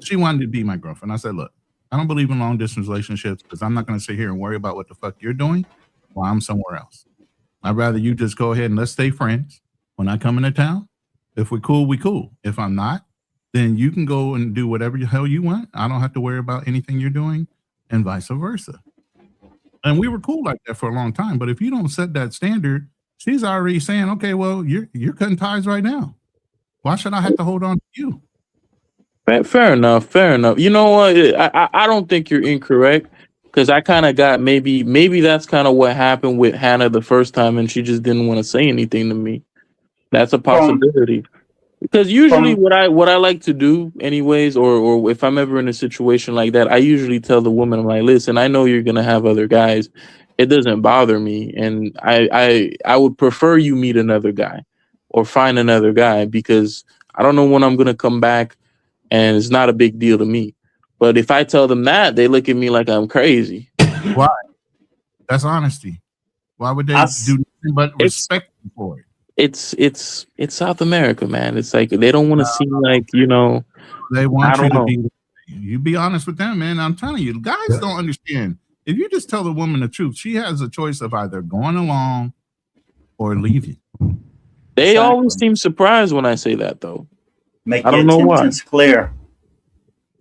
She wanted to be my girlfriend. I said, look, I don't believe in long distance relationships because I'm not going to sit here and worry about what the fuck you're doing while I'm somewhere else. I'd rather you just go ahead and let's stay friends. When I come into town, if we're cool, we cool. If I'm not, then you can go and do whatever the hell you want. I don't have to worry about anything you're doing and vice versa. And we were cool like that for a long time. But if you don't set that standard, she's already saying, okay, well, you're cutting ties right now. Why should I have to hold on to you? Fair enough. You know what? I don't think you're incorrect because I kind of got maybe that's kind of what happened with Hannah the first time and she just didn't want to say anything to me. That's a possibility. Because usually what I like to do anyways, or if I'm ever in a situation like that, I usually tell the woman, I'm like, listen, I know you're going to have other guys. It doesn't bother me. And I would prefer you meet another guy or find another guy because I don't know when I'm going to come back and it's not a big deal to me. But if I tell them that, they look at me like I'm crazy. Why? That's honesty. Why would they do nothing but respect you for it? It's South America, man. It's like they don't want to seem like, they want I you don't to know. you be honest with them, man. I'm telling you, guys don't understand. If you just tell the woman the truth, she has a choice of either going along or leaving. They always seem surprised when I say that, though. Make I don't know why. Clear.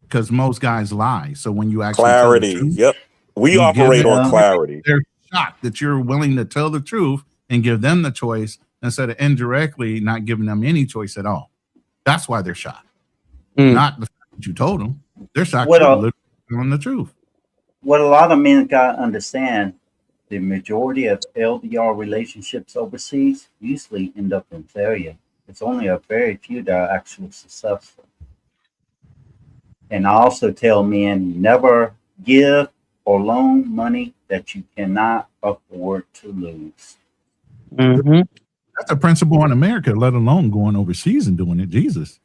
Because most guys lie. So when you actually clarity, tell the truth, yep, we operate on clarity. They're shocked that you're willing to tell the truth and give them the choice instead of indirectly not giving them any choice at all. That's why they're shocked. Not the fact that you told them. They're shocked you're literally telling the truth. What a lot of men got to understand, the majority of LDR relationships overseas usually end up in failure. It's only a very few that are actually successful. And I also tell men, never give or loan money that you cannot afford to lose. Mm-hmm. That's a principle in America, let alone going overseas and doing it. Jesus.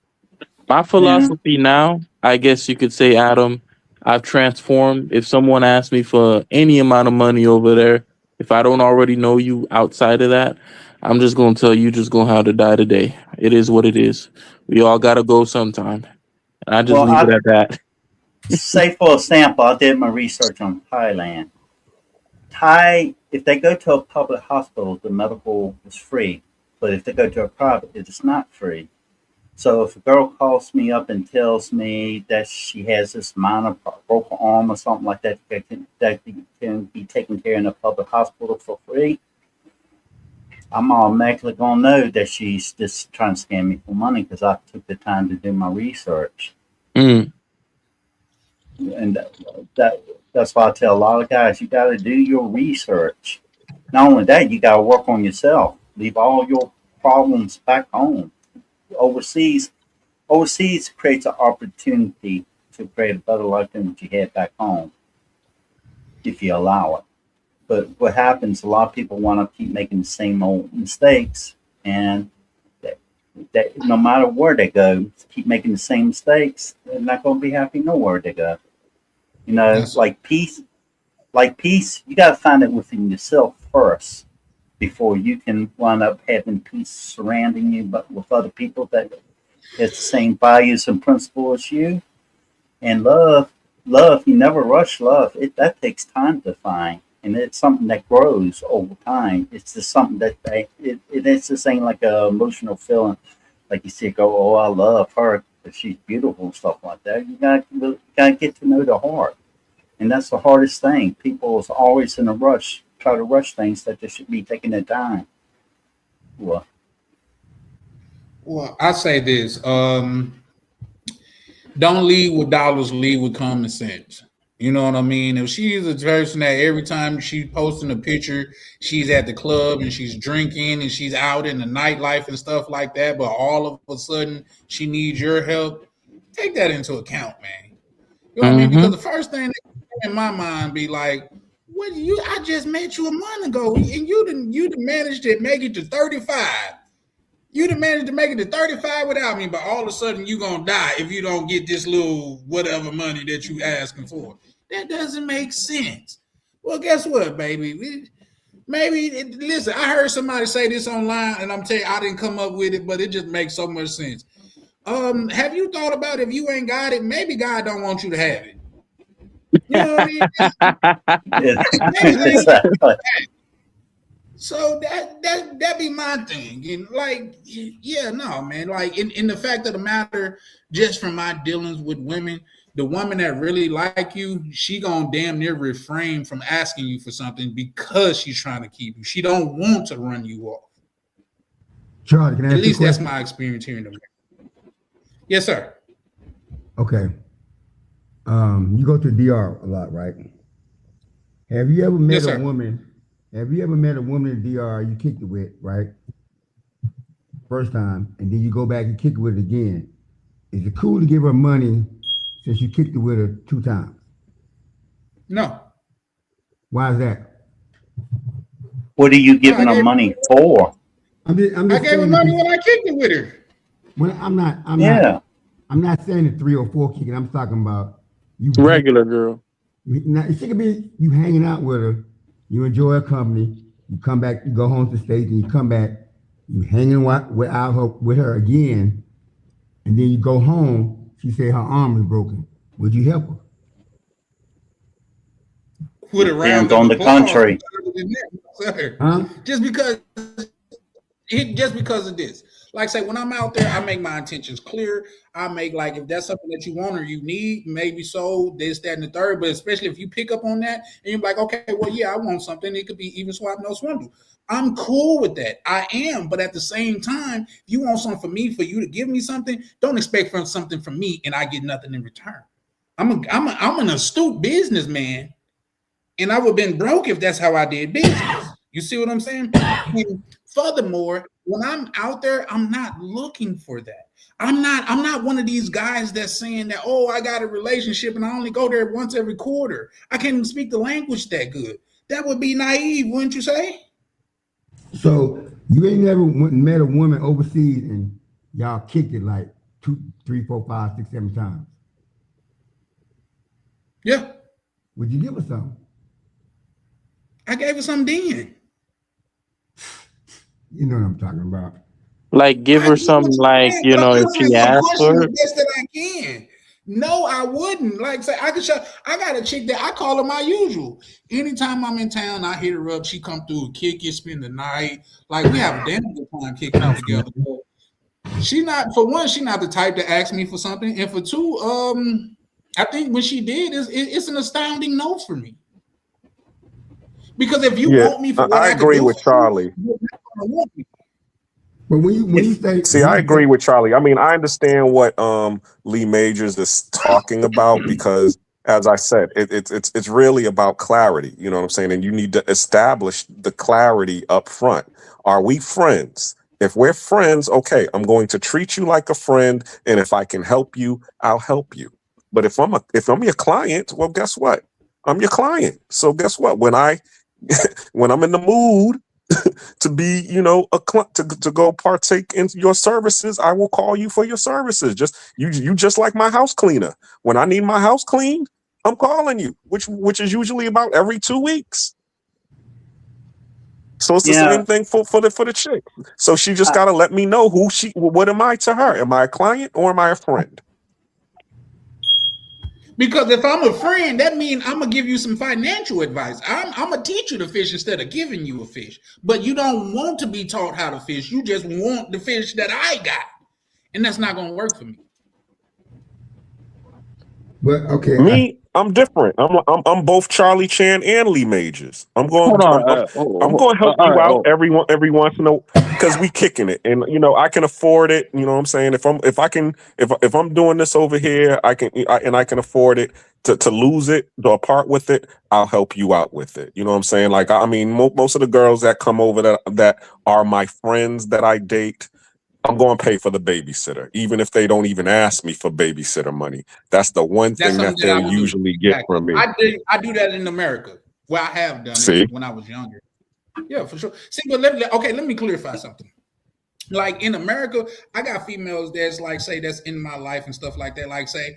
My philosophy now, I guess you could say, Adam, I've transformed. If someone asks me for any amount of money over there, if I don't already know you outside of that, I'm just gonna tell you just gonna have to die today. It is what it is. We all gotta go sometime. And I just Well, leave it at that. say for example, I did my research on Thailand. Thai, if they go to a public hospital, the medical is free. But if they go to a private, it is not free. So if a girl calls me up and tells me that she has this minor broken arm or something like that that can be taken care of in a public hospital for free, I'm automatically going to know that she's just trying to scam me for money because I took the time to do my research. Mm. And that's why I tell a lot of guys, you got to do your research. Not only that, you got to work on yourself. Leave all your problems back home. Overseas creates an opportunity to create a better life than what you had back home, if you allow it. But what happens, a lot of people want to keep making the same old mistakes, and that no matter where they go, keep making the same mistakes, they're not going to be happy nowhere they go. You know, Yes. like peace, you got to find it within yourself first before you can wind up having peace surrounding you, but with other people that has the same values and principles as you. And love, you never rush love. That takes time to find, and it's something that grows over time. It's just something that it's just ain't like an emotional feeling, like you see, go, oh, I love her, but she's beautiful and stuff like that. You gotta get to know the heart, and that's the hardest thing. People is always in a rush, try to rush things that they should be taking their time. Well, I say this: don't lead with dollars, lead with common sense. You know what I mean? If she's a person that every time she's posting a picture, she's at the club and she's drinking and she's out in the nightlife and stuff like that, but all of a sudden she needs your help, take that into account, man. You know what I mean? Because the first thing in my mind be like, "What I just met you a month ago, and you done managed to make it to 35. You done managed to make it to 35 without me, but all of a sudden you gonna die if you don't get this little whatever money that you asking for. That doesn't make sense." Well, guess what, baby? Listen, I heard somebody say this online, and I'm telling you, I didn't come up with it, but it just makes so much sense. Have you thought about if you ain't got it, maybe God don't want you to have it? You know what I mean? exactly. So that be my thing. And like, yeah, no, man. Like in the fact of the matter, just from my dealings with women, the woman that really like you, she gonna damn near refrain from asking you for something because she's trying to keep you. She don't want to run you off. Charlie, can I ask At you a least that's question? my experience here in the Yes, sir. Okay. You go to DR a lot, right? Have you ever met Yes, a sir. woman? Have you ever met a woman in DR you kicked it with, right? First time, and then you go back and kick it with it again. Is it cool to give her money since you kicked it with her 2 times? No. Why is that? What are you giving her money for? I'm just I gave her saying money because when I kicked it with her. when I'm not saying the 3 or 4 kicking. I'm talking about you Regular girl. Now, it could be you hanging out with her, you enjoy her company, you come back, you go home to the States, and you come back, you hanging with her again, and then you go home, she say her arm is broken. Would you help her? With a round Depends on of the applause. country. Sir. Huh? Just because of this. Like say, when I'm out there, I make my intentions clear. I make like if that's something that you want or you need, maybe so, this, that, and the third. But especially if you pick up on that and you're like, okay, well, yeah, I want something. It could be even swap, no swindle. I'm cool with that. I am, but at the same time, if you want something from me, for you to give me something, don't expect something from me and I get nothing in return. I'm an astute businessman, and I would have been broke if that's how I did business. You see what I'm saying? And furthermore, when I'm out there, I'm not looking for that. I'm not one of these guys that's saying that, oh, I got a relationship and I only go there once every quarter. I can't even speak the language that good. That would be naive, wouldn't you say? So you ain't never met a woman overseas and y'all kicked it like 2, 3, 4, 5, 6, 7 times. Yeah, Would you give her something? I gave her some then. You know what I'm talking about. Like give I her get some, what you're like, saying, you but know, I'm if answering she your asks question for the it. best that I can. No, I wouldn't. Like say I could show. I got a chick that I call her my usual. Anytime I'm in town, I hit her up. She come through, kick it, spend the night. Like we have a damn good time kicking it together. But she not, for one, she not the type to ask me for something, and for two, I think when she did, it's an astounding no for me. Because if you Yeah, want me for what I I could agree do with for you, Charlie. you're not gonna want me. But when you say, See, I agree with Charlie. I mean, I understand what Lee Majors is talking about because, as I said, it's really about clarity. You know what I'm saying? And you need to establish the clarity up front. Are we friends? If we're friends, okay, I'm going to treat you like a friend, and if I can help you, I'll help you. But if I'm your client, well, guess what? I'm your client. So guess what? When I'm in the mood to be, to go partake in your services, I will call you for your services. You just like my house cleaner. When I need my house cleaned, I'm calling you, which is usually about every 2 weeks. So it's the same thing for the chick. So she just gotta let me know what am I to her? Am I a client or am I a friend? Because if I'm a friend, that means I'm gonna give you some financial advice. I'm gonna teach you to fish instead of giving you a fish. But you don't want to be taught how to fish. You just want the fish that I got, and that's not gonna work for me. But okay, Me, I'm different. I'm both Charlie Chan and Lee Majors. I'm going to help you out every once in a, because we kicking it, and I can afford it. You know what I'm saying? If I'm doing this over here, I can afford it to lose it, to part with it. I'll help you out with it. You know what I'm saying? Like I mean, most of the girls that come over that are my friends that I date, I'm going to pay for the babysitter, even if they don't even ask me for babysitter money. That's the one That's thing that something that I they'll would do. usually get from me. I do that in America. Well, I have done See? it when I was younger. Yeah, for sure. See, but let me clarify something. Like in America, I got females that's like say that's in my life and stuff like that. Like say,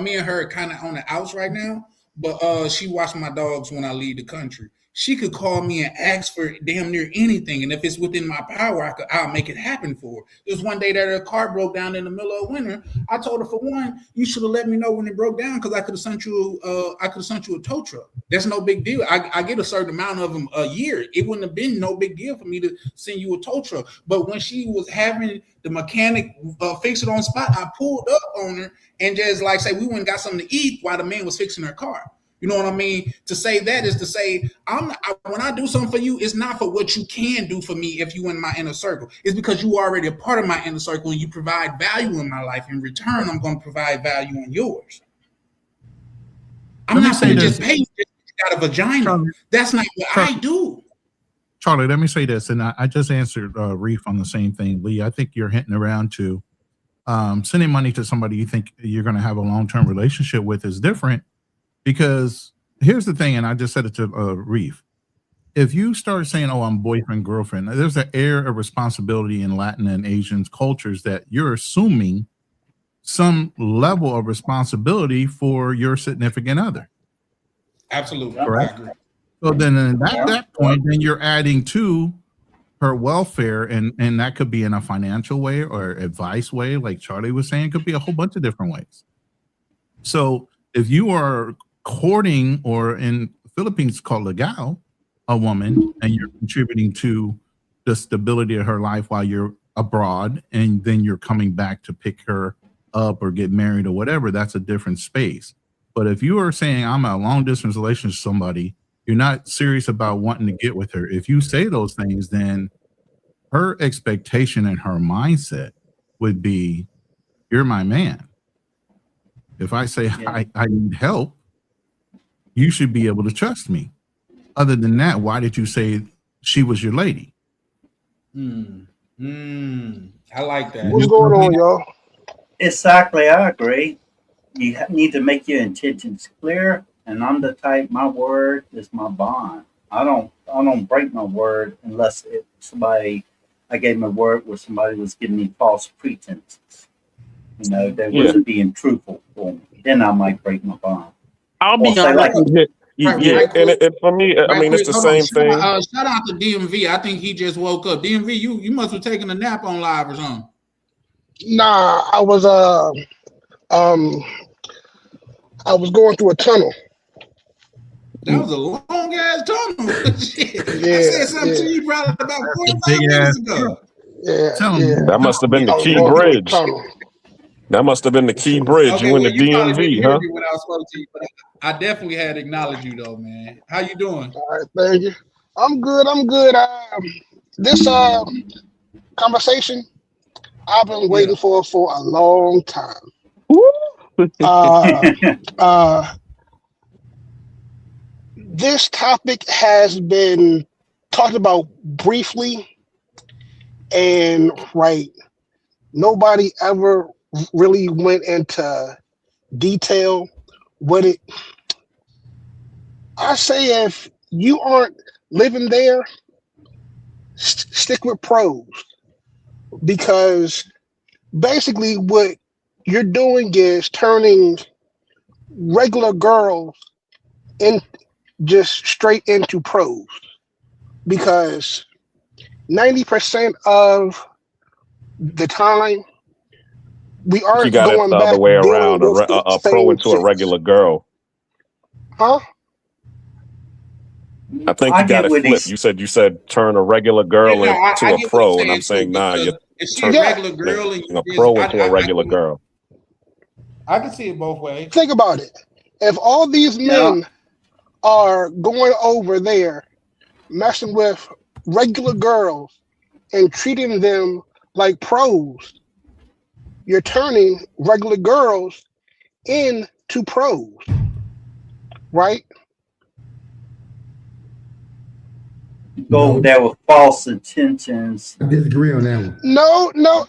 me and her kind of on the outs right now, but she watch my dogs when I leave the country. She could call me and ask for damn near anything, and if it's within my power, I'll make it happen for her. There was one day that her car broke down in the middle of winter. I told her, for one, you should have let me know when it broke down because I could have sent you a tow truck. That's no big deal. I get a certain amount of them a year. It wouldn't have been no big deal for me to send you a tow truck. But when she was having the mechanic fix it on spot, I pulled up on her and just like say we went and got something to eat while the man was fixing her car. You know what I mean? To say that is to say, when I do something for you, it's not for what you can do for me if you in my inner circle. It's because you are already a part of my inner circle and you provide value in my life. In return, I'm going to provide value in yours. I'm not going to just pay you got a vagina. Charlie, that's not what I do. Charlie, let me say this, and I just answered Reef on the same thing. Lee, I think you're hinting around to sending money to somebody you think you're going to have a long-term relationship with is different. Because here's the thing, and I just said it to Reef. If you start saying, oh, I'm boyfriend, girlfriend, there's an air of responsibility in Latin and Asian cultures that you're assuming some level of responsibility for your significant other. Absolutely. Correct? I agree. So then at that point, then you're adding to her welfare, and that could be in a financial way or advice way, like Charlie was saying, it could be a whole bunch of different ways. So if you are courting, or in Philippines called legal, a woman, and you're contributing to the stability of her life while you're abroad, and then you're coming back to pick her up or get married or whatever, that's a different space. But if you are saying I'm a long distance relationship with somebody, you're not serious about wanting to get with her. If you say those things, then her expectation and her mindset would be, you're my man. If I say I need help, you should be able to trust me. Other than that, why did you say she was your lady? I like that. What's going on, y'all? Exactly, I agree. You need to make your intentions clear. And I'm the type, my word is my bond. I don't break my word unless I gave my word where somebody was giving me false pretenses. You know, they Yeah. wasn't being truthful for me. Then I might break my bond. I'll Or be say honest. like, Yeah, and for me, I Right mean, it's quick, the hold on. same thing. Shout out to DMV. I think he just woke up. DMV, you must have taken a nap on live or something. Nah, I was going through a tunnel. That was a long ass tunnel. Shit. I Yeah, said something to yeah, you probably about 45 Big ass. minutes ago. yeah, Tell him. yeah. That must have been I the was key going through a bridge. tunnel. That must have been the key bridge. Okay, You in well, the you probably didn't DMV, hear huh? me when I spoke to you, but I definitely had to acknowledge you though, man. How you doing? All right, thank you. I'm good. I'm good. This conversation I've been waiting for a long time. This topic has been talked about briefly, and nobody ever really went into detail with it. I say if you aren't living there, stick with pros, because basically what you're doing is turning regular girls in just straight into pros, because 90% of the time we You aren't got it going the other back way dealing around. with the A pro same into a chicks. regular girl. Huh? I think I you got get it what flipped. he's. You said turn a regular girl Yeah, into I a get what he's pro, and I'm saying saying too, nah, because you're if she's a Yeah. regular girl and turning a you pro just, into a regular girl. I can see it both ways. Think about it. If all these Yeah. men are going over there messing with regular girls and treating them like pros, you're turning regular girls into pros, right? Go there with false intentions. I disagree on that one.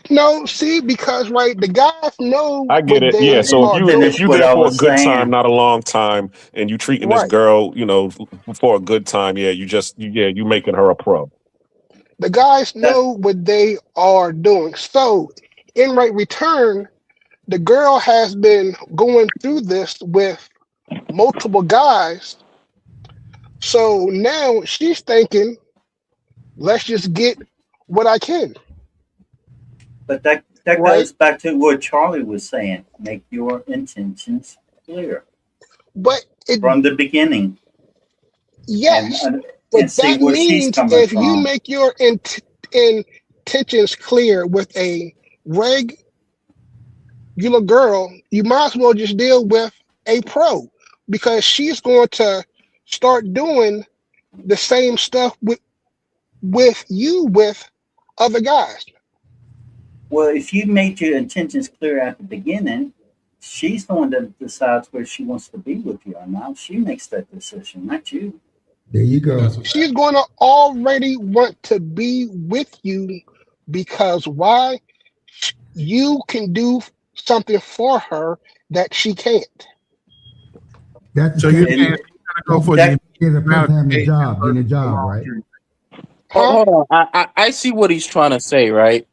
No. See, because the guys know I get what it. they Yeah. So are if doing. you What there I for a was good time, saying. not a long time, and you treating this Right. girl, for a good time, yeah, you making her a pro. The guys That know what they are doing. So, in return, the girl has been going through this with multiple guys. So now she's thinking, let's just get what I can, But that right? goes back to what Charlie was saying. Make your intentions clear But from the beginning, yes, and but see that where she's means coming if you from. make your intentions clear with a regular girl, you might as well just deal with a pro, because she's going to start doing the same stuff with other guys. Well, if you made your intentions clear at the beginning, she's the one that decides where she wants to be with you or not. She makes that decision, not you. There you go. She's going to already want to be with you, because why? You can do something for her that she can't. That's So the you're same. saying you're gonna go for That, the Is a person having a job, getting a job, right? Huh? Hold on. I see what he's trying to say, right?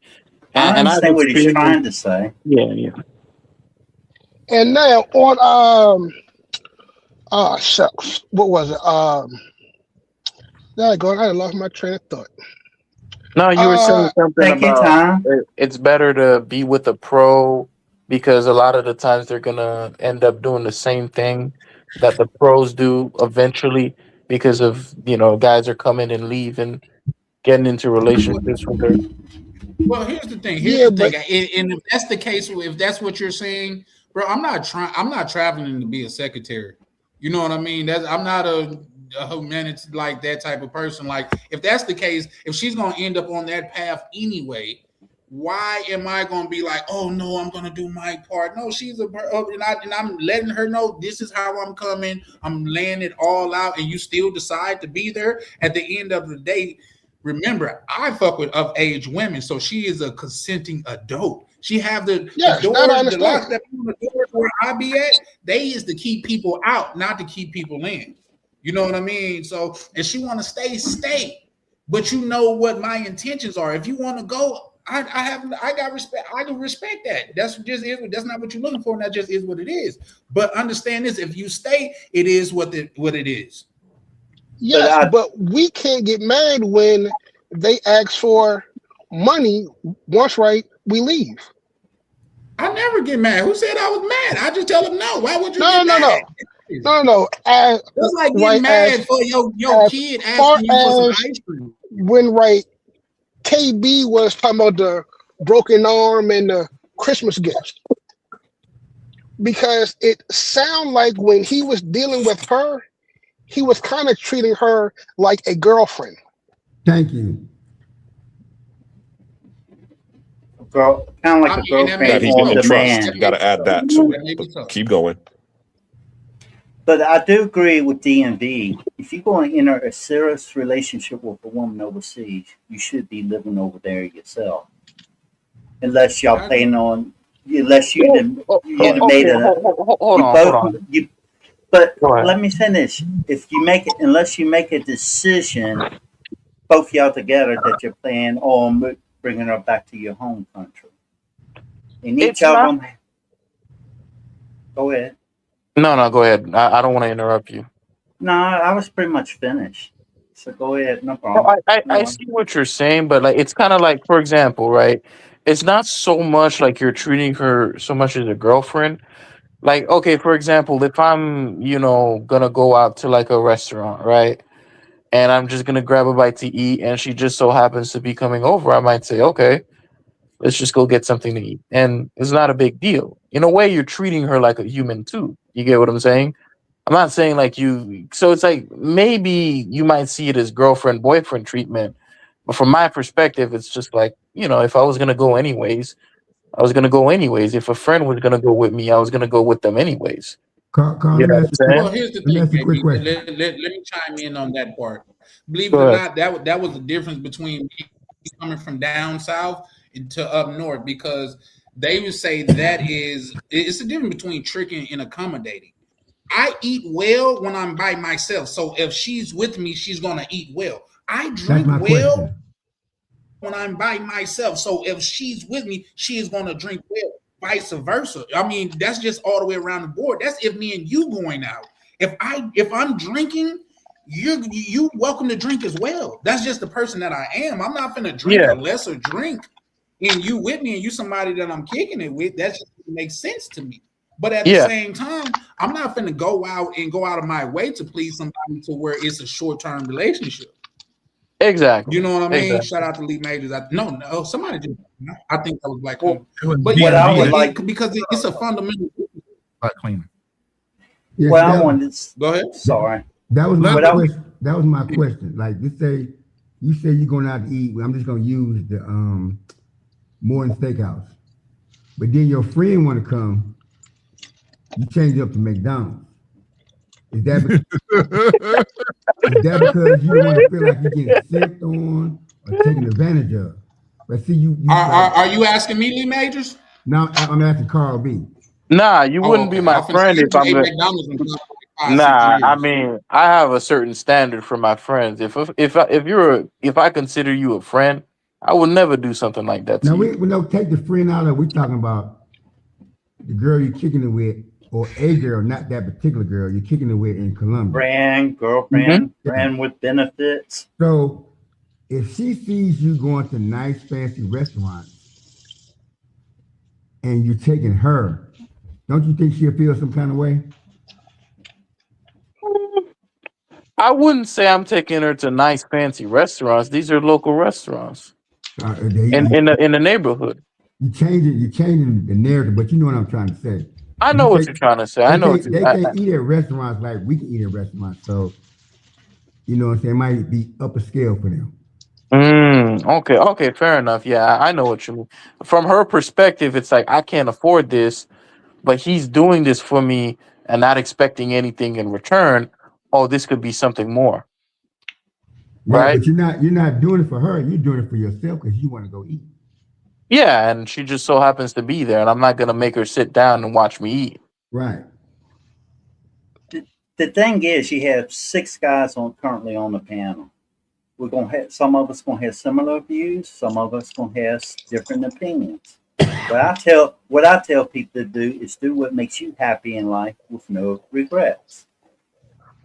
I And I've understand what he's trying experienced. to say. Yeah. And now on shucks, what was it? There I go. I lost my train of thought. No, you were saying something Take your about time. it's better to be with a pro because a lot of the times they're gonna end up doing the same thing that the pros do eventually because of guys are coming and leaving, getting into relationships with her. Well, here's the thing. And if that's the case, if that's what you're saying, bro, I'm not traveling to be a secretary. You know what I mean? I'm not a humanity like that type of person. Like, if that's the case, if she's gonna end up on that path anyway, why am I gonna be like, oh no, I'm gonna do my part? No, she's and I'm letting her know this is how I'm coming. I'm laying it all out, and you still decide to be there. At the end of the day, remember, I fuck with of age women, so she is a consenting adult. She have the doors, the locks that on the doors where I be at. They is to keep people out, not to keep people in. You know what I mean? So if she want to stay. But you know what my intentions are. If you want to go, I got respect. I can respect that. That's that's not what you're looking for, and that just is what it is. But understand this: if you stay, it is what it is. Yes, but we can't get mad when they ask for money. Once we leave. I never get mad. Who said I was mad? I just tell them no. Why would you No, get mad? No. It's like getting mad for your kid asking you for some ice cream. When KB was talking about the broken arm and the Christmas gifts. Because it sounded like when he was dealing with her, he was kind of treating her like a girlfriend. Thank you. Kind of like a girlfriend That he's on getting demand. trust. You got to add that too. But keep going. But I do agree with DMV. If you're going to enter a serious relationship with a woman overseas, you should be living over there yourself. Unless y'all plan on, unless you made a. Hold on. But let me finish. Unless you make a decision, both y'all together, that you're planning on bringing her back to your home country. And each of them. Go ahead. No, go ahead. I don't want to interrupt you. No, I was pretty much finished. So go ahead, no problem. I see what you're saying, but like it's kind of like, for example, right? It's not so much like you're treating her so much as a girlfriend. Like, okay, for example, if I'm, gonna go out to like a restaurant, right? And I'm just gonna grab a bite to eat, and she just so happens to be coming over, I might say, okay, let's just go get something to eat. And it's not a big deal. In a way, you're treating her like a human too. You get what I'm saying? I'm not saying like you. So it's like maybe you might see it as girlfriend boyfriend treatment, but from my perspective, it's just like, if I was gonna go anyways, I was gonna go anyways. If a friend was gonna go with me, I was gonna go with them anyways. Carl, well, here's the thing, baby. Let me chime in on that part. Believe it or not, that was the difference between me coming from down south to up north, because they would say it's the difference between tricking and accommodating. I eat well when I'm by myself. So if she's with me, she's gonna eat well. I drink well when I'm by myself. So if she's with me, she is gonna drink well. Vice versa. I mean, that's just all the way around the board. That's if me and you going out. If I'm drinking, you welcome to drink as well. That's just the person that I am. I'm not gonna drink a lesser drink. And you with me, and you somebody that I'm kicking it with. That just makes sense to me. But at the same time, I'm not finna go out of my way to please somebody to where it's a short-term relationship. Exactly. You know what I mean? Exactly. Shout out to Lee Majors. No, somebody just. I think that was Black Cleaner. But what I would like, because it's a fundamental Black Cleaner. Yes, well, I wanted. Go ahead. Sorry. That was my question. That was my question. Like, you say you're going out to eat. I'm just gonna use the Morton Steakhouse, but then your friend want to come. You change it up to McDonald's. Is that because you want to feel like you're getting sipped on or taken advantage of? But see, are you asking me, Lee Majors? No, I'm asking Carl B. Nah, you wouldn't be my friend if I'm. Nah, I mean, I have a certain standard for my friends. If I consider you a friend, I would never do something like that. Now we don't take the friend out of. We're talking about the girl you're kicking it with, or a girl, not that particular girl you're kicking it with in Columbia. Girlfriend with benefits. So if she sees you going to nice fancy restaurants and you're taking her, don't you think she'll feel some kind of way? I wouldn't say I'm taking her to nice fancy restaurants. These are local restaurants in the neighborhood. You're changing the narrative, but you know what I'm trying to say. I know what you're trying to say. They can't eat at restaurants like we can eat at restaurants. So, you know what I'm saying? It might be upper scale for them. Okay, fair enough. Yeah, I know what you mean. From her perspective, it's like, I can't afford this, but he's doing this for me and not expecting anything in return. Oh, this could be something more. Right? But you're not doing it for her. You're doing it for yourself because you want to go eat. Yeah, and she just so happens to be there, and I'm not gonna make her sit down and watch me eat. Right. The thing is, you have 6 guys currently on the panel. we're gonna have some of us gonna have similar views, some of us gonna have different opinions. What I tell people to do is do what makes you happy in life with no regrets.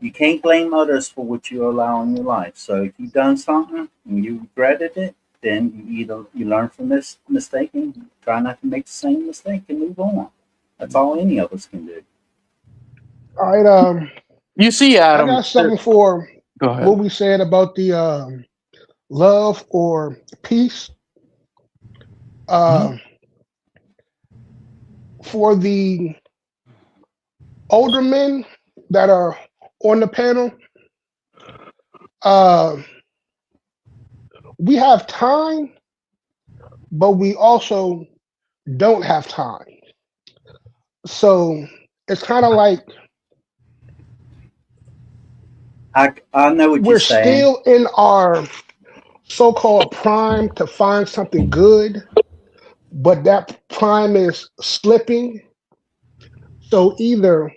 You can't blame others for what you allow in your life. So if you've done something and you regretted it, then you learn from this mistake and try not to make the same mistake and move on. That's all any of us can do. All right. You see, Adam. I got something for Go ahead. what we said about the love or peace. For the older men that are on the panel, we have time, but we also don't have time. So it's kind of like I know what we're you're saying. still in our so-called prime to find something good, but that prime is slipping. So either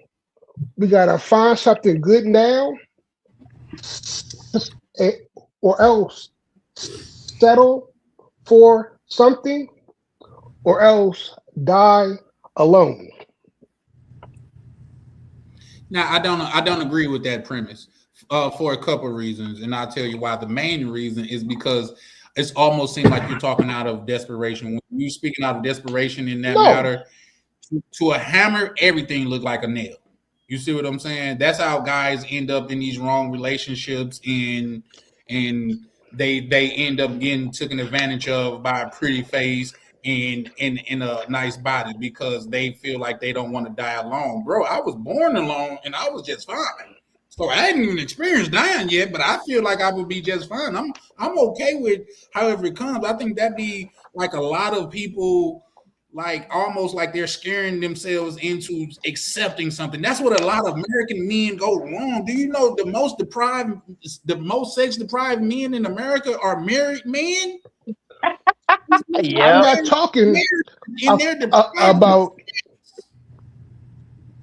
we gotta find something good now, or else settle for something, or else die alone. Now, I don't agree with that premise for a couple of reasons, and I'll tell you why. The main reason is because it's almost seems like you're talking out of desperation. When you're speaking out of desperation in that matter, to a hammer, everything looked like a nail. You see what I'm saying? That's how guys end up in these wrong relationships, and they end up getting taken advantage of by a pretty face and in a nice body because they feel like they don't want to die alone. Bro, I was born alone and I was just fine. So I hadn't even experienced dying yet, but I feel like I would be just fine. I'm okay with however it comes. I think that'd be like a lot of people, like almost like they're scaring themselves into accepting something. That's what a lot of American men go wrong. Do you know the most sex deprived men in America are married men? I'm not talking about.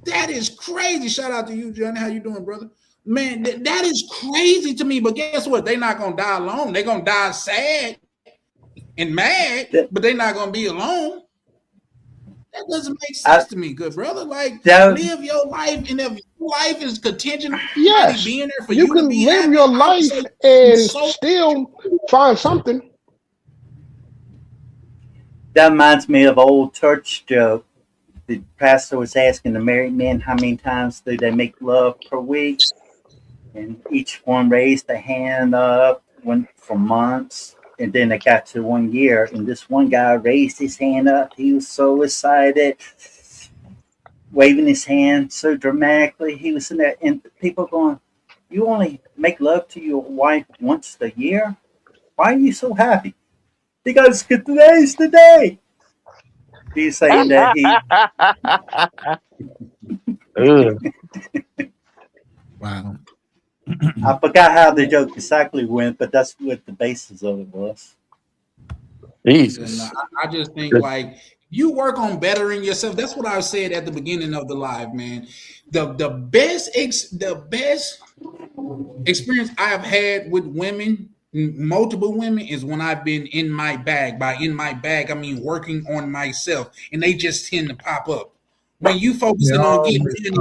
That is crazy. Shout out to you, Johnny. How you doing, brother? Man, that is crazy to me. But guess what? They're not gonna die alone. They're gonna die sad and mad, but they're not gonna be alone. That doesn't make sense to me, good brother. Like, live your life, and if your life is contingent on being there for you can to be live happy, your life and still find something. That reminds me of an old church joke. The pastor was asking the married men how many times do they make love per week, and each one raised a hand up, went for months, and then they got to 1 year, and this one guy raised his hand up. He was so excited, waving his hand so dramatically. He was in there, and people going, "You only make love to your wife once a year? Why are you so happy?" Because today's the day. He's saying that he. Wow. I forgot how the joke exactly went, but that's what the basis of it was. Jesus. I just think like you work on bettering yourself. That's what I said at the beginning of the live, man. The best experience I've had with women, multiple women, is when I've been in my bag. By in my bag, I mean working on myself, and they just tend to pop up. When you focusing on getting,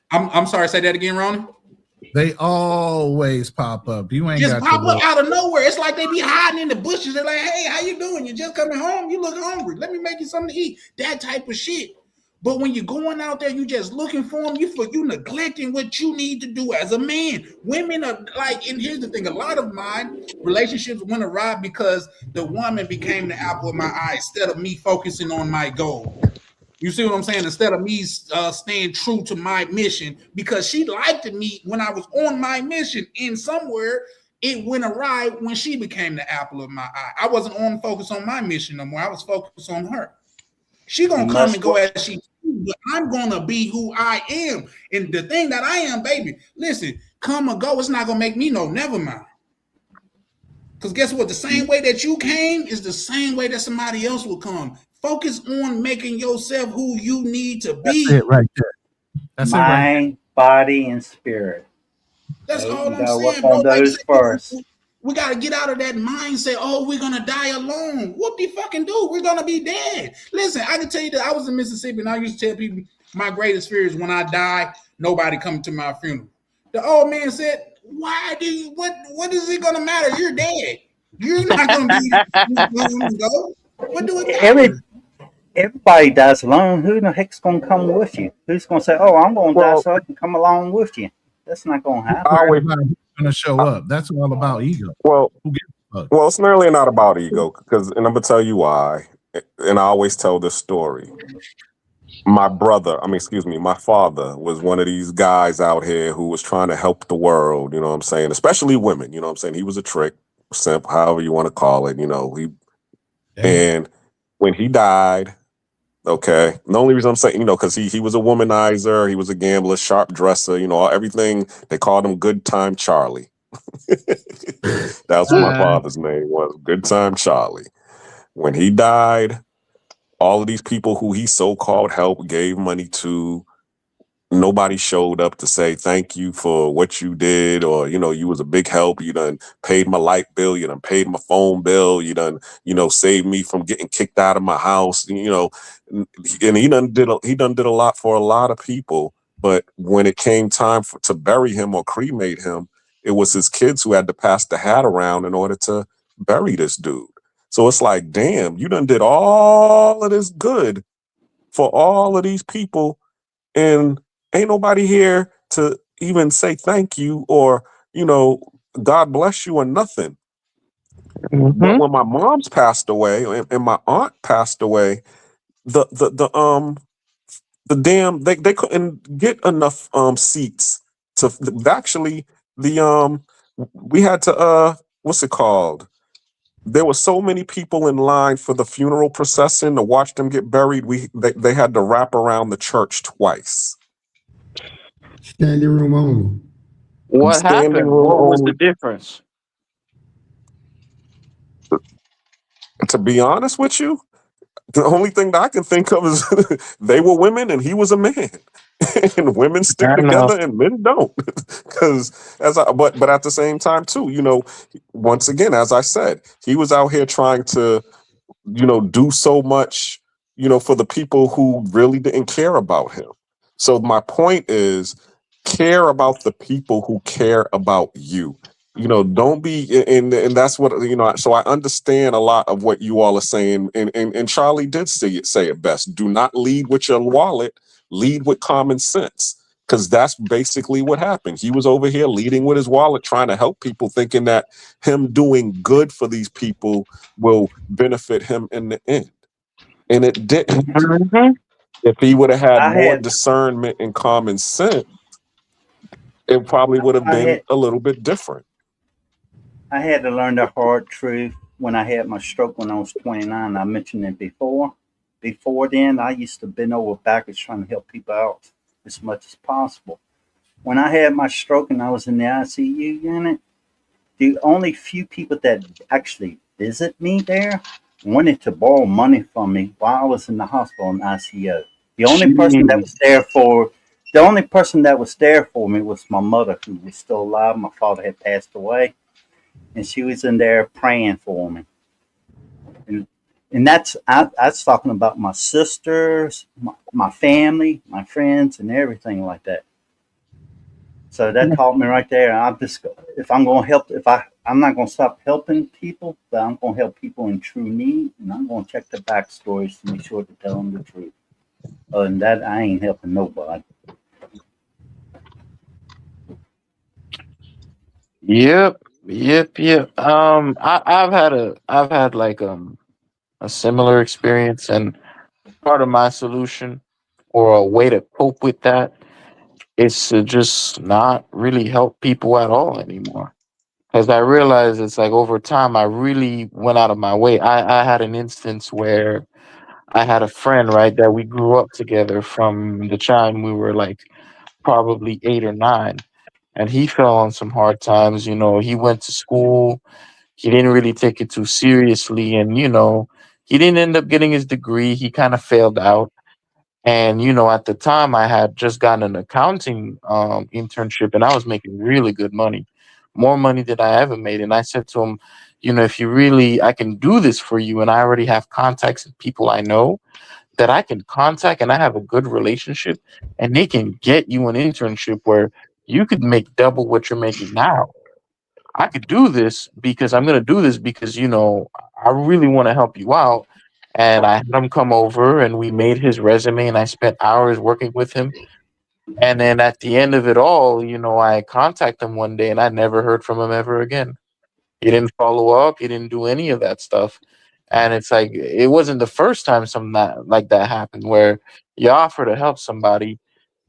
I'm sorry, say that again, Ronnie. They always pop up. You ain't just got pop to up out of nowhere. It's like they be hiding in the bushes. They're like, "Hey, how you doing? You just coming home? You look hungry. Let me make you something to eat." That type of shit. But when you're going out there, you just looking for them. You neglecting what you need to do as a man. Women are like, and here's the thing: a lot of my relationships went awry because the woman became the apple of my eye instead of me focusing on my goal. You see what I'm saying? Instead of me staying true to my mission, because she liked me when I was on my mission, and somewhere it went awry when she became the apple of my eye. I wasn't on focus on my mission no more. I was focused on her. She gonna come and go as she, but I'm gonna be who I am. And the thing that I am, baby, listen, come or go, it's not gonna make me never mind. Because guess what? The same way that you came is the same way that somebody else will come. Focus on making yourself who you need to be. That's it right there. That's mind, body, and spirit. That's all You I'm gotta work saying, bro. on Like I those said, first. we got to get out of that mindset. Oh, we're going to die alone. What the fucking do? We're going to be dead. Listen, I can tell you that I was in Mississippi and I used to tell people my greatest fear is when I die, nobody coming to my funeral. The old man said, why do you, what is it going to matter? You're dead. You're not going to be go. What do it matter? Everybody dies alone. Who the heck's going to come with you? Who's going to say, oh, I'm going to die so I can come along with you? That's not going to happen. Everybody's going to show up. That's all about ego. Well, Who gives a fuck? well, it's nearly not about ego, and I'm gonna tell you why. And I always tell this story. My father was one of these guys out here who was trying to help the world. You know what I'm saying? Especially women. You know what I'm saying? He was a trick, simp, however you want to call it. You know, and when he died. Okay. The only reason I'm saying, because he was a womanizer, he was a gambler, sharp dresser, everything. They called him Good Time Charlie. That's what my father's name was, Good Time Charlie. When he died, all of these people who he so-called helped, gave money to, nobody showed up to say thank you for what you did, or you was a big help. You done paid my light bill, you done paid my phone bill, you done saved me from getting kicked out of my house. And he done did a lot for a lot of people. But when it came time to bury him or cremate him, it was his kids who had to pass the hat around in order to bury this dude. So it's like, damn, you done did all of this good for all of these people, and ain't nobody here to even say thank you or, God bless you or nothing. Mm-hmm. But when my mom's passed away and my aunt passed away, the damn they couldn't get enough seats to actually we had to what's it called? There were so many people in line for the funeral procession to watch them get buried. They had to wrap around the church twice. Standing room only. What happened? What was the difference? To be honest with you, the only thing that I can think of is they were women and he was a man. And women stick together and men don't. Because but at the same time too, once again, as I said, he was out here trying to, do so much, for the people who really didn't care about him. So my point is, care about the people who care about you. Don't be, and that's what, so I understand a lot of what you all are saying. And Charlie did say it best. Do not lead with your wallet, lead with common sense. Because that's basically what happened. He was over here leading with his wallet, trying to help people, thinking that him doing good for these people will benefit him in the end. And it didn't. Mm-hmm. If he would have had more discernment and common sense, it probably would have been a little bit different. I had to learn the hard truth when I had my stroke when I was 29. I mentioned it before. Before then, I used to bend over backwards trying to help people out as much as possible. When I had my stroke and I was in the ICU unit, the only few people that actually visit me there wanted to borrow money from me while I was in the hospital in ICU. The only person that was there for me was my mother, who was still alive. My father had passed away, and she was in there praying for me. And that's talking about my sisters, my family, my friends, and everything like that. So that taught me right there. If I'm going to help, I'm not going to stop helping people, but I'm going to help people in true need, and I'm going to check the backstories to make sure to tell them the truth. Other than that, I ain't helping nobody. Yep. I've had like a similar experience, and part of my solution or a way to cope with that is to just not really help people at all anymore. Because I realized it's like over time, I really went out of my way. I had an instance where I had a friend, right, that we grew up together from the time we were like probably 8 or 9. And he fell on some hard times. He went to school. He didn't really take it too seriously. And, he didn't end up getting his degree. He kind of failed out. And at the time I had just gotten an accounting internship, and I was making really good money, more money than I ever made. And I said to him, if you really, I can do this for you, and I already have contacts and people I know that I can contact, and I have a good relationship, and they can get you an internship where you could make double what you're making now. I could do this because I'm going to do this because, I really want to help you out. And I had him come over, and we made his resume, and I spent hours working with him. And then at the end of it all, I contacted him one day, and I never heard from him ever again. He didn't follow up. He didn't do any of that stuff. And it's like, it wasn't the first time something like that happened, where you offer to help somebody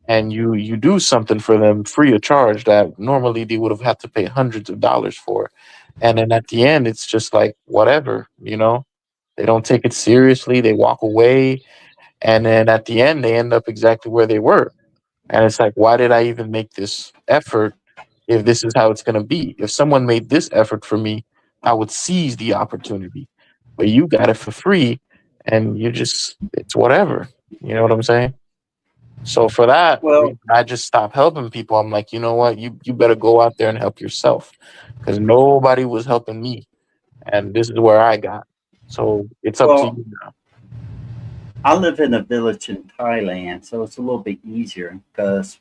and you do something for them free of charge that normally they would have had to pay hundreds of dollars for. And then at the end, it's just like, whatever, they don't take it seriously. They walk away. And then at the end, they end up exactly where they were. And it's like, why did I even make this effort if this is how it's going to be? If someone made this effort for me, I would seize the opportunity. But you got it for free, and it's whatever. You know what I'm saying? So for that, I just stopped helping people. I'm like, you know what? You better go out there and help yourself, because nobody was helping me. And this is where I got. So it's up to you now. I live in a village in Thailand, so it's a little bit easier because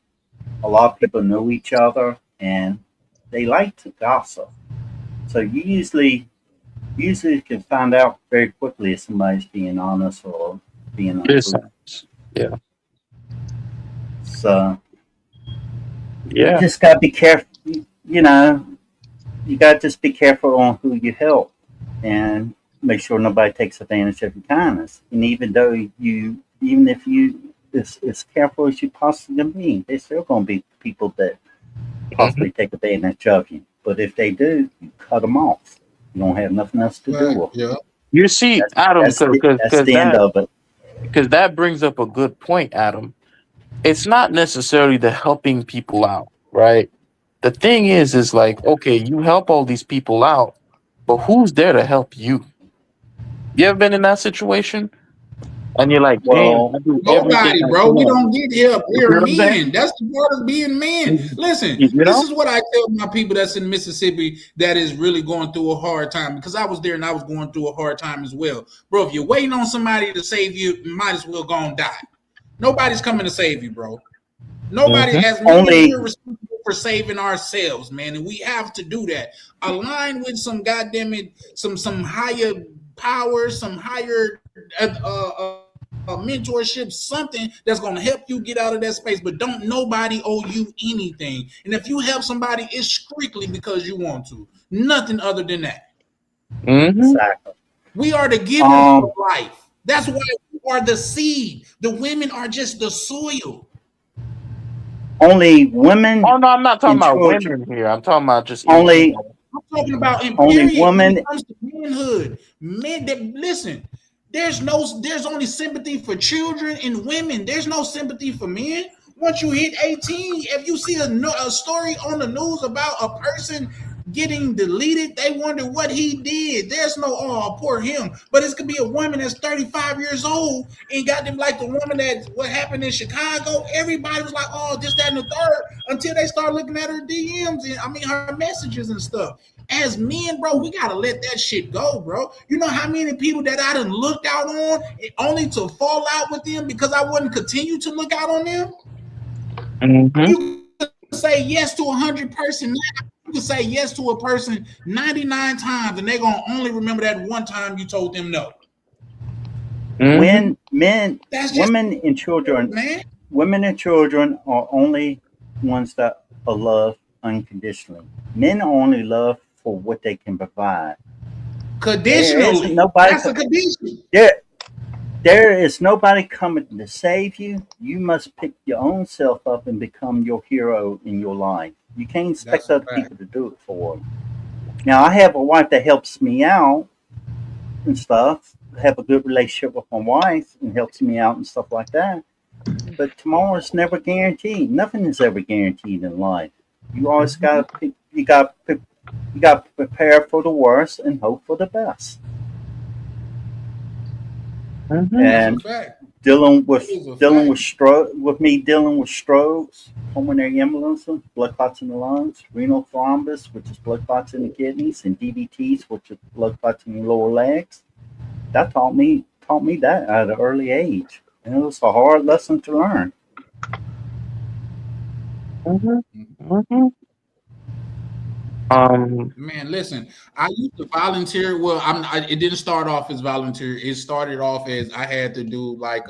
a lot of people know each other and they like to gossip. So you usually can find out very quickly if somebody's being honest or being untruthful. Yeah. So yeah, you just gotta be careful. You gotta just be careful on who you help and make sure nobody takes advantage of your kindness. And even if you as careful as you possibly can be, there's still gonna be people that possibly take advantage of you. But if they do, you cut them off. You don't have nothing else to do with. Yeah. You see, Adam, that's the end of it. Because that brings up a good point, Adam. It's not necessarily the helping people out, right? The thing is like, okay, you help all these people out, but who's there to help you? You ever been in that situation? And you're like, well, nobody, bro. We don't get help. We're men. That's the part of being men. Listen, this is what I tell my people that's in Mississippi that is really going through a hard time, because I was there and I was going through a hard time as well. Bro, if you're waiting on somebody to save you, you might as well go and die. Nobody's coming to save you, bro. Nobody has we're responsible for saving ourselves, man, and we have to do that. Align with some some higher power, some higher mentorship, something that's going to help you get out of that space. But don't nobody owe you anything. And if you help somebody, it's strictly because you want to. Nothing other than that. Exactly. We are the giver of life. That's why we are the seed. The women are just the soil. Only women. Oh no, I'm not talking about women here. I'm talking about just only. I'm talking about only women. When it comes to manhood, men that listen. There's only sympathy for children and women. There's no sympathy for men. Once you hit 18, if you see a story on the news about a person getting deleted, they wonder what he did. There's no, oh, poor him. But it could be a woman that's 35 years old and got them like the woman that what happened in Chicago. Everybody was like, oh, this, that, and the third, until they start looking at her DMs and her messages and stuff. As men, bro, we gotta let that shit go, bro. You know how many people that I done looked out on only to fall out with them because I wouldn't continue to look out on them? You can say yes to 100 person now. You can say yes to a person 99 times, and they're gonna only remember that one time you told them no. When women and children, women and children are only ones that are loved unconditionally. Men are only loved for what they can provide. Conditionally. That's a condition. There is nobody coming to save you. You must pick your own self up and become your hero in your life. You can't expect other people to do it for you. Now, I have a wife that helps me out and stuff. I have a good relationship with my wife and helps me out and stuff like that. But tomorrow is never guaranteed. Nothing is ever guaranteed in life. You always got to prepare for the worst and hope for the best. And dealing with strokes, pulmonary embolism, blood clots in the lungs, renal thrombus, which is blood clots in the kidneys, and DVTs, which is blood clots in your lower legs. That taught me that at an early age, and it was a hard lesson to learn. Man, listen, I used to volunteer. Well, it didn't start off as volunteer. It started off as I had to do like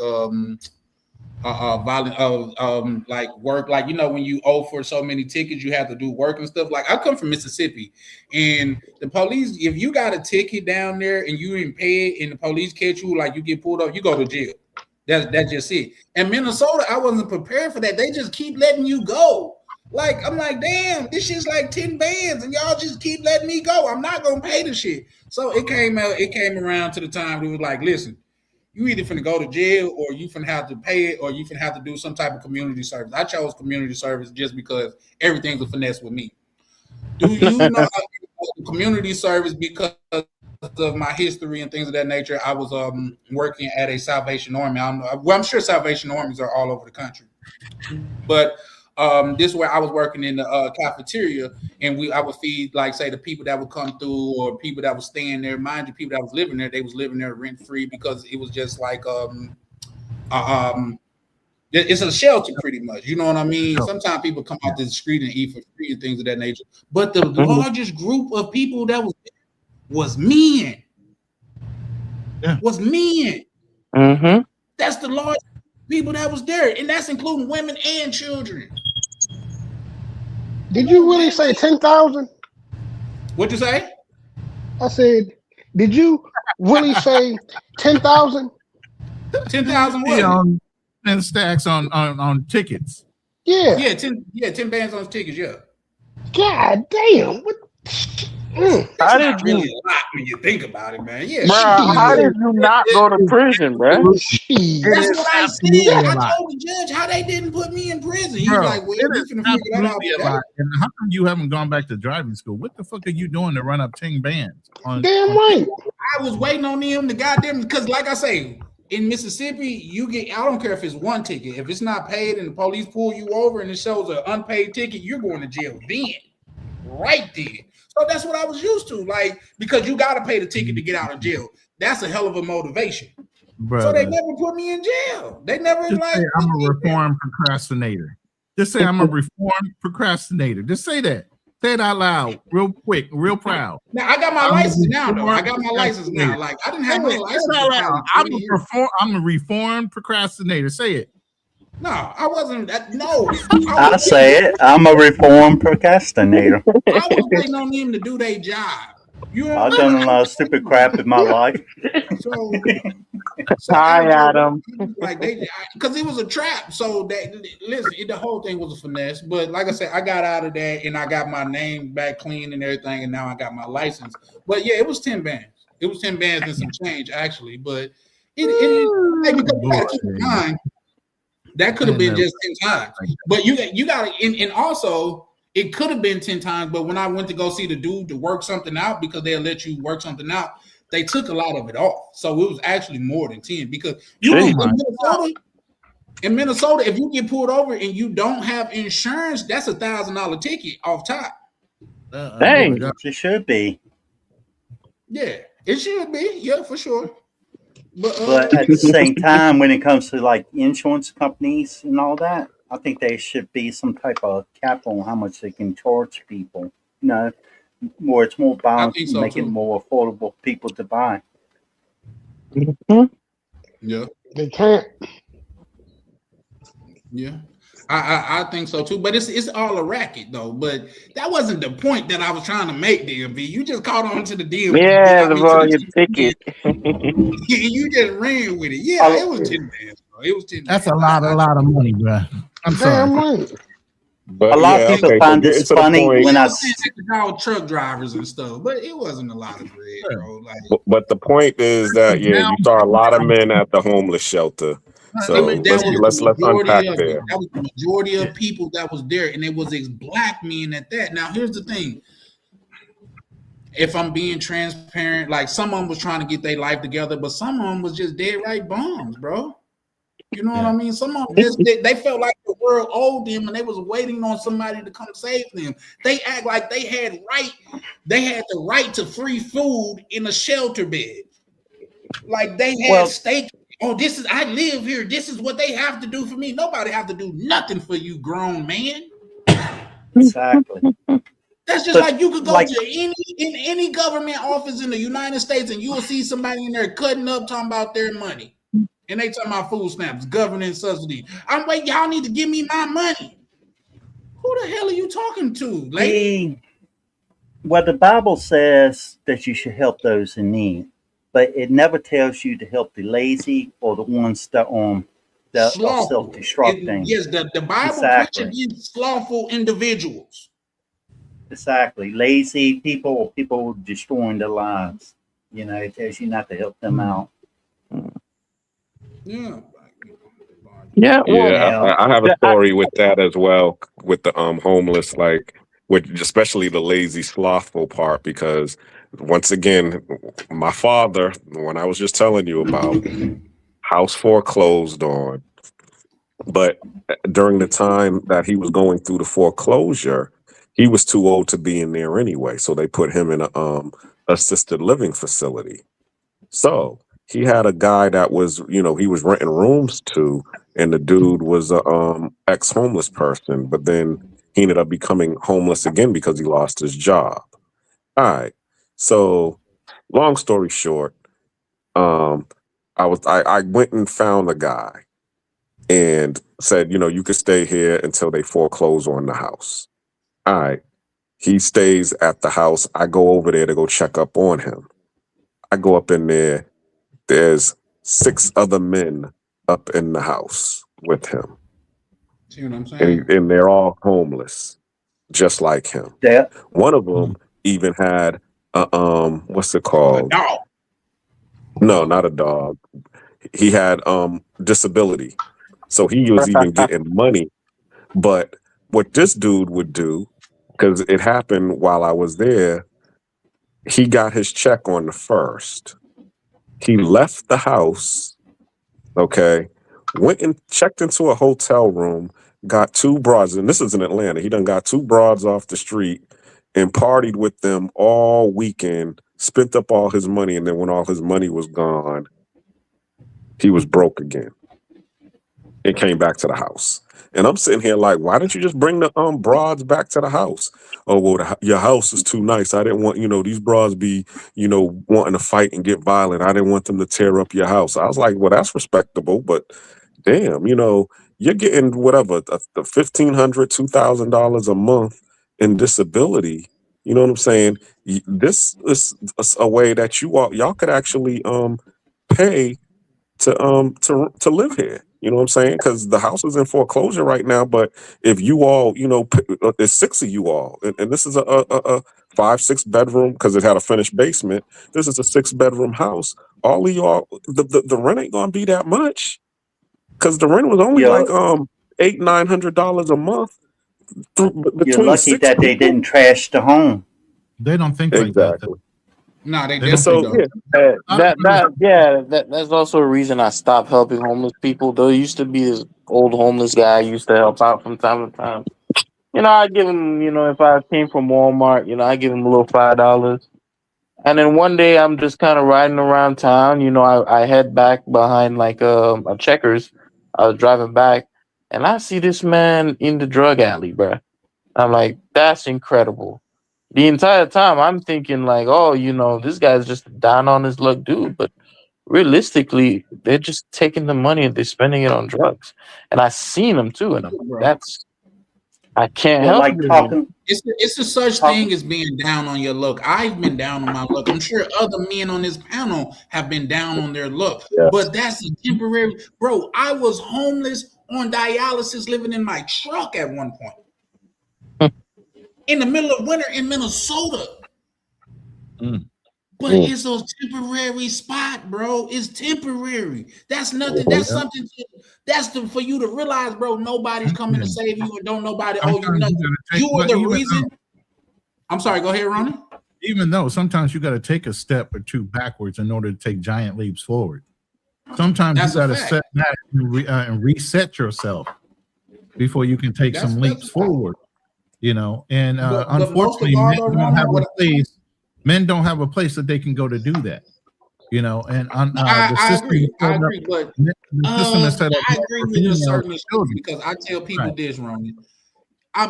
like work, like, you know, when you owe for so many tickets, you have to do work and stuff. Like, I come from Mississippi, and the police, if you got a ticket down there and you didn't pay it, and the police catch you, like, you get pulled up, you go to jail. That's just it. And Minnesota, I wasn't prepared for that. They just keep letting you go. Like, I'm like, damn, this shit's like 10 bands, and y'all just keep letting me go. I'm not gonna pay the shit. So it came around to the time it was like, listen, you either finna go to jail, or you finna have to pay it, or you finna have to do some type of community service. I chose community service just because everything's a finesse with me. Do you know community service? Because of my history and things of that nature, I was working at a Salvation Army. I'm sure Salvation Armies are all over the country, but this is where I was working in the cafeteria, and I would feed, like, say, the people that would come through, or people that were staying there. Mind you, people that was living there, they was living there rent free, because it was just like it's a shelter pretty much. You know what I mean? Sometimes people come out to the street and eat for free and things of that nature. But the largest group of people that was men. Yeah. Was men. Mm-hmm. That's the largest people that was there, and that's including women and children. Did you really say 10,000? What'd you say? I said, did you really say 10,000? 10,000 what? And stacks on tickets. Yeah. Yeah, 10 bands on tickets, yeah. God damn. What? That's not really a lot when you think about it, man. Yeah, bro, how did you not go to prison, bro? That's what I said. I told the judge how they didn't put me in prison. He's like, well, we can figure that out. And how come you haven't gone back to driving school? What the fuck are you doing to run up 10 bands? Damn right. I was waiting on them to goddamn, because like I say, in Mississippi, you get, I don't care if it's one ticket. If it's not paid and the police pull you over and it shows an unpaid ticket, you're going to jail then. Right then. So that's what I was used to, like, because you got to pay the ticket to get out of jail. That's a hell of a motivation. Brother. So they never put me in jail. They never Just like. say I'm a reformed procrastinator. Just say I'm a reformed procrastinator. Just say that. Say it out loud, real quick, real proud. Now I got my license now, though. I got my license now. Like, I didn't have my license. I'm a reformed procrastinator. Say it. No, I wasn't. No, I say it. I'm a reformed procrastinator. I was waiting on them to do their job. I've done a lot of stupid crap in my life. So Hi, Adam. Like because it was a trap. So the whole thing was a finesse. But like I said, I got out of that and I got my name back clean and everything, and now I got my license. But yeah, it was 10 bands. It was 10 bands and some change actually. But because you gotta keep in mind, that could have been just 10 times. But you got to, and also it could have been 10 times. But when I went to go see the dude to work something out, because they'll let you work something out, they took a lot of it off. So it was actually more than 10. Because in Minnesota, if you get pulled over and you don't have insurance, that's $1,000 ticket off top. Dang. It should be. Yeah, it should be. Yeah, for sure. But at the same time, when it comes to like insurance companies and all that, I think there should be some type of cap on how much they can charge people. You know, where it's more balanced and make it more affordable for people to buy. Yeah, they can't. Yeah, I think so too. But it's all a racket though. But that wasn't the point that I was trying to make, DMV. You just caught on to the deal. Yeah, the volume ticket. You just ran with it. Yeah, it was 10 bands, bro. It was 10. That's a lot of money, bro. I'm sorry. But a lot of people find this funny when I call truck drivers and stuff, but it wasn't a lot of bread, bro. Like, but the point is that you saw a lot of men at the homeless shelter. So let's unpack there. That was the majority of people that was there, and it was black men at that. Now, here's the thing. If I'm being transparent, like some of them was trying to get their life together, but some of them was just dead right bums, bro. You know what I mean? Some of them they felt like the world owed them, and they was waiting on somebody to come save them. They act like they had the right to free food in a shelter bed. Like they had stake. Oh, I live here. This is what they have to do for me. Nobody have to do nothing for you, grown man. Exactly. That's just like you could go to any government office in the United States and you will see somebody in there cutting up talking about their money. And they talking about food stamps, government subsidy. I'm waiting, y'all need to give me my money. Who the hell are you talking to, lady? Well, the Bible says that you should help those in need, but it never tells you to help the lazy or the ones that are self-destructing. Yes, the Bible preaches against slothful individuals. Exactly. Lazy people or people destroying their lives. You know, it tells you not to help them out. Yeah. I have a story with that as well, with the homeless, like especially the lazy, slothful part, because once again, my father, when I was just telling you about, house foreclosed on, but during the time that he was going through the foreclosure, he was too old to be in there anyway, so they put him in a assisted living facility. So he had a guy that was, he was renting rooms to, and the dude was a ex-homeless person, but then he ended up becoming homeless again because he lost his job. All right. So long story short, I went and found the guy and said, you could stay here until they foreclose on the house. All right. He stays at the house. I go over there to go check up on him. I go up in there. There's 6 other men up in the house with him. See what I'm saying? And they're all homeless, just like him. Yeah. One of them even had what's it called? A dog. No, not a dog. He had disability. So he was even getting money. But what this dude would do, because it happened while I was there, he got his check on the 1st. He left the house, okay, went and checked into a hotel room, got 2 broads, and this is in Atlanta. He done got 2 broads off the street and partied with them all weekend, spent up all his money, and then when all his money was gone, he was broke again. It came back to the house. And I'm sitting here like, why didn't you just bring the broads back to the house? Oh, well, your house is too nice. I didn't want, these broads be, wanting to fight and get violent. I didn't want them to tear up your house. I was like, well, that's respectable, but damn, you're getting whatever, the $1,500, $2,000 a month in disability. You know what I'm saying? This is a way that y'all could actually pay to live here. You know what I'm saying? Because the house is in foreclosure right now. But if you all, there's 6 of you all, and this is a 5-6 bedroom because it had a finished basement. This is a 6-bedroom house. All of y'all, the rent ain't gonna be that much because the rent was only like $800-900 a month. You're lucky that they didn't trash the home. They don't think like that. No, they definitely don't. That's also a reason I stopped helping homeless people. There used to be this old homeless guy I used to help out from time to time. I give him, if I came from Walmart, I give him a little $5. And then one day I'm just kind of riding around town. I head back behind like a Checkers. I was driving back and I see this man in the drug alley, bro. I'm like, that's incredible. The entire time I'm thinking like, oh, this guy's just down on his luck dude. But realistically, they're just taking the money and they're spending it on drugs. And I seen them too. And I can't help it. It's a such thing as being down on your luck. I've been down on my luck. I'm sure other men on this panel have been down on their luck. Yes. But that's a temporary. Bro, I was homeless on dialysis living in my truck at one point. In the middle of winter in Minnesota. But it's a temporary spot, bro. It's temporary. That's nothing. That's something. For you to realize, bro. Nobody's coming to save you, and don't nobody owe you nothing. You are the reason. I'm sorry. Go ahead, Ronnie. Even though sometimes you got to take a step or 2 backwards in order to take giant leaps forward. Sometimes you got to set back and reset yourself before you can take some leaps forward. You know, and but unfortunately, most of all, men don't have a place that they can go to do that. You know, and I agree, but the system is set up I agree with a certain extent children. because I tell people Right. this, Ronnie.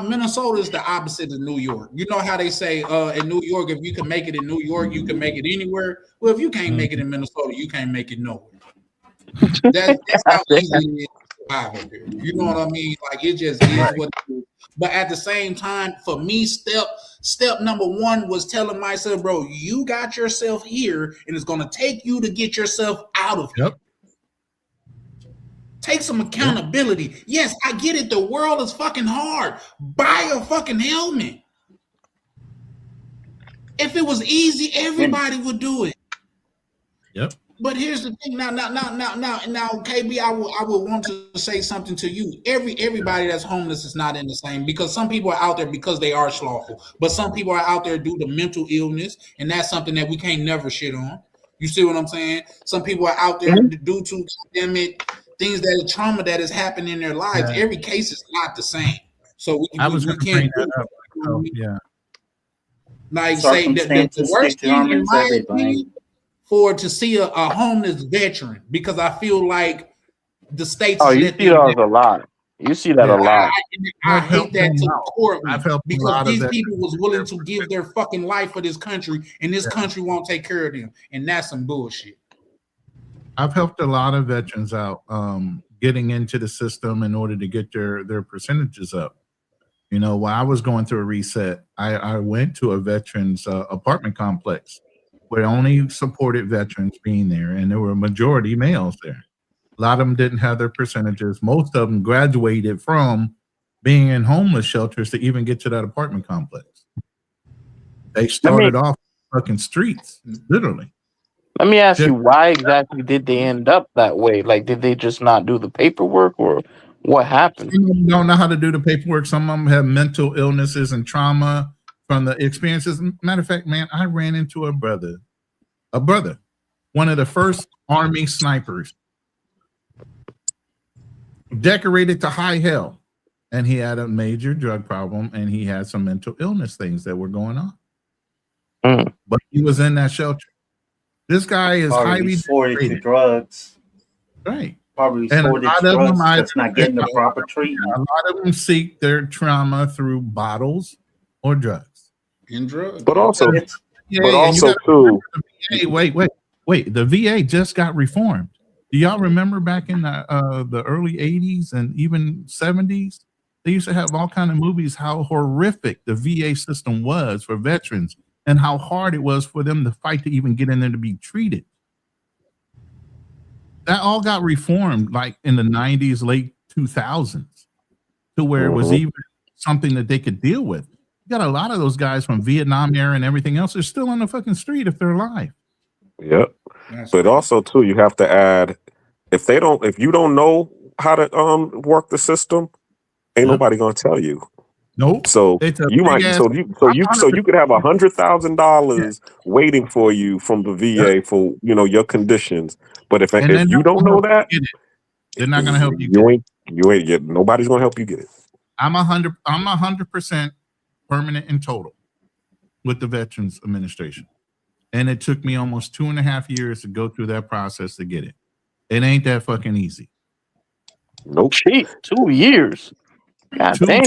Minnesota is the opposite of New York. You know how they say in New York, if you can make it in New York, you can make it anywhere. Well, if you can't make it in Minnesota, you can't make it nowhere. That's how easy it is to survive up here. You know what I mean? Like it just is what it is. But at the same time, for me, step number one was telling myself, bro, you got yourself here, and it's gonna take you to get yourself out of here. Take some accountability. Yes, I get it. The world is fucking hard. Buy a fucking helmet. If it was easy, everybody would do it. Yep. But here's the thing. Now, KB, I would want to say something to you. Everybody that's homeless is not in the same, because some people are out there because they are slothful, but some people are out there due to mental illness, and that's something that we can't never shit on. You see what I'm saying? Some people are out there due to pandemic things, that is trauma that has happened in their lives. Yeah. Every case is not the same, so we I was we going to can't bring do that up. Oh, yeah. like say that the worst thing in my opinion to see a homeless veteran, because I feel like the states. Oh, you see those a lot. You see that a lot. I hate that to the core of me, I've helped a because lot of these that. people was willing to give their fucking life for this country, and this country won't take care of them, and that's some bullshit. I've helped a lot of veterans out getting into the system in order to get their percentages up. You know, while I was going through a reset, I went to a veterans apartment complex where only supported veterans being there, and there were a majority males there. A lot of them didn't have their percentages. Most of them graduated from being in homeless shelters to even get to that apartment complex. They started off fucking streets, literally. Let me ask you, why exactly did they end up that way? Like, did they just not do the paperwork, or what happened? Some of them don't know how to do the paperwork. Some of them have mental illnesses and trauma from the experiences. Matter of fact, man, I ran into a brother, one of the first Army snipers, decorated to high hell, and he had a major drug problem, and he had some mental illness things that were going on. But he was in that shelter. This guy is highly sorted to drugs. Right. Probably And a sorted lot to of them, drugs that's not getting the proper treatment. a lot of them seek their trauma through bottles or drugs. In drugs. But also, and you gotta too. remember the VA, wait. The VA just got reformed. Do y'all remember back in the early 80s and even 70s? They used to have all kind of movies how horrific the VA system was for veterans and how hard it was for them to fight to even get in there to be treated. That all got reformed like in the 90s, late 2000s, to where it was even something that they could deal with. You got a lot of those guys from Vietnam era and everything else. They're still on the fucking street if they're alive. Yep. But also too, you have to add, if you don't know how to work the system, ain't nobody gonna tell you. Nope. So you might so you could have $100,000 waiting for you from the VA for your conditions. But if you don't know that, they're not gonna help you. You ain't get nobody's gonna help you get it. I'm 100% permanent and total with the Veterans Administration. And it took me almost 2.5 years to go through that process to get it. It ain't that fucking easy. Nope. Gee, 2 years. God damn.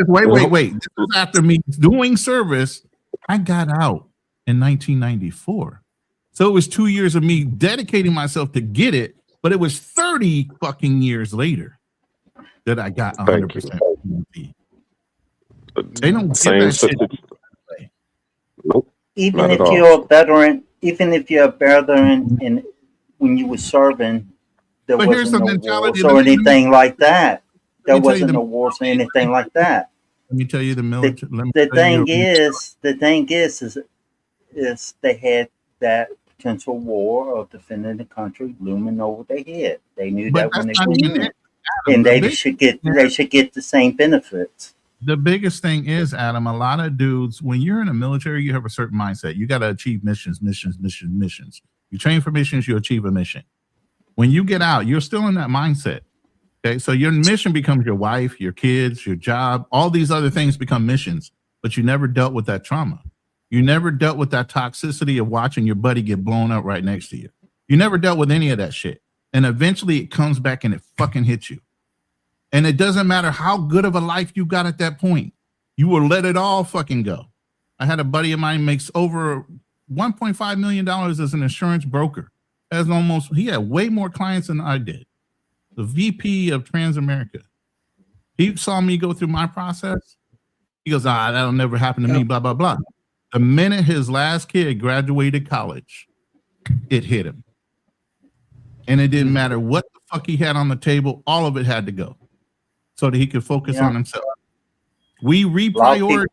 Wait. This was after me doing service. I got out in 1994. So it was 2 years of me dedicating myself to get it, but it was 30 fucking years later that I got 100%. They don't give that shit. Nope. Even if you're a veteran, and when you were serving, there wasn't no wars or anything like that. There wasn't no wars or anything like that. Let me tell you the military. The thing is they had that potential war of defending the country looming over their head. They knew that when they went in, and they should get the same benefits. The biggest thing is, Adam, a lot of dudes, when you're in the military, you have a certain mindset. You got to achieve missions. You train for missions, you achieve a mission. When you get out, you're still in that mindset. Okay, so your mission becomes your wife, your kids, your job. All these other things become missions, but you never dealt with that trauma. You never dealt with that toxicity of watching your buddy get blown up right next to you. You never dealt with any of that shit. And eventually it comes back and it fucking hits you. And it doesn't matter how good of a life you got at that point. You will let it all fucking go. I had a buddy of mine makes over $1.5 million as an insurance broker. He had way more clients than I did. The VP of Transamerica. He saw me go through my process. He goes, that'll never happen to me, blah, blah, blah. The minute his last kid graduated college, it hit him. And it didn't matter what the fuck he had on the table, all of it had to go so that he could focus on himself. We reprioritize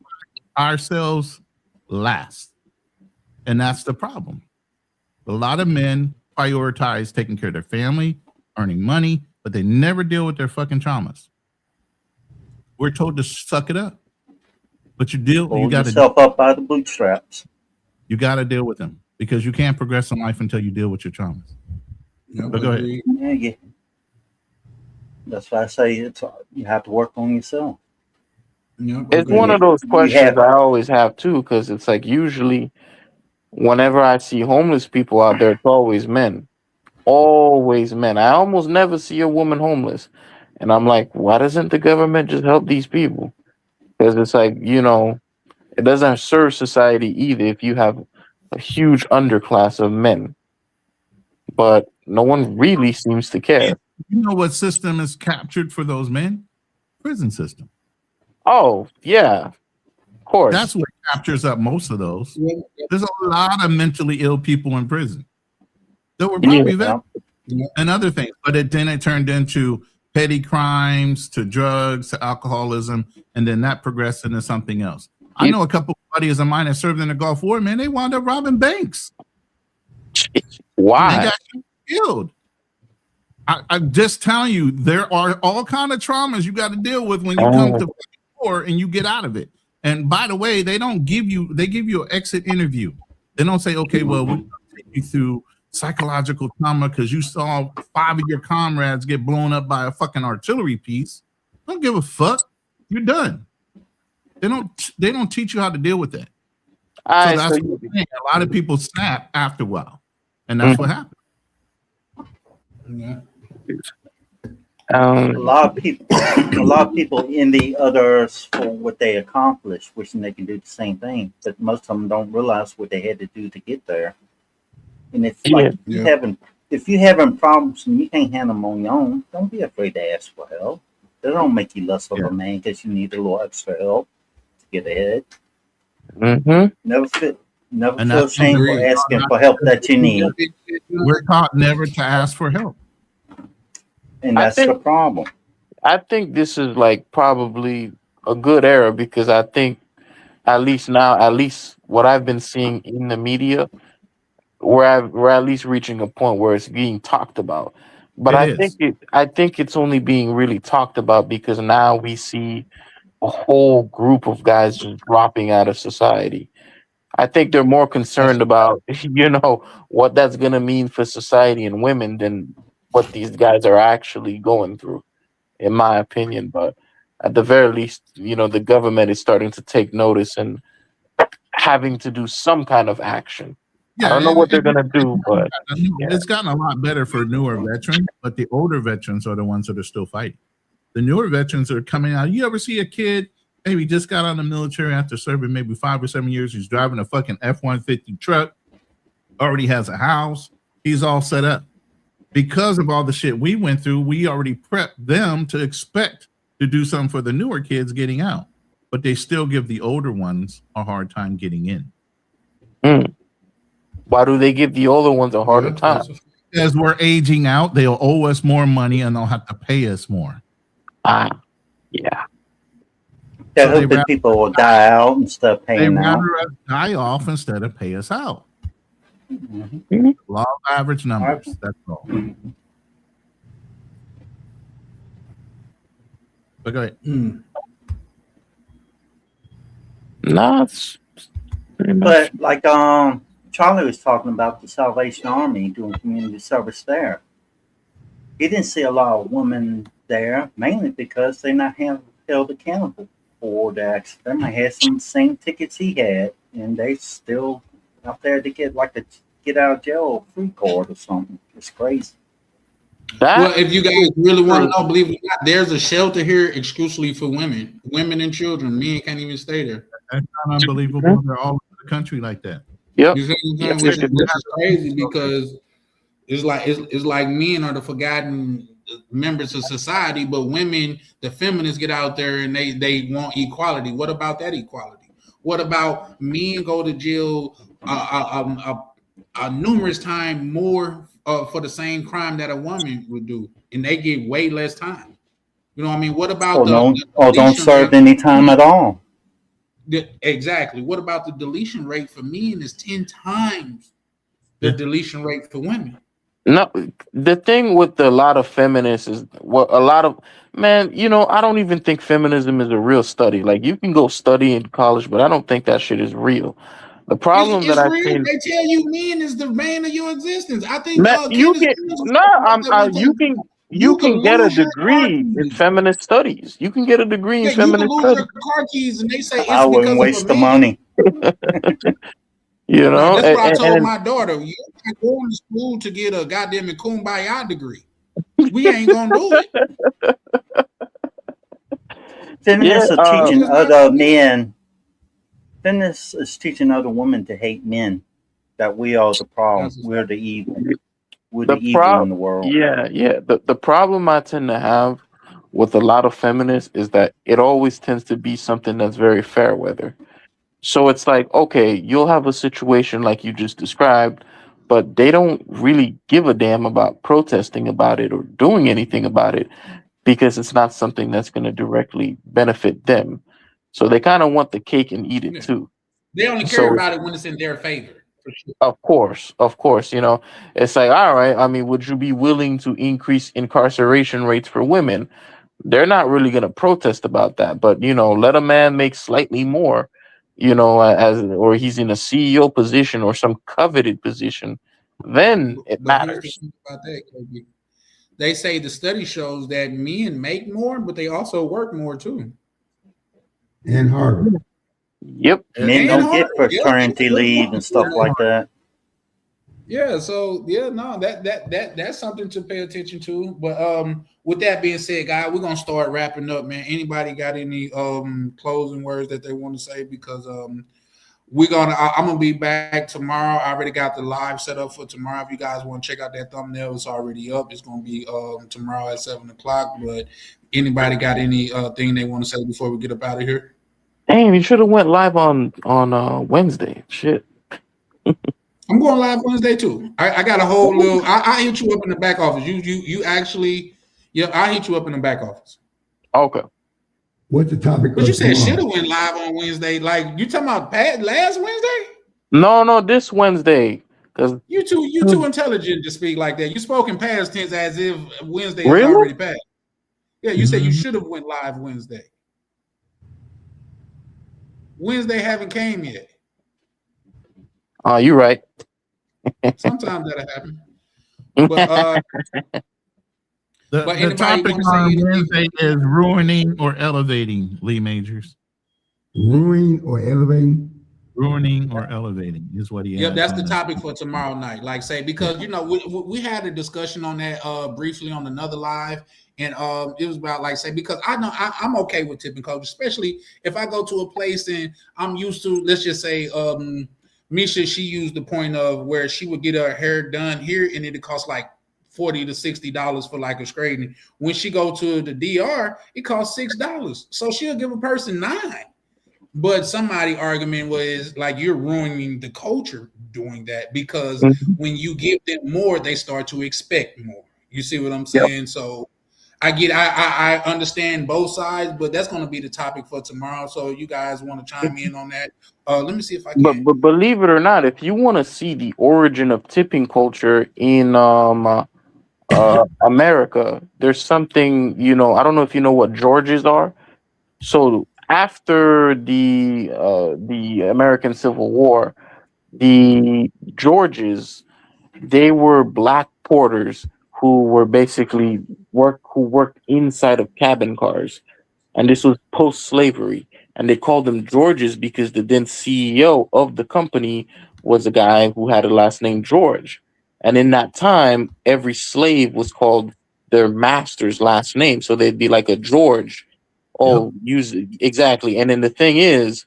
ourselves last. And that's the problem. A lot of men prioritize taking care of their family, earning money, but they never deal with their fucking traumas. We're told to suck it up. But you got to yourself up by the bootstraps. You got to deal with them because you can't progress in life until you deal with your traumas. Yep, but go ahead. Yeah. That's why I say you have to work on yourself. Yep, It's one of those questions I always have too, because it's like usually whenever I see homeless people out there, it's always men. Always men. I almost never see a woman homeless. And I'm like, why doesn't the government just help these people? Because it's like, it doesn't serve society either if you have a huge underclass of men. But no one really seems to care. You know what system is captured for those men? Prison system. Oh, yeah. Of course. That's what captures up most of those. There's a lot of mentally ill people in prison. There were probably veterans and other things. But then it turned into petty crimes, to drugs, to alcoholism, and then that progressed into something else. I know a couple of buddies of mine that served in the Gulf War, man, they wound up robbing banks. Why? They got killed. I'm just telling you, there are all kind of traumas you got to deal with when you come to war and you get out of it. And by the way, they give you an exit interview. They don't say, okay, well, we're going to take you through psychological trauma because you saw 5 of your comrades get blown up by a fucking artillery piece. Don't give a fuck. You're done. They don't teach you how to deal with that. So that's what I'm saying. A lot of people snap after a while, and that's what happens. Yeah. A lot of people envy others for what they accomplished, wishing they can do the same thing. But most of them don't realize what they had to do to get there. And it's like if you're having problems and you can't handle them on your own, don't be afraid to ask for help. They don't make you less of a man because you need a little extra help to get ahead. Never feel shame for asking for help that you need. We're taught never to ask for help. And that's the problem. I think this is like probably a good era because I think at least what I've been seeing in the media, we're at least reaching a point where it's being talked about. But I think it's only being really talked about because now we see a whole group of guys just dropping out of society. I think they're more concerned about, what that's going to mean for society and women than what these guys are actually going through, in my opinion. But at the very least, the government is starting to take notice and having to do some kind of action. I don't know what they're going to do, but it's gotten a lot better for newer veterans, but the older veterans are the ones that are still fighting. The newer veterans are coming out. You ever see a kid, maybe just got out of the military after serving maybe 5 or 7 years, he's driving a fucking F-150 truck, already has a house, he's all set up. Because of all the shit we went through, we already prepped them to expect to do something for the newer kids getting out. But they still give the older ones a hard time getting in. Why do they give the older ones a harder time? Because we're aging out, they'll owe us more money and they'll have to pay us more. Yeah. They're hoping people will die out instead of paying out. They'd rather us die off instead of pay us out. Law of average numbers. That's all. But go ahead. No, it's but like Charlie was talking about the Salvation Army doing community service there. he didn't see a lot of women there, mainly because they're not held accountable for the accident. They might have some same tickets he had, and they still out there to get like a get out of jail free card or something. It's crazy. Well, if you guys really want to know, believe it or not, there's a shelter here exclusively for women and children. Men can't even stay there. That's not unbelievable. They're all over the country like that. You see what I'm saying? Which is crazy because it's like men are the forgotten members of society, but women, the feminists, get out there and they want equality. What about that equality? What about men go to jail numerous times more for the same crime that a woman would do, and they get way less time? You know what I mean? What about don't serve any time at all? Exactly. What about the deletion rate for men is 10 times the deletion rate for women? No, the thing with a lot of feminists is a lot of I don't even think feminism is a real study. Like, you can go study in college, but I don't think that shit is real. The problem It's that I real. think They tell you men is the bane of your existence. I think you can get a degree in feminist studies. You can get a degree in feminist you can lose studies. your car keys, and they say it's I wouldn't because waste of a the man. money. You know, That's what I told my daughter. You're not going to school to get a goddamn kumbaya degree. We ain't gonna do it. Feminists are teaching other men. Feminists is teaching other women to hate men. That we are the problem. We're the evil. We're the evil in the world. Yeah. The problem I tend to have with a lot of feminists is that it always tends to be something that's very fair weather. So it's like, okay, you'll have a situation like you just described, but they don't really give a damn about protesting about it or doing anything about it because it's not something that's going to directly benefit them. So they kind of want the cake and eat it too. They only care about it when it's in their favor. For sure. Of course, it's like, all right, I mean, would you be willing to increase incarceration rates for women? They're not really going to protest about that, but let a man make slightly more, or he's in a CEO position or some coveted position, then it matters. About that, Kobe. They say the study shows that men make more, but they also work more too. And harder. Yep. Men don't get paternity leave and stuff like that. Yeah, so that's something to pay attention to. But with that being said, guys, we're gonna start wrapping up, man. Anybody got any closing words that they want to say? Because I'm gonna be back tomorrow. I already got the live set up for tomorrow. If you guys want to check out that thumbnail, it's already up. It's gonna be tomorrow at 7:00. But anybody got any thing they want to say before we get up out of here? Damn, you should have went live on Wednesday. Shit. I'm going live Wednesday too. I got a whole little. I hit you up in the back office. You actually, I hit you up in the back office. Okay. What's the topic? But you said should have went live on Wednesday. Like, you talking about last Wednesday? No, this Wednesday. Cause you too intelligent to speak like that. You spoke in past tense as if Wednesday is really? already passed. Yeah, you said you should have went live Wednesday. Wednesday haven't came yet. Oh, you're right. Sometimes that'll happen. But the topic on Wednesday is ruining or elevating, Lee Majors. Ruining or elevating? Ruining or elevating is what he has. Yeah, that's the topic for tomorrow night. Like, say, because we had a discussion on that briefly on another live, and it was about, like, say, because I know I'm okay with tipping coach, especially if I go to a place and I'm used to, let's just say, Misha, she used the point of where she would get her hair done here and it'd cost like $40 to $60 for like a straightening. When she go to the DR, it costs $6. So she'll give a person $9. But somebody argument was like, you're ruining the culture doing that, because when you give them more, they start to expect more. You see what I'm saying? Yep. So I understand both sides, but that's going to be the topic for tomorrow. So you guys want to chime in on that? Let me see if I can. But believe it or not, if you want to see the origin of tipping culture in America, there's something, I don't know if you know what Georges are. So after the American Civil War, the Georges, they were black porters who were basically who worked inside of cabin cars, and this was post slavery, and they called them Georges because the then CEO of the company was a guy who had a last name George, and in that time, every slave was called their master's last name, so they'd be like a George. Oh, use exactly. And then the thing is,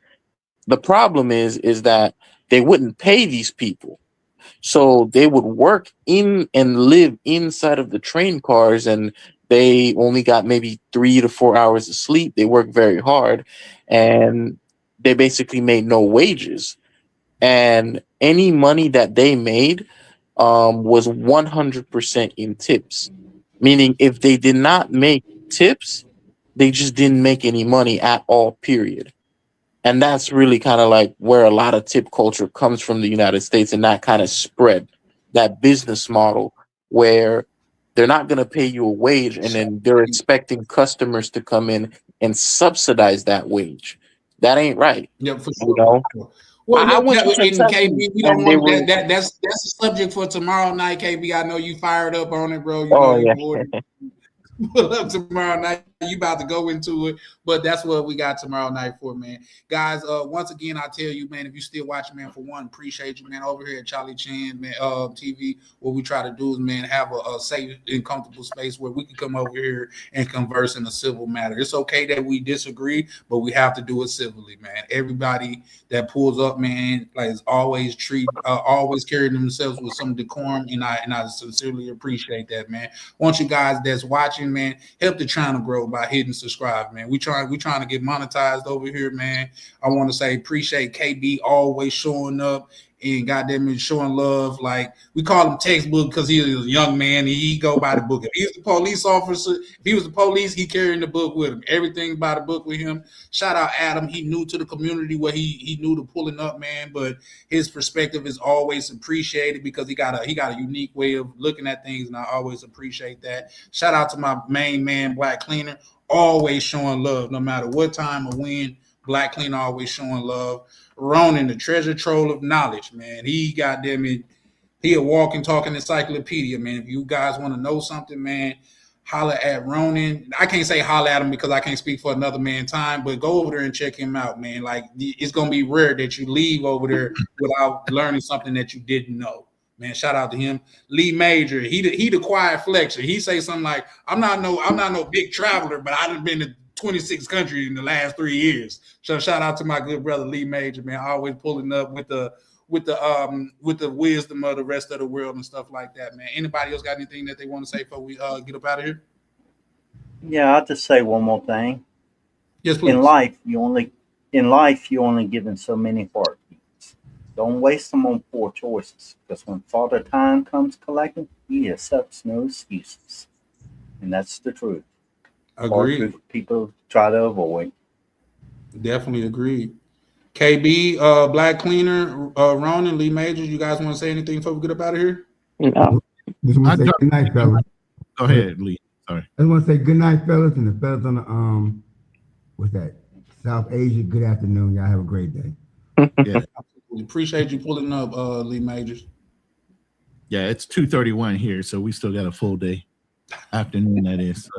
the problem is that they wouldn't pay these people. So they would work in and live inside of the train cars, and they only got maybe 3 to 4 hours of sleep. They worked very hard, and they basically made no wages. And any money that they made was 100% in tips. Meaning, if they did not make tips, they just didn't make any money at all, period. And that's really kind of like where a lot of tip culture comes from the United States, and that kind of spread that business model where they're not going to pay you a wage and then they're expecting customers to come in and subsidize that wage. That ain't right. Yeah, for You sure. know? Well, I went to in Kentucky, KB, we don't and they want were- that's a subject for tomorrow night, KB. I know you fired up on it, bro. You Oh, know you yeah. bored. Pull up tomorrow night. You about to go into it, but that's what we got tomorrow night for, man. Guys, once again, I tell you, man, if you still watching, man, for one, appreciate you, man. Over here at Charlie Chan, man, TV, what we try to do is, man, have a safe and comfortable space where we can come over here and converse in a civil matter. It's okay that we disagree, but we have to do it civilly, man. Everybody that pulls up, man, like is always always carrying themselves with some decorum, and I sincerely appreciate that, man. I want you guys that's watching, man, help the channel grow by hitting subscribe, man. We trying to get monetized over here, man. I want to say appreciate KB always showing up and goddamn it showing love. Like, we call him textbook because he is a young man. He go by the book. If he's the police officer, if he was the police, he carrying the book with him. Everything by the book with him. Shout out Adam. He new to the community where he knew to pulling up, man. But his perspective is always appreciated because he got a unique way of looking at things, and I always appreciate that. Shout out to my main man, Black Cleaner, always showing love no matter what time or when. Black Cleaner always showing love. Ronan, the treasure troll of knowledge, man. He goddamn it, he a walking, talking encyclopedia, man. If you guys want to know something, man, holler at Ronan. I can't say holler at him because I can't speak for another man's time, but go over there and check him out, man. Like, it's gonna be rare that you leave over there without learning something that you didn't know. Man, shout out to him. Lee Major, he the quiet flexor. He say something like, I'm not no big traveler, but I've been to 26 countries in the last 3 years. So shout out to my good brother Lee Major, man. Always pulling up with the wisdom of the rest of the world and stuff like that, man. Anybody else got anything that they want to say before we get up out of here? Yeah, I'll just say one more thing. Yes, please. In life, you only given so many heartbeats. Don't waste them on poor choices, because when Father Time comes collecting, he accepts no excuses, and that's the truth. Agreed. People try to avoid. Definitely agreed. KB, Black Cleaner, Ronan, Lee Majors, you guys want to say anything before we get up out of here? No. Just want to say good night, fellas. Go ahead, Lee. Sorry. I just want to say good night, fellas, and the fellas on the what's that? South Asia. Good afternoon. Y'all have a great day. Yeah. We appreciate you pulling up, Lee Majors. Yeah, it's 2:31 here, so we still got a full day. Afternoon, that is.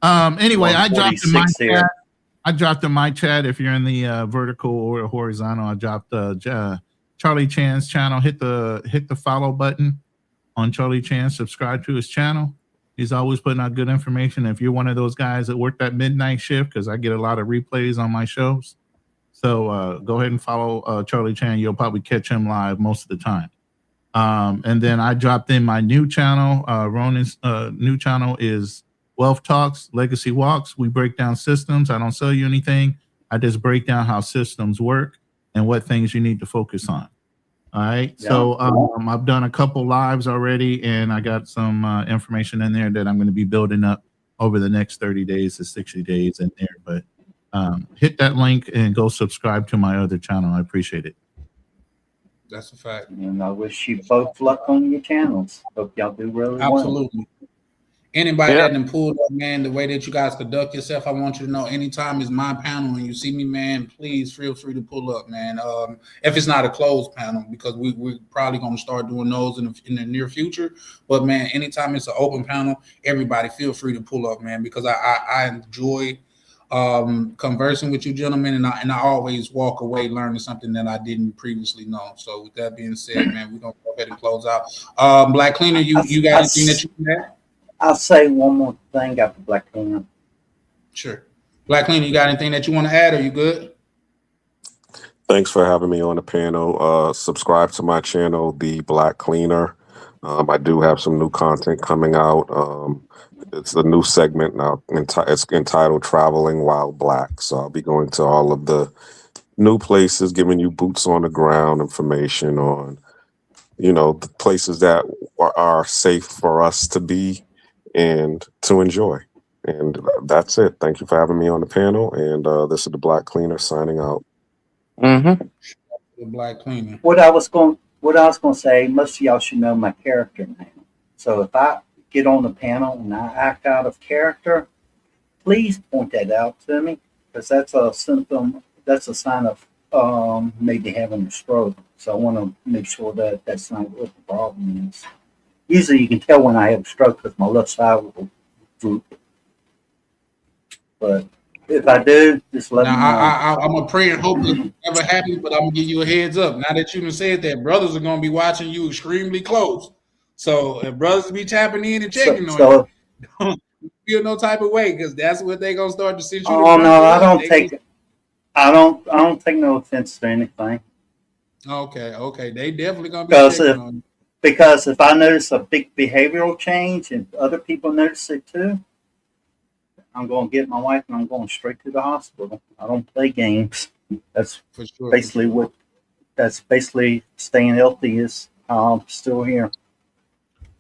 Anyway, I dropped in my chat. If you're in the vertical or horizontal, I dropped Charlie Chan's channel. Hit the follow button on Charlie Chan. Subscribe to his channel. He's always putting out good information. If you're one of those guys that work that midnight shift, because I get a lot of replays on my shows, so go ahead and follow Charlie Chan. You'll probably catch him live most of the time. And then I dropped in my new channel. Ronan's new channel is Wealth Talks, Legacy Walks. We break down systems. I don't sell you anything. I just break down how systems work and what things you need to focus on. All right. Yeah. So I've done a couple lives already, and I got some information in there that I'm going to be building up over the next 30 days to 60 days in there. But hit that link and go subscribe to my other channel. I appreciate it. That's a fact. And I wish you both luck on your channels. Hope y'all do really well. Absolutely. Anybody Yeah. that done pulled up, man, the way that you guys conduct yourself, I want you to know anytime it's my panel and you see me, man, please feel free to pull up, man. If it's not a closed panel, because we're probably going to start doing those in the near future. But, man, anytime it's an open panel, everybody feel free to pull up, man, because I enjoy conversing with you gentlemen, and I always walk away learning something that I didn't previously know. So with that being said, man, we're going to go ahead and close out. Black Cleaner, you got anything that you can add? I'll say one more thing after Black Cleaner. Sure. Black Cleaner, you got anything that you want to add? Are you good? Thanks for having me on the panel. Subscribe to my channel, The Black Cleaner. I do have some new content coming out. It's a new segment now. It's entitled Traveling While Black. So I'll be going to all of the new places, giving you boots on the ground information on, the places that are safe for us to be and to enjoy. And that's it. Thank you for having me on the panel. And this is The Black Cleaner signing out. Mm-hmm. The Black Cleaner. What I was going to say, most of y'all should know my character now. So if I get on the panel and I act out of character, please point that out to me, because that's a symptom. That's a sign of maybe having a stroke. So I want to make sure that that's not what the problem is. Usually you can tell when I have a stroke because my left side will droop. But if I do, just let me know. I'm going to pray and hope it never happens, but I'm going to give you a heads up. Now that you said that, brothers are going to be watching you extremely close. So if brothers be tapping in and checking on you, don't feel no type of way, because that's what they're going to start to send you. Oh no, I don't take no offense to anything. Okay. They definitely going to be checking on you. Because if I notice a big behavioral change and other people notice it too, I'm going to get my wife and I'm going straight to the hospital. I don't play games. That's for sure, basically that's basically staying healthy is how I'm still here.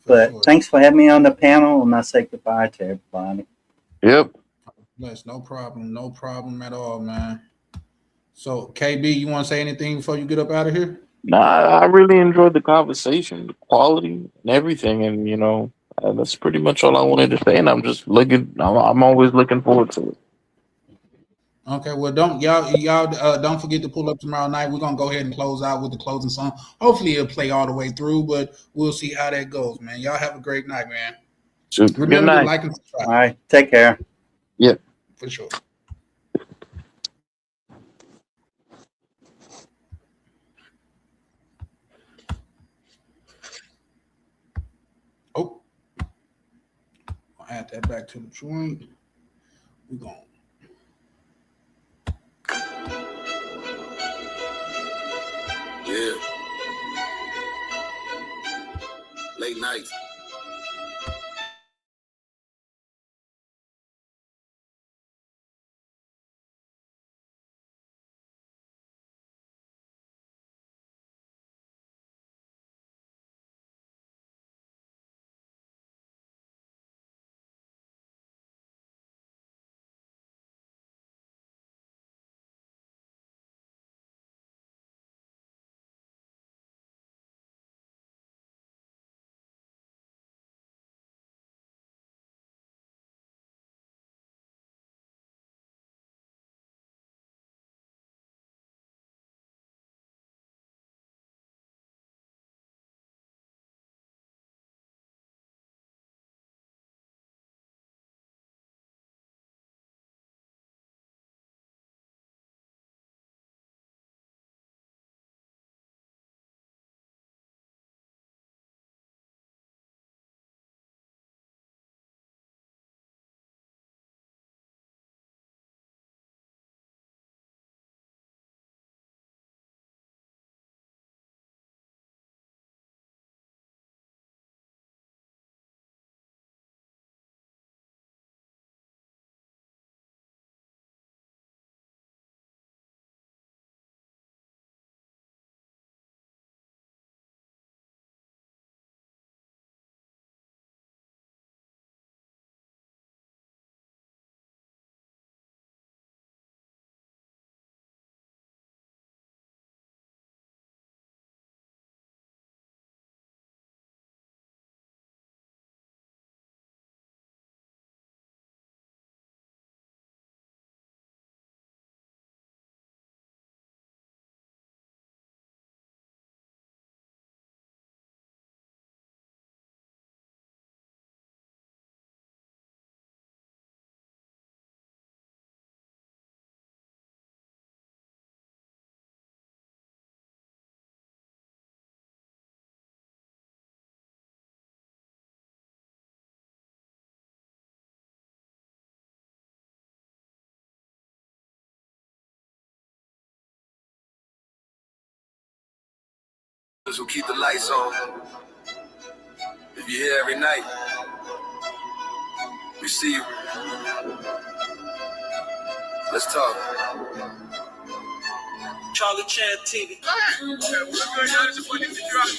But thanks for having me on the panel, and I say goodbye to everybody. Yep. Yes, no problem at all, man. So KB, you want to say anything before you get up out of here? Nah, I really enjoyed the conversation, the quality, and everything, and that's pretty much all I wanted to say. And I'm just looking. I'm always looking forward to it. Okay, well, don't don't forget to pull up tomorrow night. We're gonna go ahead and close out with the closing song. Hopefully, it'll play all the way through, but we'll see how that goes, man. Y'all have a great night, man. Remember to like and subscribe. All right, take care. Yep, for sure. Oh, I'll add that back to the joint. We're going. Yeah. Late nights. Those who keep the lights on. If you're here every night, we see you. Let's talk. Charlie Chan TV. What's good, y'all? It's your boy, DJ Charlie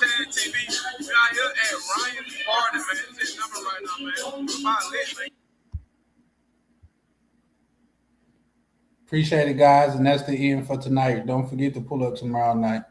Chan TV. We out here at Ryan's Party, man. It's his number right now, man. Appreciate it, guys, and that's the end for tonight. Don't forget to pull up tomorrow night.